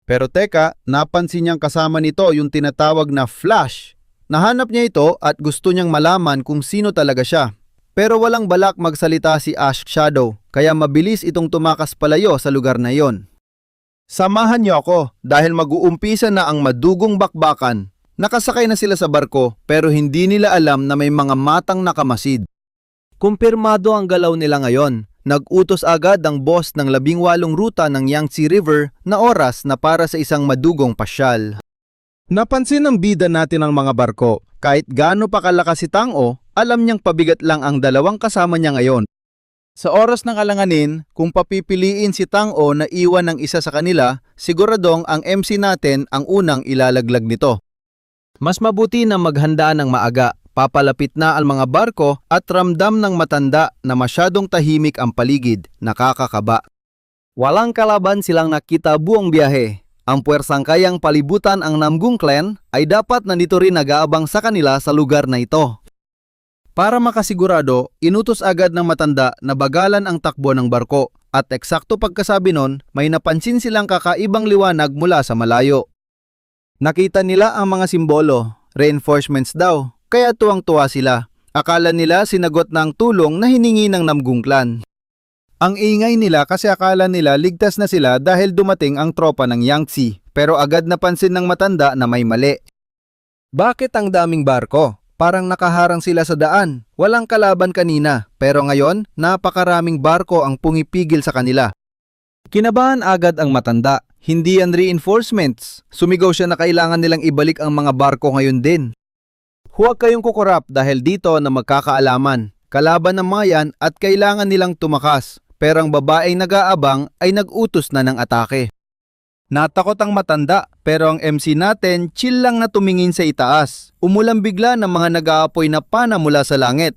Pero teka, napansin niyang kasama nito yung tinatawag na Flash. Nahanap niya ito at gusto niyang malaman kung sino talaga siya. Pero walang balak magsalita si Ash Shadow, kaya mabilis itong tumakas palayo sa lugar na yon. Samahan niyo ako dahil mag-uumpisa na ang madugong bakbakan. Nakasakay na sila sa barko pero hindi nila alam na may mga matang nakamasid. Kumpirmado ang galaw nila ngayon. Nag-utos agad ang boss ng 18 ruta ng Yangtze River na oras na para sa isang madugong pasyal. Napansin ng bida natin ang mga barko. Kahit gaano pa kalakas si Tang-o, alam niyang pabigat lang ang 2 kasama niya ngayon. Sa oras ng alanganin, kung papipiliin si Tang-o na iwan ng isa sa kanila, siguradong ang MC natin ang unang ilalaglag nito. Mas mabuti na maghanda ng maaga, papalapit na ang mga barko at ramdam ng matanda na masyadong tahimik ang paligid, nakakakaba. Walang kalaban silang nakita buong biyahe. Ang puwersang kayang palibutan ang Namgung clan ay dapat nandito rin nag-aabang sa kanila sa lugar na ito. Para makasigurado, inutos agad ng matanda na bagalan ang takbo ng barko at eksakto pagkasabi nun, may napansin silang kakaibang liwanag mula sa malayo. Nakita nila ang mga simbolo, reinforcements daw, kaya tuwang-tuwa sila. Akala nila sinagot na ang tulong na hiningi ng Namgung clan. Ang ingay nila kasi akala nila ligtas na sila dahil dumating ang tropa ng Yangtze, pero agad napansin ng matanda na may mali. Bakit ang daming barko? Parang nakaharang sila sa daan. Walang kalaban kanina, pero ngayon, napakaraming barko ang pumipigil sa kanila. Kinabahan agad ang matanda. Hindi yan reinforcements. Sumigaw siya na kailangan nilang ibalik ang mga barko ngayon din. Huwag kayong kukurap dahil dito na magkakaalaman. Kalaban ng mga yan at kailangan nilang tumakas. Pero ang babaeng nag-aabang ay nag-utos na ng atake. Natakot ang matanda, pero ang MC natin chill lang na tumingin sa itaas. Umulan bigla ng mga nag-aapoy na pana mula sa langit.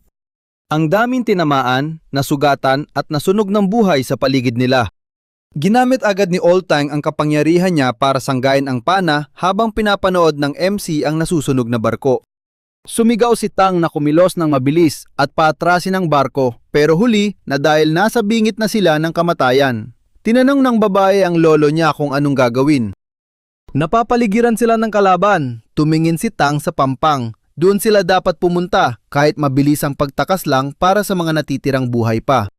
Ang daming tinamaan, nasugatan at nasunog ng buhay sa paligid nila. Ginamit agad ni Oltang ang kapangyarihan niya para sanggain ang pana habang pinapanood ng MC ang nasusunog na barko. Sumigaw si Tang na kumilos ng mabilis at paatrasin ang barko, pero huli na dahil nasa bingit na sila ng kamatayan. Tinanong ng babae ang lolo niya kung anong gagawin. Napapaligiran sila ng kalaban. Tumingin si Tang sa pampang. Doon sila dapat pumunta kahit mabilis ang pagtakas lang para sa mga natitirang buhay pa.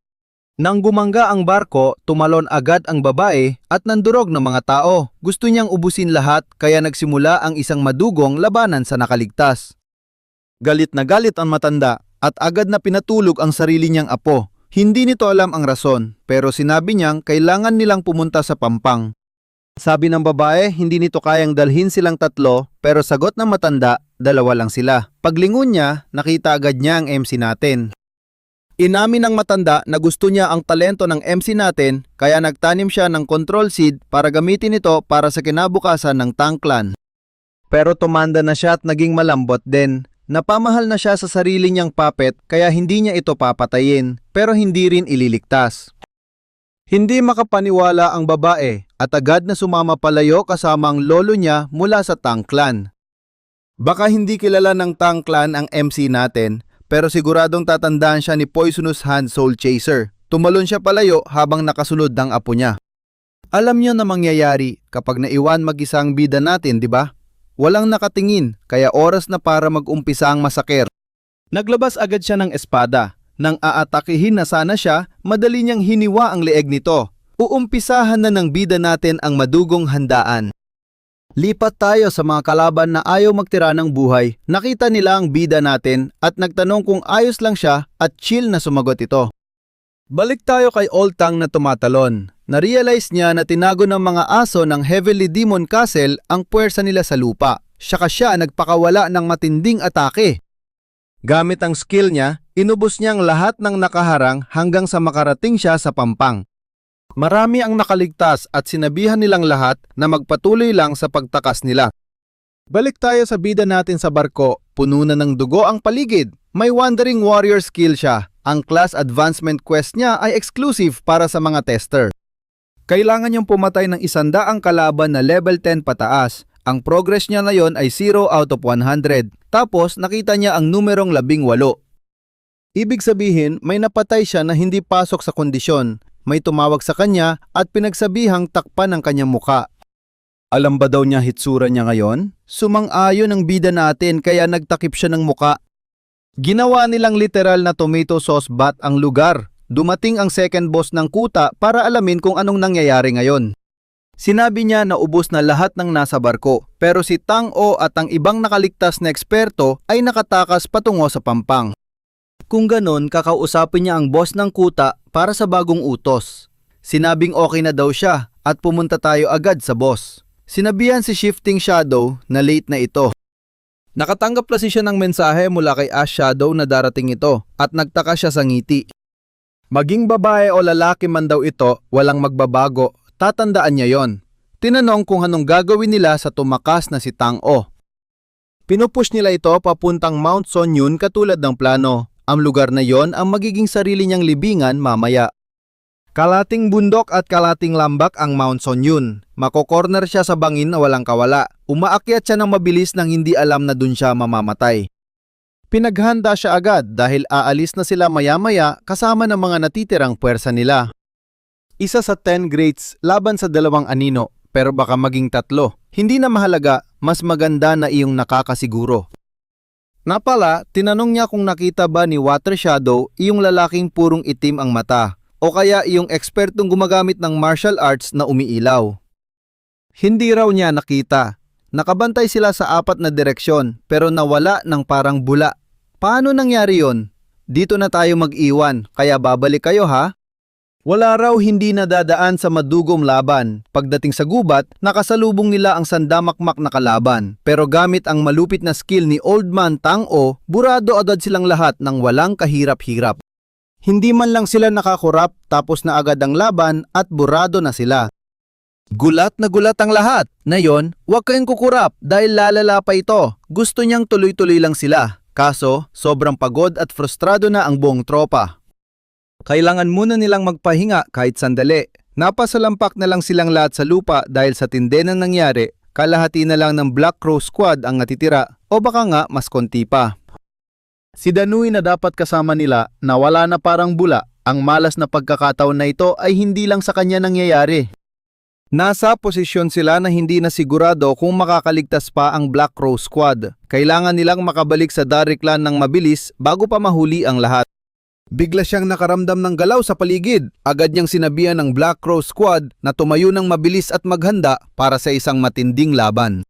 Nang gumangga ang barko, tumalon agad ang babae at nandurog ng mga tao. Gusto niyang ubusin lahat kaya nagsimula ang isang madugong labanan sa nakaligtas. Galit na galit ang matanda at agad na pinatulog ang sarili niyang apo. Hindi nito alam ang rason, pero sinabi niyang kailangan nilang pumunta sa pampang. Sabi ng babae, hindi nito kayang dalhin silang 3, pero sagot ng matanda, 2 lang sila. Paglingon niya, nakita agad niya ang MC natin. Inamin ng matanda na gusto niya ang talento ng MC natin, kaya nagtanim siya ng control seed para gamitin ito para sa kinabukasan ng Tang clan. Pero tumanda na siya at naging malambot din. Napamahal na siya sa sarili niyang puppet kaya hindi niya ito papatayin pero hindi rin ililigtas. Hindi makapaniwala ang babae at agad na sumama palayo kasama ang lolo niya mula sa Tang Clan. Baka hindi kilala ng Tang Clan ang MC natin pero siguradong tatandaan siya ni Poisonous Hand Soul Chaser. Tumalon siya palayo habang nakasunod ng apo niya. Alam niyo na mangyayari kapag naiwan mag-isa ang bida natin, di ba? Walang nakatingin, kaya oras na para mag-umpisa ang masaker. Naglabas agad siya ng espada. Nang aatakihin na sana siya, madali niyang hiniwa ang leeg nito. Uumpisahan na ng bida natin ang madugong handaan. Lipat tayo sa mga kalaban na ayaw magtira ng buhay. Nakita nila ang bida natin at nagtanong kung ayos lang siya at chill na sumagot ito. Balik tayo kay Old Tang na tumatalon. Narealize niya na tinago ng mga aso ng Heavenly Demon Castle ang puwersa nila sa lupa. Saka siya nagpakawala ng matinding atake. Gamit ang skill niya, inubos niya ang lahat ng nakaharang hanggang sa makarating siya sa pampang. Marami ang nakaligtas at sinabihan nilang lahat na magpatuloy lang sa pagtakas nila. Balik tayo sa bida natin sa barko. Puno na ng dugo ang paligid. May Wandering Warrior skill siya. Ang class advancement quest niya ay exclusive para sa mga tester. Kailangan niyang pumatay ng 100 kalaban na level 10 pataas. Ang progress niya ngayon ay 0 out of 100. Tapos nakita niya ang numerong 18. Ibig sabihin, may napatay siya na hindi pasok sa kondisyon. May tumawag sa kanya at pinagsabihang takpan ang kanyang muka. Alam ba daw niya hitsura niya ngayon? Sumang-ayon ang bida natin kaya nagtakip siya ng muka. Ginawa nilang literal na tomato sauce bath ang lugar. Dumating ang second boss ng kuta para alamin kung anong nangyayari ngayon. Sinabi niya na ubos na lahat ng nasa barko, pero si Tang O at ang ibang nakaligtas na eksperto ay nakatakas patungo sa pampang. Kung ganon, kakausapin niya ang boss ng kuta para sa bagong utos. Sinabing okay na daw siya at pumunta tayo agad sa boss. Sinabihan si Shifting Shadow na late na ito. Nakatanggap kasi siya ng mensahe mula kay Ash Shadow na darating ito at nagtaka siya sa ngiti. Maging babae o lalaki man daw ito, walang magbabago, tatandaan niya yon. Tinanong kung anong gagawin nila sa tumakas na si Tang O. Pinupush nila ito papuntang Mount Sonyun katulad ng plano. Ang lugar na yon ang magiging sarili niyang libingan mamaya. Kalating bundok at kalating lambak ang Mount Sonyun. Makokorner siya sa bangin na walang kawala. Umaakyat siya ng mabilis nang hindi alam na dun siya mamamatay. Pinaghanda siya agad dahil aalis na sila maya-maya kasama ng mga natitirang puwersa nila. Isa sa 10 greats laban sa 2 anino, pero baka maging 3. Hindi na mahalaga, mas maganda na iyong nakakasiguro. Napala, tinanong niya kung nakita ba ni Water Shadow iyong lalaking purong itim ang mata. O kaya iyong ekspertong gumagamit ng martial arts na umiilaw. Hindi raw niya nakita. Nakabantay sila sa 4 na direksyon pero nawala ng parang bula. Paano nangyari yon? Dito na tayo mag-iwan kaya babalik kayo ha? Wala raw hindi nadadaan sa madugong laban. Pagdating sa gubat, nakasalubong nila ang sandamakmak na kalaban. Pero gamit ang malupit na skill ni Old Man Tang O, burado agad silang lahat ng walang kahirap-hirap. Hindi man lang sila nakakurap tapos na agad ang laban at burado na sila. Gulat na gulat ang lahat. Na yon, huwag kayong kukurap dahil lalala pa ito. Gusto niyang tuloy-tuloy lang sila. Kaso, sobrang pagod at frustrado na ang buong tropa. Kailangan muna nilang magpahinga kahit sandali. Napasalampak na lang silang lahat sa lupa dahil sa tindi na nangyari, kalahati na lang ng Black Crow Squad ang natitira o baka nga mas konti pa. Si Danui na dapat kasama nila na wala na parang bula, ang malas na pagkakataon na ito ay hindi lang sa kanya nangyayari. Nasa posisyon sila na hindi na sigurado kung makakaligtas pa ang Black Crow Squad. Kailangan nilang makabalik sa Dari Clan ng mabilis bago pa mahuli ang lahat. Bigla siyang nakaramdam ng galaw sa paligid. Agad niyang sinabihan ng Black Crow Squad na tumayo ng mabilis at maghanda para sa isang matinding laban.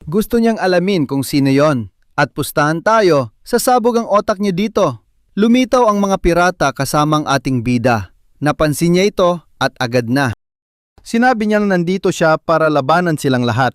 Gusto niyang alamin kung sino yon. At pustahan tayo, sasabog ang otak niya dito. Lumitaw ang mga pirata kasamang ating bida. Napansin niya ito at agad na. Sinabi niya na nandito siya para labanan silang lahat.